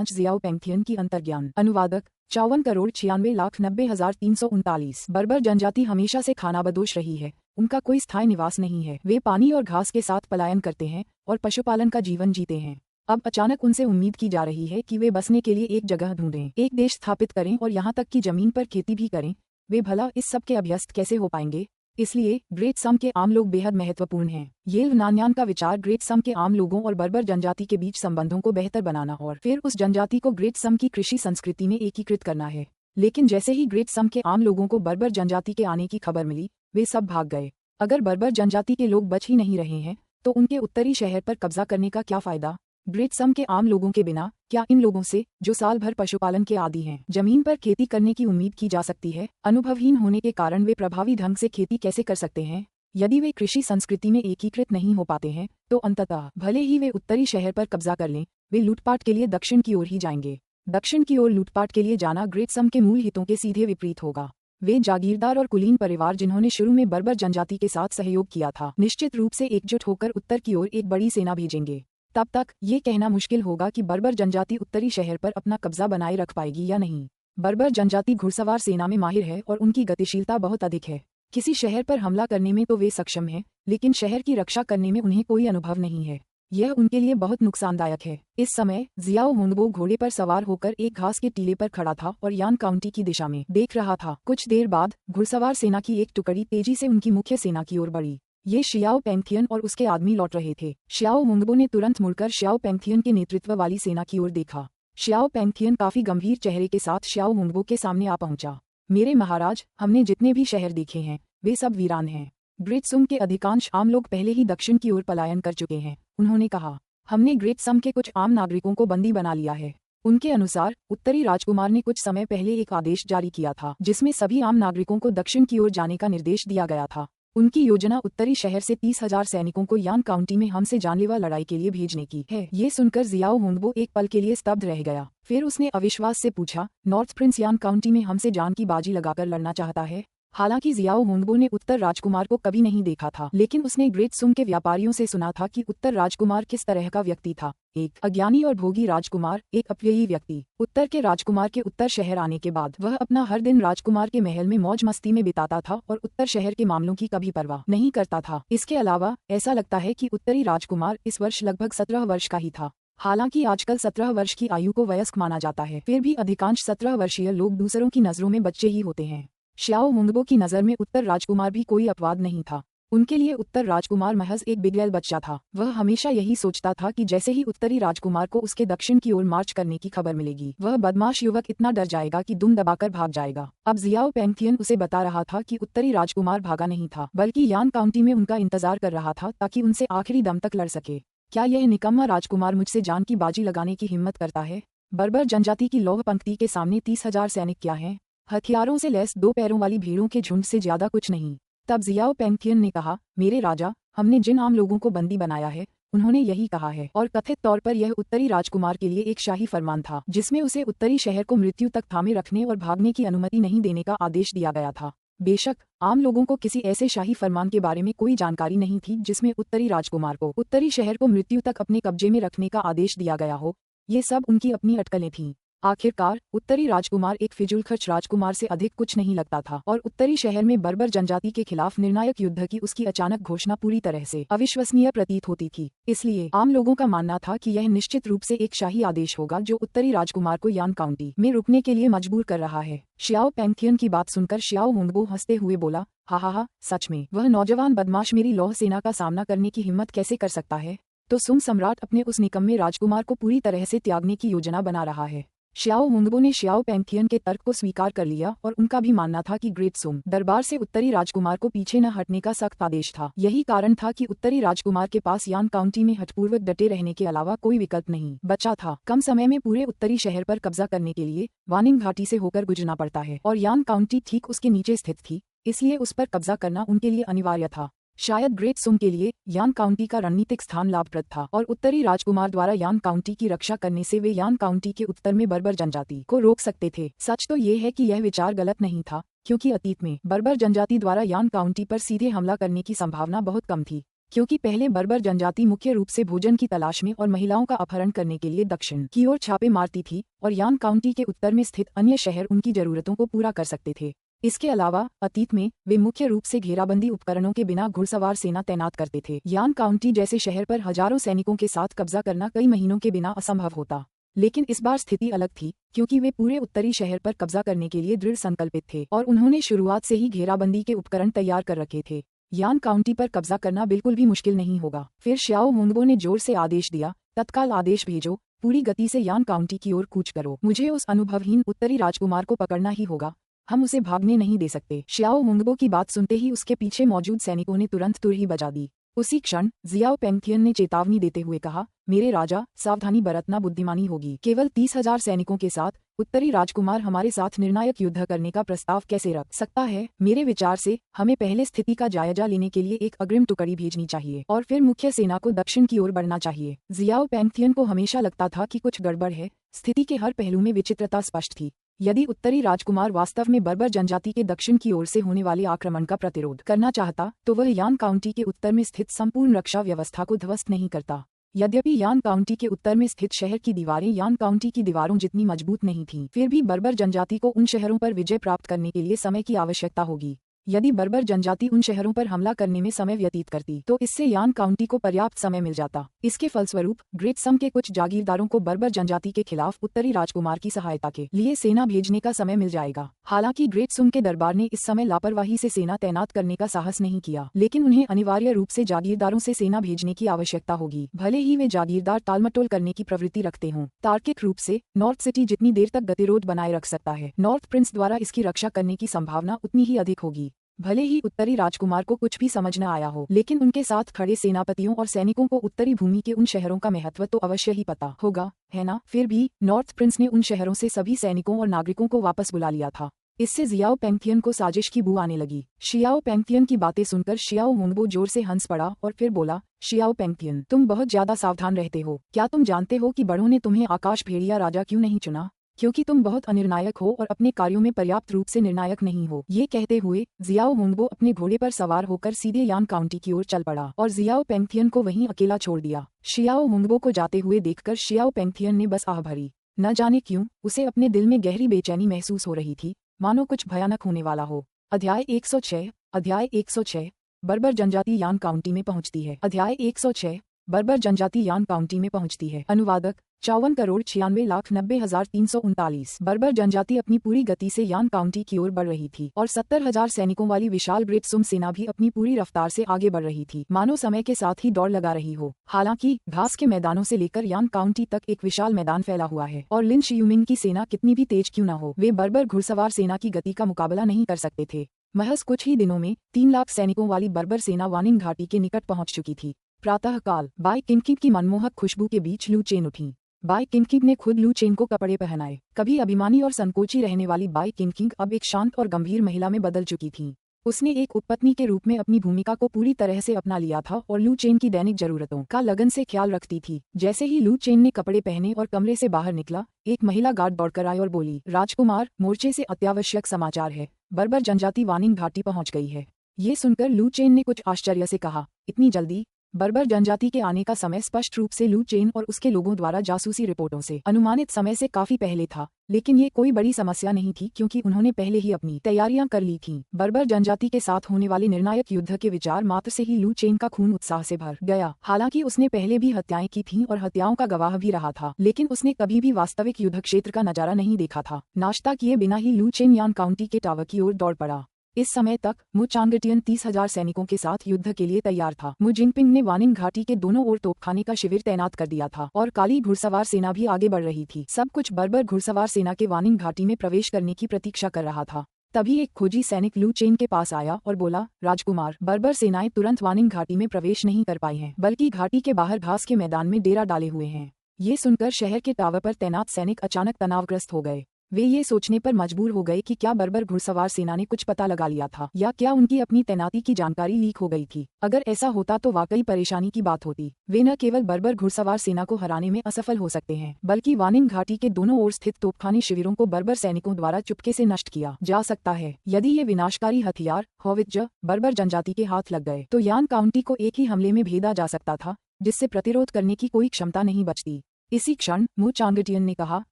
जियाओ पेंगथियन की अंतर्ज्ञान। अनुवादक 54,96,90,339। बर्बर जनजाति हमेशा से खानाबदोश रही है। उनका कोई स्थायी निवास नहीं है। वे पानी और घास के साथ पलायन करते हैं और पशुपालन का जीवन जीते हैं। अब अचानक उनसे उम्मीद की जा रही है कि वे बसने के लिए एक जगह ढूंढें, एक देश स्थापित करें और यहाँ तक कि जमीन पर खेती भी करें। वे भला इस सब के अभ्यस्त कैसे हो पाएंगे? इसलिए ग्रेट सम के आम लोग बेहद महत्वपूर्ण हैं। येल नान्यान का विचार ग्रेट सम के आम लोगों और बर्बर जनजाति के बीच संबंधों को बेहतर बनाना और फिर उस जनजाति को ग्रेट सम की कृषि संस्कृति में एकीकृत करना है। लेकिन जैसे ही ग्रेट सम के आम लोगों को बर्बर जनजाति के आने की खबर मिली, वे सब भाग गए। अगर बर्बर जनजाति के लोग बच ही नहीं रहे हैं तो उनके उत्तरी शहर पर कब्जा करने का क्या फायदा? ग्रेट सम के आम लोगों के बिना क्या इन लोगों से, जो साल भर पशुपालन के आदी हैं, जमीन पर खेती करने की उम्मीद की जा सकती है? अनुभवहीन होने के कारण वे प्रभावी ढंग से खेती कैसे कर सकते हैं? यदि वे कृषि संस्कृति में एकीकृत नहीं हो पाते हैं तो अंततः भले ही वे उत्तरी शहर पर कब्जा कर लें, वे लूटपाट के लिए दक्षिण की ओर ही जाएंगे। दक्षिण की ओर लूटपाट के लिए जाना ग्रेट सम के मूल हितों के सीधे विपरीत होगा। वे जागीरदार और कुलीन परिवार जिन्होंने शुरू में बर्बर जनजाति के साथ सहयोग किया था, निश्चित रूप से एकजुट होकर उत्तर की ओर एक बड़ी सेना भेजेंगे। तब तक ये कहना मुश्किल होगा कि बर्बर जनजाति उत्तरी शहर पर अपना कब्जा बनाए रख पाएगी या नहीं। बर्बर जनजाति घुड़सवार सेना में माहिर है और उनकी गतिशीलता बहुत अधिक है। किसी शहर पर हमला करने में तो वे सक्षम हैं, लेकिन शहर की रक्षा करने में उन्हें कोई अनुभव नहीं है। यह उनके लिए बहुत नुकसानदायक है। इस समय जियाओ होंगबो घोड़े पर सवार होकर एक घास के टीले पर खड़ा था और यान काउंटी की दिशा में देख रहा था। कुछ देर बाद घुड़सवार सेना की एक टुकड़ी तेजी से उनकी मुख्य सेना की ओर बढ़ी। ये शियाओ पेंगथियन और उसके आदमी लौट रहे थे। शियाओ होंगबो ने तुरंत मुड़कर शियाओ पेंगथियन के नेतृत्व वाली सेना की ओर देखा। शियाओ पेंगथियन काफी गंभीर चेहरे के साथ शियाओ होंगबो के सामने आ पहुंचा। मेरे महाराज, हमने जितने भी शहर देखे हैं वे सब वीरान हैं। ग्रेट सम के अधिकांश आम लोग पहले ही दक्षिण की ओर पलायन कर चुके हैं, उन्होंने कहा। हमने ग्रेट सम के कुछ आम नागरिकों को बंदी बना लिया है। उनके अनुसार उत्तरी राजकुमार ने कुछ समय पहले एक आदेश जारी किया था जिसमें सभी आम नागरिकों को दक्षिण की ओर जाने का निर्देश दिया गया था। उनकी योजना उत्तरी शहर से 30,000 सैनिकों को यान काउंटी में हमसे जानलेवा लड़ाई के लिए भेजने की है। ये सुनकर जियाओ होंगबो एक पल के लिए स्तब्ध रह गया। फिर उसने अविश्वास से पूछा, नॉर्थ प्रिंस यान काउंटी में हमसे जान की बाजी लगाकर लड़ना चाहता है? हालांकि जियाओ होंगबो ने उत्तर राजकुमार को कभी नहीं देखा था, लेकिन उसने ग्रेट सम के व्यापारियों से सुना था कि उत्तर राजकुमार किस तरह का व्यक्ति था। एक अज्ञानी और भोगी राजकुमार, एक अपव्ययी व्यक्ति। उत्तर के राजकुमार के उत्तर शहर आने के बाद वह अपना हर दिन राजकुमार के महल में मौज मस्ती में बिताता था और उत्तर शहर के मामलों की कभी परवाह नहीं करता था। इसके अलावा ऐसा लगता है कि उत्तरी राजकुमार इस वर्ष लगभग 17 वर्ष का ही था। हालांकि आजकल 17 वर्ष की आयु को वयस्क माना जाता है, फिर भी अधिकांश 17 वर्षीय लोग दूसरों की नजरों में बच्चे ही होते हैं। शियाओ होंगबो की नजर में उत्तर राजकुमार भी कोई अपवाद नहीं था। उनके लिए उत्तर राजकुमार महज एक बिगड़ैल बच्चा था। वह हमेशा यही सोचता था कि जैसे ही उत्तरी राजकुमार को उसके दक्षिण की ओर मार्च करने की खबर मिलेगी, वह बदमाश युवक इतना डर जाएगा कि दुम दबाकर भाग जाएगा। अब जियाओ पेंगथियन उसे बता रहा था कि उत्तरी राजकुमार भागा नहीं था, बल्कि यान काउंटी में उनका इंतजार कर रहा था ताकि उनसे आखिरी दम तक लड़ सके। क्या यह निकम्मा राजकुमार मुझसे जान की बाजी लगाने की हिम्मत करता है? बर्बर जनजाति की लौह पंक्ति के सामने 30,000 सैनिक क्या हैं? हथियारों से लैस 2 पैरों वाली भीड़ों के झुंड से ज्यादा कुछ नहीं। तब जियाओ पेंगथियन ने कहा, मेरे राजा, हमने जिन आम लोगों को बंदी बनाया है उन्होंने यही कहा है, और कथित तौर पर यह उत्तरी राजकुमार के लिए एक शाही फरमान था जिसमें उसे उत्तरी शहर को मृत्यु तक थामे रखने और भागने की अनुमति नहीं देने का आदेश दिया गया था। बेशक आम लोगों को किसी ऐसे शाही फरमान के बारे में कोई जानकारी नहीं थी जिसमें उत्तरी राजकुमार को उत्तरी शहर को मृत्यु तक अपने कब्जे में रखने का आदेश दिया गया हो। ये सब उनकी अपनी अटकलें थीं। आखिरकार उत्तरी राजकुमार एक फिजूलखर्च राजकुमार से अधिक कुछ नहीं लगता था और उत्तरी शहर में बर्बर जनजाति के खिलाफ निर्णायक युद्ध की उसकी अचानक घोषणा पूरी तरह से अविश्वसनीय प्रतीत होती थी। इसलिए आम लोगों का मानना था कि यह निश्चित रूप से एक शाही आदेश होगा जो उत्तरी राजकुमार को यान काउंटी में रुकने के लिए मजबूर कर रहा है। शियाओ पेंगथियन की बात सुनकर शियाओ हुंगबो हंसते हुए बोला, हा, सच में वह नौजवान बदमाश मेरी लौह सेना का सामना करने की हिम्मत कैसे कर सकता है? तो सुंग सम्राट अपने उस निकम्मे राजकुमार को पूरी तरह से त्यागने की योजना बना रहा है। शियाओ हुंगबो ने शियाओ पेंगथियन के तर्क को स्वीकार कर लिया और उनका भी मानना था कि ग्रेट सुंग दरबार से उत्तरी राजकुमार को पीछे न हटने का सख्त आदेश था। यही कारण था कि उत्तरी राजकुमार के पास यान काउंटी में हठपूर्वक डटे रहने के अलावा कोई विकल्प नहीं बचा था। कम समय में पूरे उत्तरी शहर पर कब्जा करने के लिए वानिंग घाटी से होकर गुजरना पड़ता है और यान काउंटी ठीक उसके नीचे स्थित थी, इसलिए उस पर कब्जा करना उनके लिए अनिवार्य था। शायद ग्रेट सुंग के लिए यान काउंटी का रणनीतिक स्थान लाभप्रद था और उत्तरी राजकुमार द्वारा यान काउंटी की रक्षा करने से वे यान काउंटी के उत्तर में बर्बर जनजाति को रोक सकते थे। सच तो ये है कि यह विचार गलत नहीं था, क्योंकि अतीत में बर्बर जनजाति द्वारा यान काउंटी पर सीधे हमला करने की संभावना बहुत कम थी, क्योंकि पहले बर्बर जनजाति मुख्य रूप से भोजन की तलाश में और महिलाओं का अपहरण करने के लिए दक्षिण की ओर छापे मारती थी और यान काउंटी के उत्तर में स्थित अन्य शहर उनकी जरूरतों को पूरा कर सकते थे। इसके अलावा अतीत में वे मुख्य रूप से घेराबंदी उपकरणों के बिना घुड़सवार सेना तैनात करते थे। यान काउंटी जैसे शहर पर हजारों सैनिकों के साथ कब्जा करना कई महीनों के बिना असंभव होता, लेकिन इस बार स्थिति अलग थी, क्योंकि वे पूरे उत्तरी शहर पर कब्जा करने के लिए दृढ़ संकल्पित थे और उन्होंने शुरुआत से ही घेराबंदी के उपकरण तैयार कर रखे थे। यान काउंटी पर कब्जा करना बिल्कुल भी मुश्किल नहीं होगा। फिर शियाओ हुंगबो ने जोर से आदेश दिया, तत्काल आदेश भेजो, पूरी गति से यान काउंटी की ओर कूच करो। मुझे उस अनुभवहीन उत्तरी राजकुमार को पकड़ना ही होगा, हम उसे भागने नहीं दे सकते। शियाओ हुंगबो की बात सुनते ही उसके पीछे मौजूद सैनिकों ने तुरंत तुरही बजा दी। उसी क्षण जियाओ पेंगथियन ने चेतावनी देते हुए कहा, मेरे राजा, सावधानी बरतना बुद्धिमानी होगी। केवल 30,000 सैनिकों के साथ उत्तरी राजकुमार हमारे साथ निर्णायक युद्ध करने का प्रस्ताव कैसे रख सकता है? मेरे विचार से हमें पहले स्थिति का जायजा लेने के लिए एक अग्रिम टुकड़ी भेजनी चाहिए और फिर मुख्य सेना को दक्षिण की ओर बढ़ना चाहिए। जियाओ पेंगथियन को हमेशा लगता था कि कुछ गड़बड़ है। स्थिति के हर पहलू में विचित्रता स्पष्ट थी। यदि उत्तरी राजकुमार वास्तव में बर्बर जनजाति के दक्षिण की ओर से होने वाले आक्रमण का प्रतिरोध करना चाहता, तो वह यान काउंटी के उत्तर में स्थित संपूर्ण रक्षा व्यवस्था को ध्वस्त नहीं करता। यद्यपि यान काउंटी के उत्तर में स्थित शहर की दीवारें यान काउंटी की दीवारों जितनी मजबूत नहीं थीं, फिर भी बर्बर जनजाति को उन शहरों पर विजय प्राप्त करने के लिए समय की आवश्यकता होगी। यदि बर्बर जनजाति उन शहरों पर हमला करने में समय व्यतीत करती, तो इससे यान काउंटी को पर्याप्त समय मिल जाता। इसके फलस्वरूप ग्रेट सम के कुछ जागीरदारों को बर्बर जनजाति के खिलाफ उत्तरी राजकुमार की सहायता के लिए सेना भेजने का समय मिल जाएगा। हालांकि ग्रेट सुम के दरबार ने इस समय लापरवाही से सेना तैनात करने का साहस नहीं किया, लेकिन उन्हें अनिवार्य रूप से जागीरदारों से सेना भेजने की आवश्यकता होगी, भले ही वे जागीरदार टालमटोल करने की प्रवृत्ति रखते हों। तार्किक रूप से नॉर्थ सिटी जितनी देर तक गतिरोध बनाए रख सकता है, नॉर्थ प्रिंस द्वारा इसकी रक्षा करने की संभावना उतनी ही अधिक होगी। भले ही उत्तरी राजकुमार को कुछ भी समझ न आया हो, लेकिन उनके साथ खड़े सेनापतियों और सैनिकों को उत्तरी भूमि के उन शहरों का महत्व तो अवश्य ही पता होगा, है ना? फिर भी नॉर्थ प्रिंस ने उन शहरों से सभी सैनिकों और नागरिकों को वापस बुला लिया था। इससे जियाओ पेंगथियन को साजिश की बू आने लगी। शियाओ पेंगथियन की बातें सुनकर शियाओ हुंगबो जोर से हंस पड़ा और फिर बोला, शियाओ पेंगथियन, तुम बहुत ज्यादा सावधान रहते हो। क्या तुम जानते हो कि बड़ों ने तुम्हें आकाश भेड़िया राजा क्यों नहीं चुना? क्योंकि तुम बहुत अनिर्णायक हो और अपने कार्यों में पर्याप्त रूप से निर्णायक नहीं हो। ये कहते हुए जियाओ हुंगबो अपने घोड़े पर सवार होकर सीधे यान काउंटी की ओर चल पड़ा और जियाओ पेंगथियन को वहीं अकेला छोड़ दिया। शियाओ हुंगबो को जाते हुए देखकर शियाओ पेंगथियन ने बस आह भरी। न जाने क्यों उसे अपने दिल में गहरी बेचैनी महसूस हो रही थी, मानो कुछ भयानक होने वाला हो। अध्याय 106 बर्बर जनजाति यान काउंटी में पहुंचती है। अध्याय 106 बर्बर जनजाति यान काउंटी में पहुंचती है। अनुवादक 54,96,90,339। बर्बर जनजाति अपनी पूरी गति से यान काउंटी की ओर बढ़ रही थी और 70,000 सैनिकों वाली विशाल ग्रेट सुम सेना भी अपनी पूरी रफ्तार से आगे बढ़ रही थी, मानो समय के साथ ही दौड़ लगा रही हो। हालांकि घास के मैदानों से लेकर यान काउंटी तक एक विशाल मैदान फैला हुआ है और लिन शियुमिंग की सेना कितनी भी तेज क्यों न हो, वे बर्बर घुड़सवार सेना की गति का मुकाबला नहीं कर सकते थे। महज कुछ ही दिनों में 3 लाख सैनिकों वाली बर्बर सेना वानिंग घाटी के निकट पहुंच चुकी थी। प्रातःकाल बाई किनकिन की मनमोहक खुशबू के बीच लू चेन उठी। बाई किनकिन ने खुद लू चेन को कपड़े पहनाए। कभी अभिमानी और संकोची रहने वाली बाई किनकिन अब एक शांत और गंभीर महिला में बदल चुकी थी। उसने एक उपपत्नी के रूप में अपनी भूमिका को पूरी तरह से अपना लिया था और लू चेन की दैनिक जरूरतों का लगन से ख्याल रखती थी। जैसे ही लू चेन ने कपड़े पहने और कमरे से बाहर निकला, एक महिला गार्ड दौड़कर आई और बोली, राजकुमार, मोर्चे से अत्यावश्यक समाचार है। बर्बर जनजाति वानिंग घाटी पहुंच गई है। ये सुनकर लू चेन ने कुछ आश्चर्य से कहा, इतनी जल्दी? बर्बर जनजाति के आने का समय स्पष्ट रूप से लू चेन और उसके लोगों द्वारा जासूसी रिपोर्टों से अनुमानित समय से काफी पहले था, लेकिन ये कोई बड़ी समस्या नहीं थी क्योंकि उन्होंने पहले ही अपनी तैयारियां कर ली थीं। बर्बर जनजाति के साथ होने वाले निर्णायक युद्ध के विचार मात्र से ही लू चेन का खून उत्साह से भर गया। हालांकि उसने पहले भी हत्याएं की थीं और हत्याओं का गवाह भी रहा था, लेकिन उसने कभी भी वास्तविक युद्ध क्षेत्र का नजारा नहीं देखा था। नाश्ता किए बिना ही लू चेन यान काउंटी के टावर की ओर दौड़ पड़ा। इस समय तक मु चांगटियन 30,000 सैनिकों के साथ युद्ध के लिए तैयार था। मु जिनपिंग ने वानिंग घाटी के दोनों ओर तोपखाने का शिविर तैनात कर दिया था और काली घुड़सवार सेना भी आगे बढ़ रही थी। सब कुछ बर्बर घुड़सवार सेना के वानिंग घाटी में प्रवेश करने की प्रतीक्षा कर रहा था। तभी एक खोजी सैनिक लू चेन के पास आया और बोला, राजकुमार, बर्बर सेनाएं तुरंत वानिंग घाटी में प्रवेश नहीं कर पाई हैं, बल्कि घाटी के बाहर घास के मैदान में डेरा डाले हुए हैं। ये सुनकर शहर के टावर पर तैनात सैनिक अचानक तनावग्रस्त हो गए। वे ये सोचने पर मजबूर हो गए कि क्या बर्बर घुड़सवार सेना ने कुछ पता लगा लिया था या क्या उनकी अपनी तैनाती की जानकारी लीक हो गई थी। अगर ऐसा होता तो वाकई परेशानी की बात होती। वे न केवल बर्बर घुड़सवार सेना को हराने में असफल हो सकते हैं, बल्कि वानिंग घाटी के दोनों ओर स्थित तोपखाने शिविरों को बर्बर सैनिकों द्वारा चुपके से नष्ट किया जा सकता है। यदि ये विनाशकारी हथियार हौवित्ज बर्बर जनजाति के हाथ लग गए तो यान काउंटी को एक ही हमले में भेदा जा सकता था, जिससे प्रतिरोध करने की कोई क्षमता नहीं बचती। इसी क्षण मु चांगटियन ने कहा,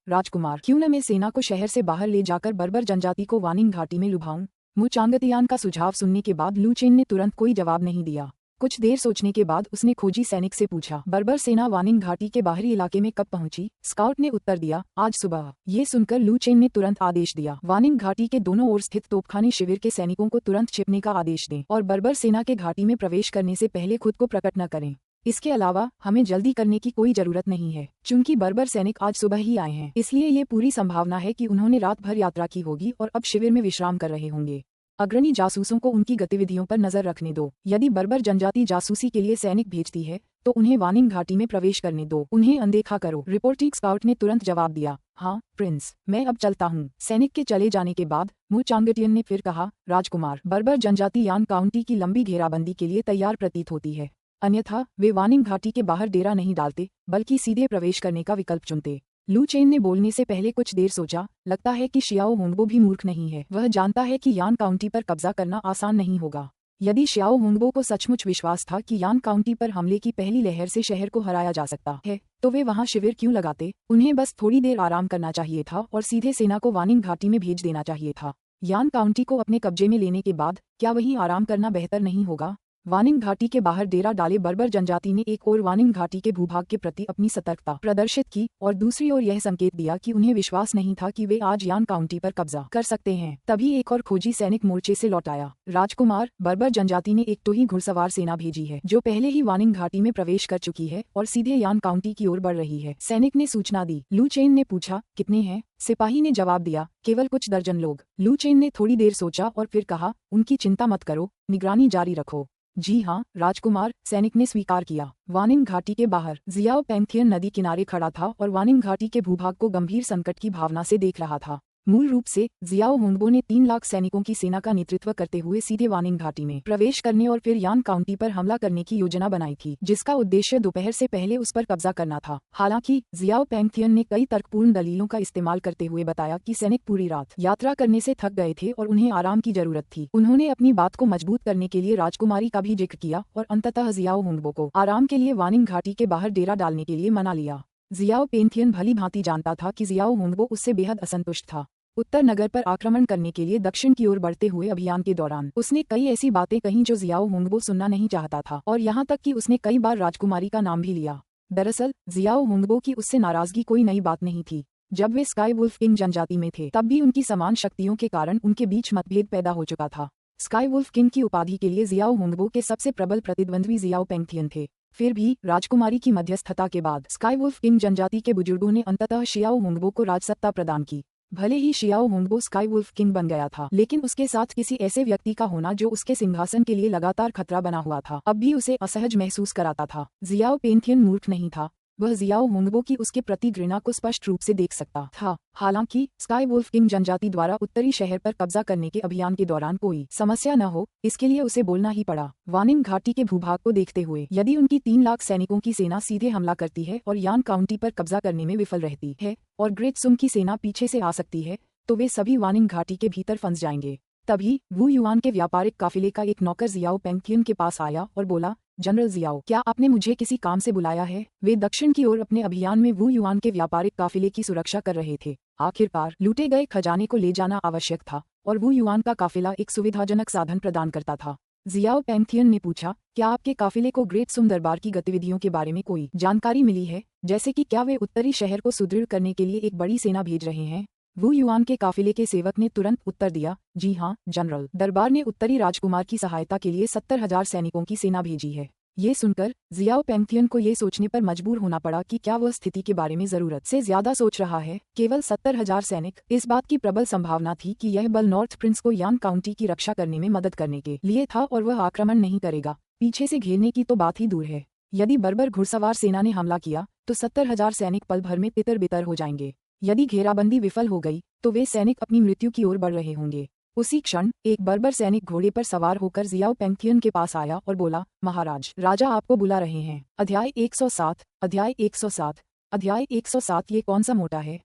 राजकुमार, क्यों न मैं सेना को शहर से बाहर ले जाकर बर्बर जनजाति को वानिंग घाटी में लुभाऊं। मु चांगटियन का सुझाव सुनने के बाद लू चेन ने तुरंत कोई जवाब नहीं दिया। कुछ देर सोचने के बाद उसने खोजी सैनिक से पूछा, बर्बर सेना वानिंग घाटी के बाहरी इलाके में कब पहुंची? स्काउट ने उत्तर दिया, आज सुबह। ये सुनकर लू चेन ने तुरंत आदेश दिया, वानिंग घाटी के दोनों ओर स्थित तोपखाने शिविर के सैनिकों को तुरंत छिपने का आदेश दें और बर्बर सेना के घाटी में प्रवेश करने से पहले खुद को प्रकट न करें। इसके अलावा हमें जल्दी करने की कोई जरूरत नहीं है, चूंकि बर्बर सैनिक आज सुबह ही आए हैं, इसलिए ये पूरी संभावना है कि उन्होंने रात भर यात्रा की होगी और अब शिविर में विश्राम कर रहे होंगे। अग्रणी जासूसों को उनकी गतिविधियों पर नजर रखने दो। यदि बर्बर जनजाति जासूसी के लिए सैनिक भेजती है तो उन्हें वानिंग घाटी में प्रवेश करने दो, उन्हें अनदेखा करो। रिपोर्टिंग स्काउट ने तुरंत जवाब दिया, हाँ प्रिंस, मैं अब चलता हूँ। सैनिक के चले जाने के बाद मु चांगटियन ने फिर कहा, राजकुमार, बर्बर जनजाति यान काउंटी की लंबी घेराबंदी के लिए तैयार प्रतीत होती है, अन्यथा वे वानिंग घाटी के बाहर डेरा नहीं डालते बल्कि सीधे प्रवेश करने का विकल्प चुनते। लू चेन ने बोलने से पहले कुछ देर सोचा। लगता है कि शियाओ हुंगबो भी मूर्ख नहीं है। वह जानता है कि यान काउंटी पर कब्जा करना आसान नहीं होगा। यदि शियाओ हुंगबो को सचमुच विश्वास था कि यान काउंटी पर हमले की पहली लहर से शहर को हराया जा सकता है, तो वे वहां शिविर क्यों लगाते? उन्हें बस थोड़ी देर आराम करना चाहिए था और सीधे सेना को वानिंग घाटी में भेज देना चाहिए था। यान काउंटी को अपने कब्जे में लेने के बाद क्या वहीं आराम करना बेहतर नहीं होगा? वानिंग घाटी के बाहर डेरा डाले बर्बर जनजाति ने एक ओर वानिंग घाटी के भूभाग के प्रति अपनी सतर्कता प्रदर्शित की और दूसरी ओर यह संकेत दिया कि उन्हें विश्वास नहीं था कि वे आज यान काउंटी पर कब्जा कर सकते हैं। तभी एक और खोजी सैनिक मोर्चे से लौट आया। राजकुमार, बर्बर जनजाति ने एक टोही घुड़सवार सेना भेजी है जो पहले ही वानिंग घाटी में प्रवेश कर चुकी है और सीधे यान काउंटी की ओर बढ़ रही है। सैनिक ने सूचना दी। लू चेन ने पूछा, कितने हैं? सिपाही ने जवाब दिया, केवल कुछ दर्जन लोग। लू चेन ने थोड़ी देर सोचा और फिर कहा, उनकी चिंता मत करो, निगरानी जारी रखो। जी हाँ राजकुमार, सैनिक ने स्वीकार किया। वानिंग घाटी के बाहर जियाओ पेंगथियन नदी किनारे खड़ा था और वानिंग घाटी के भूभाग को गंभीर संकट की भावना से देख रहा था। मूल रूप से जियाओ हुंगबो ने 3 लाख सैनिकों की सेना का नेतृत्व करते हुए सीधे वानिंग घाटी में प्रवेश करने और फिर यान काउंटी पर हमला करने की योजना बनाई थी, जिसका उद्देश्य दोपहर से पहले उस पर कब्जा करना था। हालांकि जियाओ पेंगथियन ने कई तर्कपूर्ण दलीलों का इस्तेमाल करते हुए बताया कि सैनिक पूरी रात यात्रा करने से थक गए थे और उन्हें आराम की जरूरत थी। उन्होंने अपनी बात को मजबूत करने के लिए राजकुमारी का भी जिक्र किया और अंततः जियाओ हुंगबो को आराम के लिए वानिंग घाटी के बाहर डेरा डालने के लिए मना लिया। जियाओ पेंगथियन भली भांति जानता था कि जियाओ हुंगबो उससे बेहद असंतुष्ट था। उत्तर नगर पर आक्रमण करने के लिए दक्षिण की ओर बढ़ते हुए अभियान के दौरान उसने कई ऐसी बातें कहीं जो जियाओ हुंगबो सुनना नहीं चाहता था और यहाँ तक कि उसने कई बार राजकुमारी का नाम भी लिया। दरअसल जियाओ हुंगबो की उससे नाराजगी कोई नई बात नहीं थी। जब वे स्काई वुल्फ किंग जनजाति में थे तब भी उनकी समान शक्तियों के कारण उनके बीच मतभेद पैदा हो चुका था। स्काई वुल्फ किंग की उपाधि के लिए जियाओ हुंगबो के सबसे प्रबल प्रतिद्वंद्वी जियाओ पेंगथियन थे। फिर भी राजकुमारी की मध्यस्थता के बाद स्काई वुल्फ किंग जनजाति के बुजुर्गों ने अंततः शियाओ हुंगबो को राजसत्ता प्रदान की। भले ही शियाओ हुंगबो स्काई वुल्फ किंग बन गया था, लेकिन उसके साथ किसी ऐसे व्यक्ति का होना जो उसके सिंहासन के लिए लगातार खतरा बना हुआ था अब भी उसे असहज महसूस कराता था। जियाओ पेंगथियन मूर्ख नहीं था। वह जियाओ हुंगबो की उसके प्रति घृणा को स्पष्ट रूप से देख सकता था। हालांकि स्काई वुल्फ किंग जनजाति द्वारा उत्तरी शहर पर कब्जा करने के अभियान के दौरान कोई समस्या न हो, इसके लिए उसे बोलना ही पड़ा। वानिंग घाटी के भूभाग को देखते हुए यदि उनकी 3 लाख सैनिकों की सेना सीधे हमला करती है और यान काउंटी पर कब्जा करने में विफल रहती है और ग्रेट सुम की सेना पीछे से आ सकती है, तो वे सभी वानिंग घाटी के भीतर फंस जाएंगे। तभी वू युआन के व्यापारिक काफिले का एक नौकर जियाओ पेंगथियन के पास आया और बोला, जनरल जियाओ, क्या आपने मुझे किसी काम से बुलाया है? वे दक्षिण की ओर अपने अभियान में वू युआन के व्यापारिक काफिले की सुरक्षा कर रहे थे। आखिरकार लूटे गए खजाने को ले जाना आवश्यक था और वू युआन का काफिला एक सुविधाजनक साधन प्रदान करता था। जियाओ पेंगथियन ने पूछा, क्या आपके काफिले को ग्रेट सुम दरबार की गतिविधियों के बारे में कोई जानकारी मिली है, जैसे कि क्या वे उत्तरी शहर को सुदृढ़ करने के लिए एक बड़ी सेना भेज रहे हैं? वू युआन के काफिले के सेवक ने तुरंत उत्तर दिया, जी हाँ जनरल, दरबार ने उत्तरी राजकुमार की सहायता के लिए 70,000 सैनिकों की सेना भेजी है। ये सुनकर जियाओ पेंगथियन को ये सोचने पर मजबूर होना पड़ा कि क्या वह स्थिति के बारे में जरूरत से ज्यादा सोच रहा है। केवल 70,000 सैनिक, इस बात की प्रबल संभावना थी कि यह बल नॉर्थ प्रिंस को यान काउंटी की रक्षा करने में मदद करने के लिए था और वह आक्रमण नहीं करेगा। पीछे से घेरने की तो बात ही दूर है। यदि बर्बर घुड़सवार सेना ने हमला किया तो 70,000 सैनिक पल भर में तितर बितर हो जाएंगे। यदि घेराबंदी विफल हो गई तो वे सैनिक अपनी मृत्यु की ओर बढ़ रहे होंगे। उसी क्षण एक बर्बर सैनिक घोड़े पर सवार होकर जियाओ पेंगथियन के पास आया और बोला, महाराज, राजा आपको बुला रहे हैं। अध्याय 107, अध्याय 107, अध्याय 107। ये कौन सा मोटा है?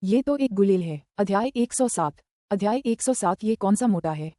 ये तो एक गुलेल है। अध्याय 107, अध्याय 107। ये कौन सा मोटा है?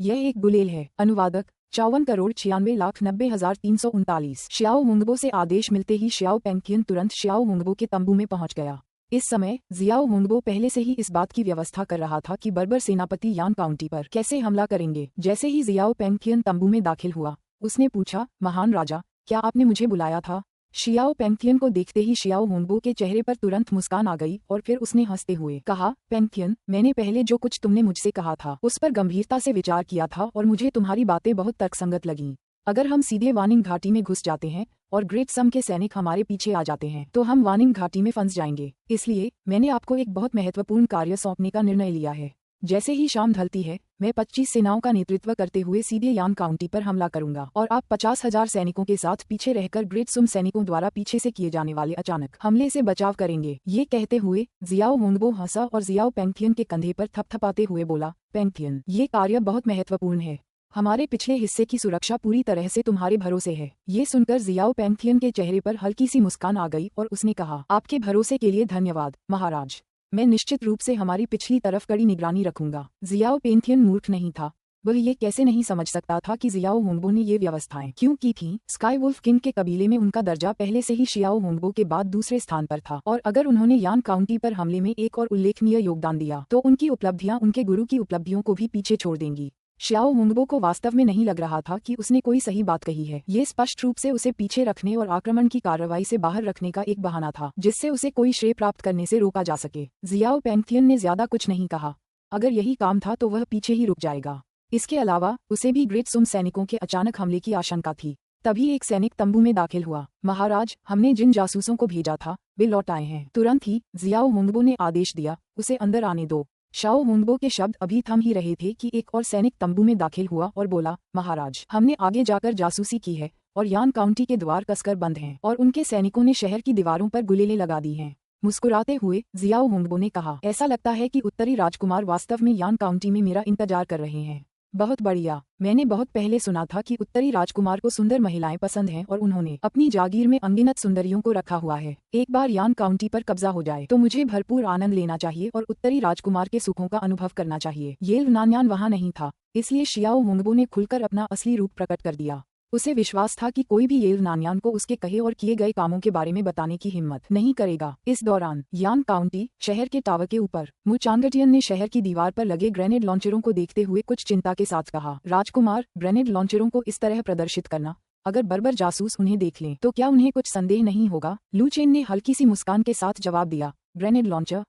यह एक गुलेल है। अनुवादक 54,96,90,339। श्याओ हुंगबो से आदेश मिलते ही श्याओ पेंगथियन तुरंत श्याओ हुंगबो के तंबू में पहुंच गया। इस समय जियाओ हुंगबो पहले से ही इस बात की व्यवस्था कर रहा था कि बर्बर सेनापति यान काउंटी पर कैसे हमला करेंगे। जैसे ही जियाओ पेंगथियन तंबू में दाखिल हुआ, उसने पूछा, महान राजा, क्या आपने मुझे बुलाया था? शियाओ पेंगथियन को देखते ही शियाओ हुंगबो के चेहरे पर तुरंत मुस्कान आ गई और फिर उसने हंसते हुए कहा, पेंगथियन, मैंने पहले जो कुछ तुमने मुझसे कहा था उस पर गंभीरता से विचार किया था और मुझे तुम्हारी बातें बहुत तर्कसंगत लगीं। अगर हम सीधे वानिंग घाटी में घुस जाते हैं और ग्रेट सम के सैनिक हमारे पीछे आ जाते हैं तो हम वानिंग घाटी में फंस जाएंगे। इसलिए मैंने आपको एक बहुत महत्वपूर्ण कार्य सौंपने का निर्णय लिया है। जैसे ही शाम ढलती है, मैं 25 सेनाओं का नेतृत्व करते हुए सीधे यान काउंटी पर हमला करूंगा और आप 50,000 सैनिकों के साथ पीछे रहकर ग्रेट सुम सैनिकों द्वारा पीछे से किए जाने वाले अचानक हमले से बचाव करेंगे। ये कहते हुए जियाओ हुंगबो हंसा और जियाओ पेंगथियन के कंधे पर थपथपाते हुए बोला, पेंगथियन, ये कार्य बहुत महत्वपूर्ण है। हमारे पिछले हिस्से की सुरक्षा पूरी तरह से तुम्हारे भरोसे है। ये सुनकर जियाओ पेंगथियन के चेहरे पर हल्की सी मुस्कान आ गई और उसने कहा, आपके भरोसे के लिए धन्यवाद महाराज। मैं निश्चित रूप से हमारी पिछली तरफ कड़ी निगरानी रखूंगा। जियाओ पेंगथियन मूर्ख नहीं था। वह ये कैसे नहीं समझ सकता था कि जियाओ हुंगबो ने ये व्यवस्थाएं क्यों की थीं। स्काई वुल्फ किंग के कबीले में उनका दर्जा पहले से ही शियाओ हुंगबो के बाद दूसरे स्थान पर था और अगर उन्होंने यान काउंटी पर हमले में एक और उल्लेखनीय योगदान दिया तो उनकी उपलब्धियां उनके गुरु की उपलब्धियों को भी पीछे छोड़ देंगी। शियाओ हुंगबो को वास्तव में नहीं लग रहा था कि उसने कोई सही बात कही है। ये स्पष्ट रूप से उसे पीछे रखने और आक्रमण की कार्रवाई से बाहर रखने का एक बहाना था जिससे उसे कोई श्रेय प्राप्त करने से रोका जा सके। जियाओ पेंगथियन ने ज्यादा कुछ नहीं कहा। अगर यही काम था तो वह पीछे ही रुक जाएगा। इसके अलावा उसे भी ग्रेट सुम सैनिकों के अचानक हमले की आशंका थी। तभी एक सैनिक तंबू में दाखिल हुआ। महाराज, हमने जिन जासूसों को भेजा था वे लौट आए हैं। तुरंत ही जियाओ हुंगबो ने आदेश दिया, उसे अंदर आने दो। शाओ हुंगबो के शब्द अभी थम ही रहे थे कि एक और सैनिक तंबू में दाखिल हुआ और बोला, महाराज, हमने आगे जाकर जासूसी की है और यान काउंटी के द्वार कसकर बंद हैं और उनके सैनिकों ने शहर की दीवारों पर गुलेलें लगा दी हैं। मुस्कुराते हुए जियाओ हुंगबो ने कहा, ऐसा लगता है कि उत्तरी राजकुमार वास्तव में यान काउंटी में मेरा इंतजार कर रहे हैं। बहुत बढ़िया। मैंने बहुत पहले सुना था कि उत्तरी राजकुमार को सुंदर महिलाएं पसंद हैं और उन्होंने अपनी जागीर में अनगिनत सुंदरियों को रखा हुआ है। एक बार यान काउंटी पर कब्जा हो जाए तो मुझे भरपूर आनंद लेना चाहिए और उत्तरी राजकुमार के सुखों का अनुभव करना चाहिए। येल नान्यान वहाँ नहीं था, इसलिए शियाओ हुंगबो ने खुलकर अपना असली रूप प्रकट कर दिया। उसे विश्वास था कि कोई भी येल नान्यान को उसके कहे और किए गए कामों के बारे में बताने की हिम्मत नहीं करेगा। इस दौरान यान काउंटी शहर के टावर के ऊपर मु चांगटियन ने शहर की दीवार पर लगे ग्रेनेड लॉन्चरों को देखते हुए कुछ चिंता के साथ कहा, राजकुमार, ग्रेनेड लॉन्चरों को इस तरह प्रदर्शित करना, अगर बर्बर जासूस उन्हें देख लें तो क्या उन्हें कुछ संदेह नहीं होगा? लू चेन ने हल्की सी मुस्कान के साथ जवाब दिया, ग्रेनेड लॉन्चर?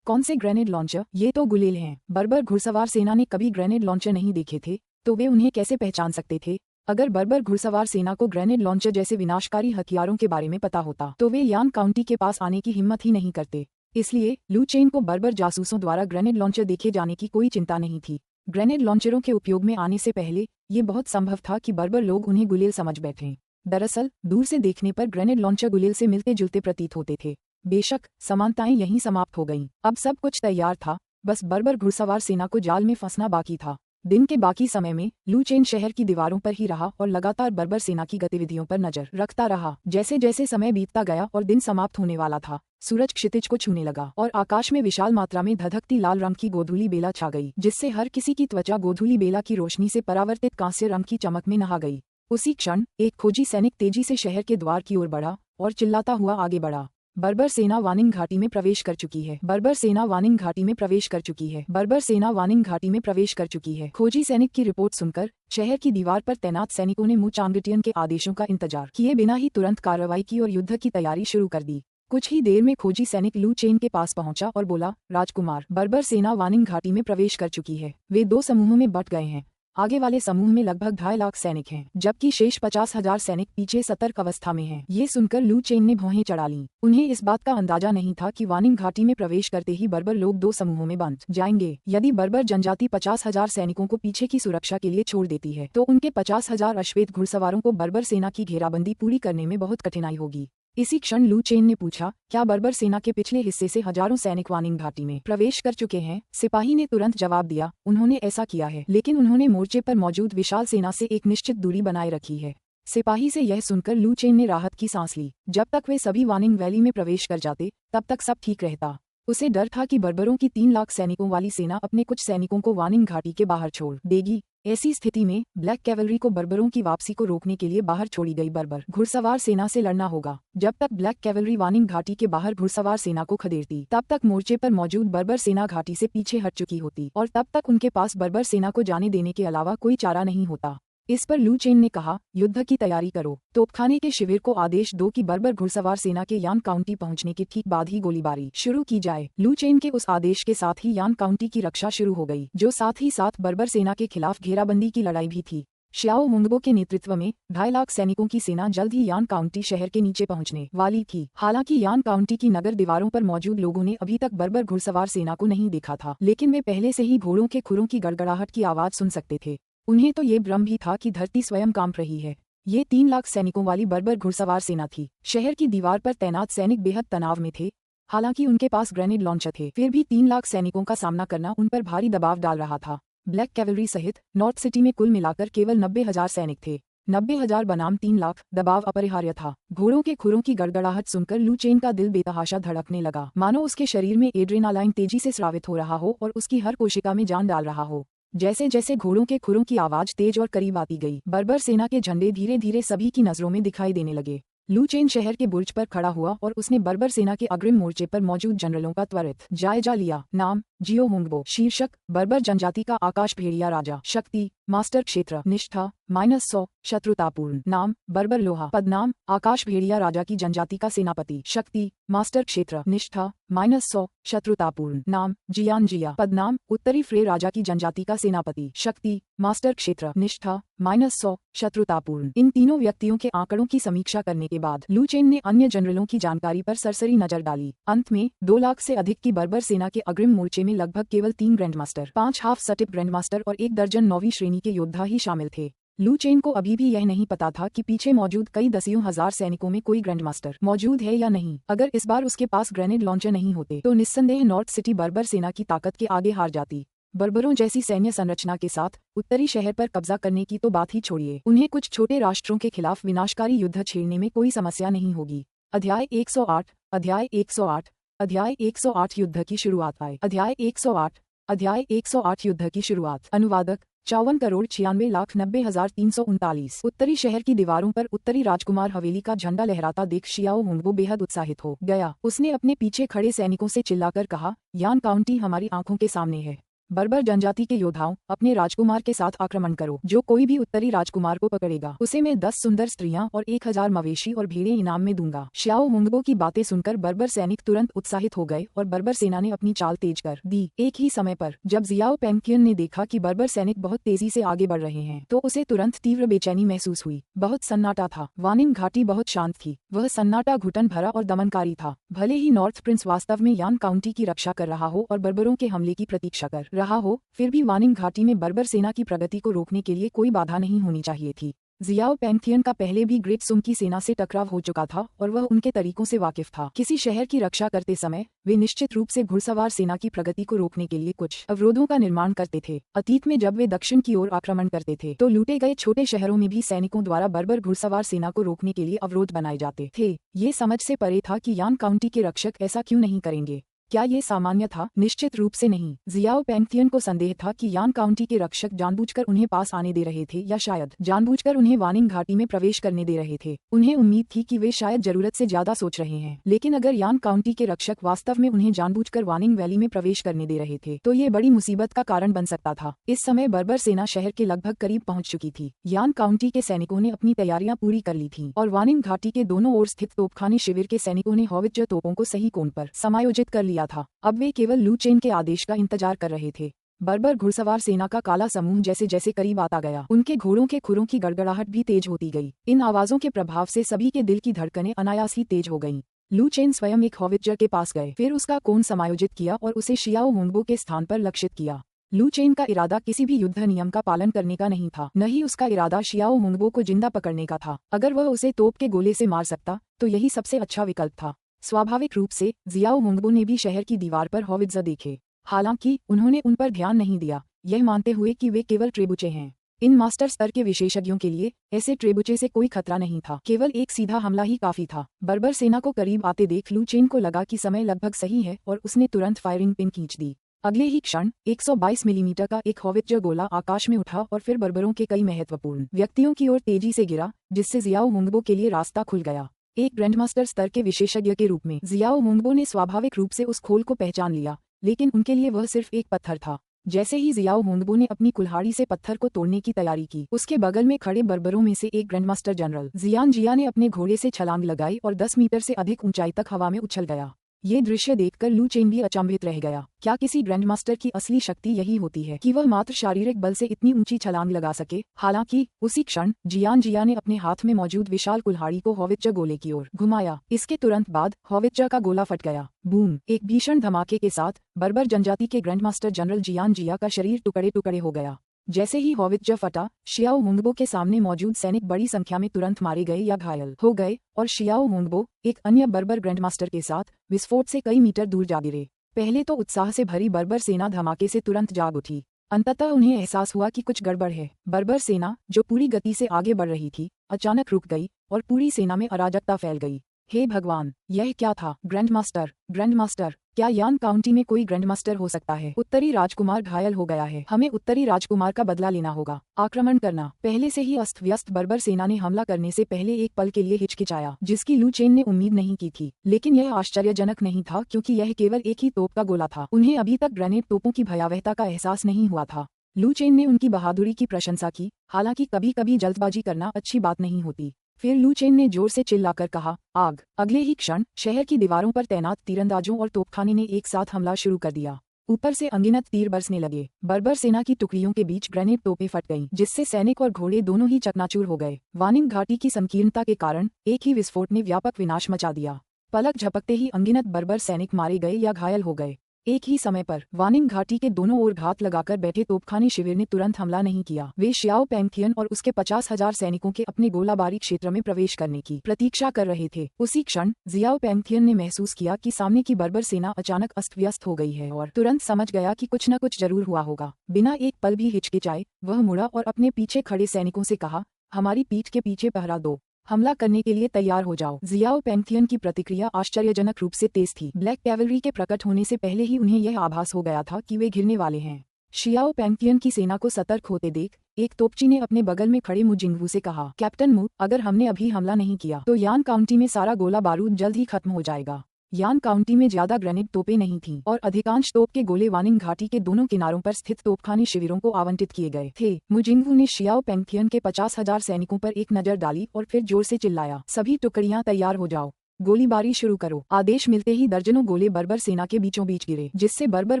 कौन से ग्रेनेड लॉन्चर? ये तो गुलेल हैं। बर्बर घुड़सवार सेना ने कभी ग्रेनेड लॉन्चर नहीं देखे थे तो वे उन्हें कैसे पहचान सकते थे? अगर बर्बर घुड़सवार सेना को ग्रेनेड लॉन्चर जैसे विनाशकारी हथियारों के बारे में पता होता तो वे यान काउंटी के पास आने की हिम्मत ही नहीं करते। इसलिए लू चेन को बर्बर जासूसों द्वारा ग्रेनेड लॉन्चर देखे जाने की कोई चिंता नहीं थी। ग्रेनेड लॉन्चरों के उपयोग में आने से पहले ये बहुत संभव था कि बर्बर लोग उन्हें गुलेल समझ बैठें। दरअसल दूर से देखने पर ग्रेनेड लॉन्चर गुलेल से मिलते जुलते प्रतीत होते थे। बेशक समानताएं यहीं समाप्त हो गईं। अब सब कुछ तैयार था, बस बर्बर घुड़सवार सेना को जाल में फंसना बाकी था। दिन के बाकी समय में लू चेन शहर की दीवारों पर ही रहा और लगातार बर्बर सेना की गतिविधियों पर नजर रखता रहा। जैसे जैसे समय बीतता गया और दिन समाप्त होने वाला था, सूरज क्षितिज को छूने लगा और आकाश में विशाल मात्रा में धधकती लाल रंग की गोधूली बेला छा गई, जिससे हर किसी की त्वचा गोधूली बेला की रोशनी से परावर्तित कांस्य रंग की चमक में नहा गई। उसी क्षण एक खोजी सैनिक तेजी से शहर के द्वार की ओर बढ़ा और चिल्लाता हुआ आगे बढ़ा। बर्बर सेना वानिंग घाटी में प्रवेश कर चुकी है। बर्बर सेना वानिंग घाटी में प्रवेश कर चुकी है। बर्बर सेना वानिंग घाटी में प्रवेश कर चुकी है। खोजी सैनिक की रिपोर्ट सुनकर शहर की दीवार पर तैनात सैनिकों ने मुचांगटियन के आदेशों का इंतजार किए बिना ही तुरंत कार्रवाई की और युद्ध की तैयारी शुरू कर दी। कुछ ही देर में खोजी सैनिक लू चेन के पास पहुंचा और बोला, राजकुमार, बर्बर सेना वानिंग घाटी में प्रवेश कर चुकी है। वे 2 समूहों में बंट गए हैं। आगे वाले समूह में लगभग 2.5 लाख सैनिक हैं, जबकि शेष 50,000 सैनिक पीछे सतर्क अवस्था में हैं। ये सुनकर लू चेन ने भौहें चढ़ा लीं। उन्हें इस बात का अंदाजा नहीं था कि वानिंग घाटी में प्रवेश करते ही बर्बर लोग 2 समूहों में बंट जाएंगे। यदि बर्बर जनजाति 50,000 सैनिकों को पीछे की सुरक्षा के लिए छोड़ देती है, तो उनके 50,000 अश्वेत घुड़सवारों को बर्बर सेना की घेराबंदी पूरी करने में बहुत कठिनाई होगी। इसी क्षण लू चेन ने पूछा, क्या बर्बर सेना के पिछले हिस्से से हजारों सैनिक वानिंग घाटी में प्रवेश कर चुके हैं? सिपाही ने तुरंत जवाब दिया, उन्होंने ऐसा किया है, लेकिन उन्होंने मोर्चे पर मौजूद विशाल सेना से एक निश्चित दूरी बनाए रखी है। सिपाही से यह सुनकर लू चेन ने राहत की सांस ली। जब तक वे सभी वानिंग वैली में प्रवेश कर जाते, तब तक सब ठीक रहता। उसे डर था कि बर्बरों की 3 लाख सैनिकों वाली सेना अपने कुछ सैनिकों को वानिंग घाटी के बाहर छोड़ देगी। ऐसी स्थिति में ब्लैक कैवलरी को बर्बरों की वापसी को रोकने के लिए बाहर छोड़ी गई बर्बर घुड़सवार सेना से लड़ना होगा। जब तक ब्लैक कैवलरी वानिंग घाटी के बाहर घुड़सवार सेना को खदेड़ती, तब तक मोर्चे पर मौजूद बर्बर सेना घाटी से पीछे हट चुकी होती और तब तक उनके पास बर्बर सेना को जाने देने के अलावा कोई चारा नहीं होता। इस पर लू चेन ने कहा, युद्ध की तैयारी करो। तोपखाने के शिविर को आदेश दो कि बर्बर घुड़सवार सेना के यान काउंटी पहुंचने के ठीक बाद ही गोलीबारी शुरू की जाए। लू चेन के उस आदेश के साथ ही यान काउंटी की रक्षा शुरू हो गई, जो साथ ही साथ बर्बर सेना के खिलाफ घेराबंदी की लड़ाई भी थी। श्याओ हुंगबो के नेतृत्व में 2.5 लाख सैनिकों की सेना जल्द ही यान काउंटी शहर के नीचे पहुंचने वाली थी। हालांकि यान काउंटी की नगर दीवारों पर मौजूद लोगों ने अभी तक बर्बर घुड़सवार सेना को नहीं देखा था, लेकिन वे पहले से ही घोड़ों के खुरों की गड़गड़ाहट की आवाज सुन सकते थे। उन्हें तो ये भ्रम भी था कि धरती स्वयं कांप रही है। ये 3 लाख सैनिकों वाली बर्बर घुड़सवार सेना थी। शहर की दीवार पर तैनात सैनिक बेहद तनाव में थे। हालांकि उनके पास ग्रेनेड लॉन्चर थे, फिर भी 3 लाख सैनिकों का सामना करना उन पर भारी दबाव डाल रहा था। ब्लैक कैवलरी सहित नॉर्थ सिटी में कुल मिलाकर केवल 90,000 सैनिक थे। 90,000 बनाम 3 लाख, दबाव अपरिहार्य था। घोड़ों के खुरों की गड़गड़ाहट सुनकर लू चेन का दिल बेतहाशा धड़कने लगा, मानो उसके शरीर में एड्रेनालाइन तेजी से स्रावित हो रहा हो और उसकी हर कोशिका में जान डाल रहा हो। जैसे जैसे घोड़ों के खुरों की आवाज तेज और करीब आती गई, बर्बर सेना के झंडे धीरे धीरे सभी की नजरों में दिखाई देने लगे। लू चेन शहर के बुर्ज पर खड़ा हुआ और उसने बर्बर सेना के अग्रिम मोर्चे पर मौजूद जनरलों का त्वरित जायजा लिया। नाम, जियो हुंगबो। शीर्षक, बर्बर जनजाति का आकाश भेड़िया राजा। शक्ति, मास्टर क्षेत्र। निष्ठा, -100, शत्रुतापूर्ण। नाम, बर्बर लोहा। पदनाम, आकाश भेड़िया राजा की जनजाति का सेनापति। शक्ति, मास्टर क्षेत्र। निष्ठा, -100, शत्रुतापूर्ण। नाम, जियान जिया। पदनाम, उत्तरी फ्रे राजा की जनजाति का सेनापति। शक्ति, मास्टर क्षेत्र। निष्ठा, -100, शत्रुतापूर्ण। इन तीनों व्यक्तियों के आंकड़ों की समीक्षा करने के बाद लू चेन ने अन्य जनरलों की जानकारी पर सरसरी नजर डाली। अंत में 2 लाख से अधिक की बर्बर सेना के अग्रिम मोर्चे में लगभग केवल 3 ग्रैंडमास्टर, 5 हाफ सटिप ग्रैंडमास्टर और 1 दर्जन 9वीं श्रेणी के योद्धा ही शामिल थे। लू चेन को अभी भी यह नहीं पता था कि पीछे मौजूद कई दसियों हजार सैनिकों में कोई ग्रैंडमास्टर मौजूद है या नहीं। अगर इस बार उसके पास ग्रेनेड लॉन्चर नहीं होते, तो निस्संदेह नॉर्थ सिटी बर्बर सेना की ताकत के आगे हार जाती। बर्बरों जैसी सैन्य संरचना के साथ उत्तरी शहर पर कब्जा करने की तो बात ही छोड़िए, उन्हें कुछ छोटे राष्ट्रों के खिलाफ विनाशकारी युद्ध छेड़ने में कोई समस्या नहीं होगी। अध्याय 108, अध्याय 108, अध्याय 108 युद्ध की शुरुआत। अध्याय 108, अध्याय 108 युद्ध की शुरुआत। अनुवादक 54,96,90,339। उत्तरी शहर की दीवारों पर उत्तरी राजकुमार हवेली का झंडा लहराता देख शियाओ हुंगबो बेहद उत्साहित हो गया। उसने अपने पीछे खड़े सैनिकों से चिल्लाकर कहा, यान काउंटी हमारी आंखों के सामने है। बर्बर जनजाति के योद्धाओं, अपने राजकुमार के साथ आक्रमण करो। जो कोई भी उत्तरी राजकुमार को पकड़ेगा, उसे मैं 10 सुंदर स्त्रियां और 1000 मवेशी और भेड़ें इनाम में दूंगा। श्याओ हुंगबो की बातें सुनकर बर्बर सैनिक तुरंत उत्साहित हो गए और बर्बर सेना ने अपनी चाल तेज कर दी। एक ही समय पर जब जियाओ पेंकियन ने देखा कि बर्बर सैनिक बहुत तेजी से आगे बढ़ रहे हैं, तो उसे तुरंत तीव्र बेचैनी महसूस हुई। बहुत सन्नाटा था। वानिंग घाटी बहुत शांत थी। वह सन्नाटा घुटन भरा और दमनकारी था। भले ही नॉर्थ प्रिंस वास्तव में यान काउंटी की रक्षा कर रहा हो और बर्बरों के हमले की प्रतीक्षा कर रहा हो, फिर भी वानिंग घाटी में बर्बर सेना की प्रगति को रोकने के लिए कोई बाधा नहीं होनी चाहिए थी। जियाओ पैंथियन का पहले भी ग्रेट सुंग की सेना से टकराव हो चुका था और वह उनके तरीकों से वाकिफ था। किसी शहर की रक्षा करते समय वे निश्चित रूप से घुड़सवार सेना की प्रगति को रोकने के लिए कुछ अवरोधों का निर्माण करते थे। अतीत में जब वे दक्षिण की ओर आक्रमण करते थे तो लूटे गए छोटे शहरों में भी सैनिकों द्वारा बर्बर घुड़सवार सेना को रोकने के लिए अवरोध बनाए जाते थे। ये समझ से परे था कि यान काउंटी के रक्षक ऐसा क्यों नहीं करेंगे। क्या ये सामान्य था? निश्चित रूप से नहीं। जियाओ पैंथियन को संदेह था कि यान काउंटी के रक्षक जानबूझकर उन्हें पास आने दे रहे थे या शायद जानबूझकर उन्हें वानिंग घाटी में प्रवेश करने दे रहे थे। उन्हें उम्मीद थी कि वे शायद जरूरत से ज्यादा सोच रहे हैं, लेकिन अगर यान काउंटी के रक्षक वास्तव में उन्हें जानबूझकर वानिंग वैली में प्रवेश करने दे रहे थे तो ये बड़ी मुसीबत का कारण बन सकता था। इस समय बर्बर सेना शहर के लगभग करीब पहुंच चुकी थी। यान काउंटी के सैनिकों ने अपनी तैयारियां पूरी कर ली थीं और वानिंग घाटी के दोनों ओर स्थित तोपखाने शिविर के सैनिकों ने हॉवित्जर तोपों को सही कोण पर समायोजित कर लिया था। अब वे केवल लू चेन के आदेश का इंतजार कर रहे थे। बर्बर घुड़सवार सेना का काला समूह जैसे जैसे करीब आता गया, उनके घोड़ों के खुरों की गड़गड़ाहट भी तेज होती गई। इन आवाजों के प्रभाव से सभी के दिल की धड़कनें अनायास ही तेज हो गईं। लू चेन स्वयं एक हॉवित्जर के पास गए, फिर उसका कोण समायोजित किया और उसे शियाओ हुंगबो के स्थान पर लक्षित किया। लू चेन का इरादा किसी भी युद्ध नियम का पालन करने का नहीं था, न ही उसका इरादा शियाओ हुंगबो को जिंदा पकड़ने का था। अगर वह उसे तोप के गोले से मार सकता तो यही सबसे अच्छा विकल्प था। स्वाभाविक रूप से जियाओ हुंगबो ने भी शहर की दीवार पर हॉवित्जर देखे, हालांकि उन्होंने उन पर ध्यान नहीं दिया, यह मानते हुए कि वे केवल ट्रेबुचे हैं। इन मास्टर स्तर के विशेषज्ञों के लिए ऐसे ट्रेबुचे से कोई खतरा नहीं था, केवल एक सीधा हमला ही काफी था। बर्बर सेना को करीब आते देख लू चेन को लगा कि समय लगभग सही है और उसने तुरंत फायरिंग पिन खींच दी। अगले ही क्षण 122 मिलीमीटर का एक हॉवित्जर गोला आकाश में उठा और फिर बर्बरों के कई महत्वपूर्ण व्यक्तियों की ओर तेजी से गिरा, जिससे जियाओ हुंगबो के लिए रास्ता खुल गया। एक ग्रैंडमास्टर स्तर के विशेषज्ञ के रूप में जियाओ हुंगबो ने स्वाभाविक रूप से उस खोल को पहचान लिया, लेकिन उनके लिए वह सिर्फ एक पत्थर था। जैसे ही जियाओ हुंगबो ने अपनी कुल्हाड़ी से पत्थर को तोड़ने की तैयारी की, उसके बगल में खड़े बर्बरों में से एक ग्रैंडमास्टर जनरल जियान जिया ने अपने घोड़े से छलांग लगाई और 10 मीटर से अधिक ऊंचाई तक हवा में उछल गया। ये दृश्य देखकर लू चेन भी अचंभित रह गया। क्या किसी ग्रैंडमास्टर की असली शक्ति यही होती है कि वह मात्र शारीरिक बल से इतनी ऊंची छलांग लगा सके? हालांकि उसी क्षण जियान जिया ने अपने हाथ में मौजूद विशाल कुल्हाड़ी को हॉवित्जर गोले की ओर घुमाया। इसके तुरंत बाद हॉवित्जर का गोला फट गया। बूम! एक भीषण धमाके के साथ बर्बर जनजाति के ग्रैंडमास्टर जनरल जियान जिया का शरीर टुकड़े टुकड़े हो गया। जैसे ही हॉवित्जर फटा, शियाओ हुंगबो के सामने मौजूद सैनिक बड़ी संख्या में तुरंत मारे गए या घायल हो गए और शियाओ हुंगबो एक अन्य बर्बर ग्रैंडमास्टर के साथ विस्फोट से कई मीटर दूर जा गिरे। पहले तो उत्साह से भरी बर्बर सेना धमाके से तुरंत जाग उठी। अंततः उन्हें एहसास हुआ कि कुछ गड़बड़ है। बर्बर सेना, जो पूरी गति से आगे बढ़ रही थी, अचानक रुक गई और पूरी सेना में अराजकता फैल गई। हे भगवान, यह क्या था? ग्रैंडमास्टर, क्या यान काउंटी में कोई ग्रैंडमास्टर हो सकता है? उत्तरी राजकुमार घायल हो गया है, हमें उत्तरी राजकुमार का बदला लेना होगा। आक्रमण करना। पहले से ही अस्त व्यस्त बर्बर सेना ने हमला करने से पहले एक पल के लिए हिचकिचाया, जिसकी लू चेन ने उम्मीद नहीं की थी। लेकिन यह आश्चर्यजनक नहीं था, क्योंकि यह केवल एक ही तोप का गोला था। उन्हें अभी तक ग्रेनेड तोपों की भयावहता का एहसास नहीं हुआ था। लू चेन ने उनकी बहादुरी की प्रशंसा की, हालांकि कभी कभी जल्दबाजी करना अच्छी बात नहीं होती। फिर लू चेन ने जोर से चिल्लाकर कहा, आग! अगले ही क्षण शहर की दीवारों पर तैनात तीरंदाजों और तोपखाने ने एक साथ हमला शुरू कर दिया। ऊपर से अनगिनत तीर बरसने लगे। बर्बर सेना की टुकड़ियों के बीच ग्रेनेड तोपें फट गईं, जिससे सैनिक और घोड़े दोनों ही चकनाचूर हो गए। वानिंग घाटी की संकीर्णता के कारण एक ही विस्फोट ने व्यापक विनाश मचा दिया। पलक झपकते ही अनगिनत बर्बर सैनिक मारे गए या घायल हो गए। एक ही समय पर वानिंग घाटी के दोनों ओर घात लगाकर बैठे तोपखाने शिविर ने तुरंत हमला नहीं किया। वे शियाओ पैंथियन और उसके 50,000 सैनिकों के अपने गोलाबारी क्षेत्र में प्रवेश करने की प्रतीक्षा कर रहे थे। उसी क्षण जियाओ पैंथियन ने महसूस किया कि सामने की बर्बर सेना अचानक अस्त व्यस्त हो गई है और तुरंत समझ गया कि कुछ न कुछ जरूर हुआ होगा। बिना एक पल भी हिचकिचाए वह मुड़ा और अपने पीछे खड़े सैनिकों से कहा, हमारी पीठ के पीछे पहरा दो, हमला करने के लिए तैयार हो जाओ। जियाओ पैंथियन की प्रतिक्रिया आश्चर्यजनक रूप से तेज थी। ब्लैक कैवलरी के प्रकट होने से पहले ही उन्हें यह आभास हो गया था कि वे घिरने वाले हैं। शियाओ पैंथियन की सेना को सतर्क होते देख एक तोपची ने अपने बगल में खड़े मु जिंगवू से कहा, कैप्टन मु, अगर हमने अभी हमला नहीं किया तो यान काउंटी में सारा गोला बारूद जल्द ही खत्म हो जाएगा। यान काउंटी में ज्यादा ग्रेनेड तोपें नहीं थीं और अधिकांश तोप के गोले वानिंग घाटी के दोनों किनारों पर स्थित तोपखाने शिविरों को आवंटित किए गए थे। मुजिंगवू ने शियाओ पैंथियन के 50,000 सैनिकों पर एक नजर डाली और फिर जोर से चिल्लाया, सभी टुकड़ियां तैयार हो जाओ, गोलीबारी शुरू करो। आदेश मिलते ही दर्जनों गोले बर्बर सेना के बीचों बीच गिरे, जिससे बर्बर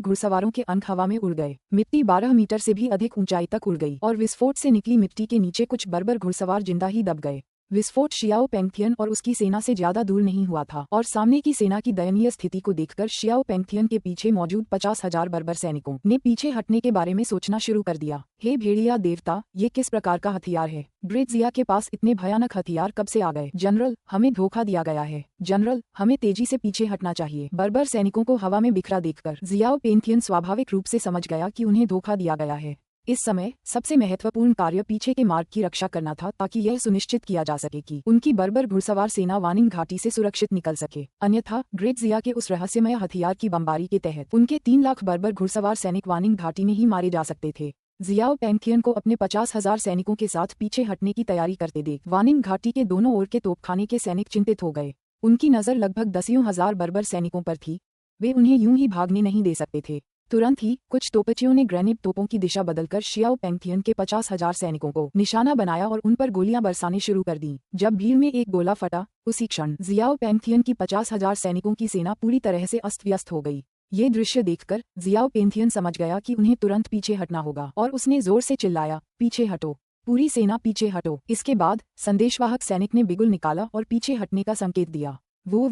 घुड़सवारों के अंक हवा में उड़ गए। मिट्टी 12 मीटर से भी अधिक ऊंचाई तक उड़ गई और विस्फोट से निकली मिट्टी के नीचे कुछ बर्बर घुड़सवार जिंदा ही दब गए। विस्फोट शियाओ पेंगथियन और उसकी सेना से ज्यादा दूर नहीं हुआ था और सामने की सेना की दयनीय स्थिति को देखकर शियाओ पेंगथियन के पीछे मौजूद 50,000 बर्बर सैनिकों ने पीछे हटने के बारे में सोचना शुरू कर दिया। हे भेड़िया देवता, ये किस प्रकार का हथियार है? ग्रेट जिया के पास इतने भयानक हथियार कब से आ गए? जनरल, हमें धोखा दिया गया है। जनरल, हमें तेजी से पीछे हटना चाहिए। बर्बर सैनिकों को हवा में बिखरा देखकर जियाओ पेंगथियन स्वाभाविक रूप से समझ गया कि उन्हें धोखा दिया गया है। इस समय सबसे महत्वपूर्ण कार्य पीछे के मार्ग की रक्षा करना था ताकि यह सुनिश्चित किया जा सके कि उनकी बर्बर घुड़सवार सेना वानिंग घाटी से सुरक्षित निकल सके। अन्यथा ग्रेट जिया के उस रहस्यमय हथियार की बमबारी के तहत उनके 3 लाख बर्बर घुड़सवार सैनिक वानिंग घाटी में ही मारे जा सकते थे। जियाओ पेंगथियन को अपने 50,000 सैनिकों के साथ पीछे हटने की तैयारी करते देख वानिंग घाटी के दोनों ओर के तोपखाने के सैनिक चिंतित हो गए। उनकी नजर लगभग 10,000 बर्बर सैनिकों पर थी। वे उन्हें यूं ही भागने नहीं दे सकते थे। तुरंत ही कुछ तोपचियों ने ग्रेनेड तोपों की दिशा बदलकर शियाओ पेंगथियन के 50,000 सैनिकों को निशाना बनाया और उन पर गोलियां बरसाने शुरू कर दी। जब भीड़ में एक गोला फटा, उसी क्षण जियाओ पेंगथियन की 50,000 सैनिकों की सेना पूरी तरह से अस्त व्यस्त हो गई। ये दृश्य देखकर जियाओ पेंगथियन समझ गया कि उन्हें तुरंत पीछे हटना होगा और उसने जोर से चिल्लाया, पीछे हटो, पूरी सेना पीछे हटो। इसके बाद संदेशवाहक सैनिक ने बिगुल निकाला और पीछे हटने का संकेत दिया। वो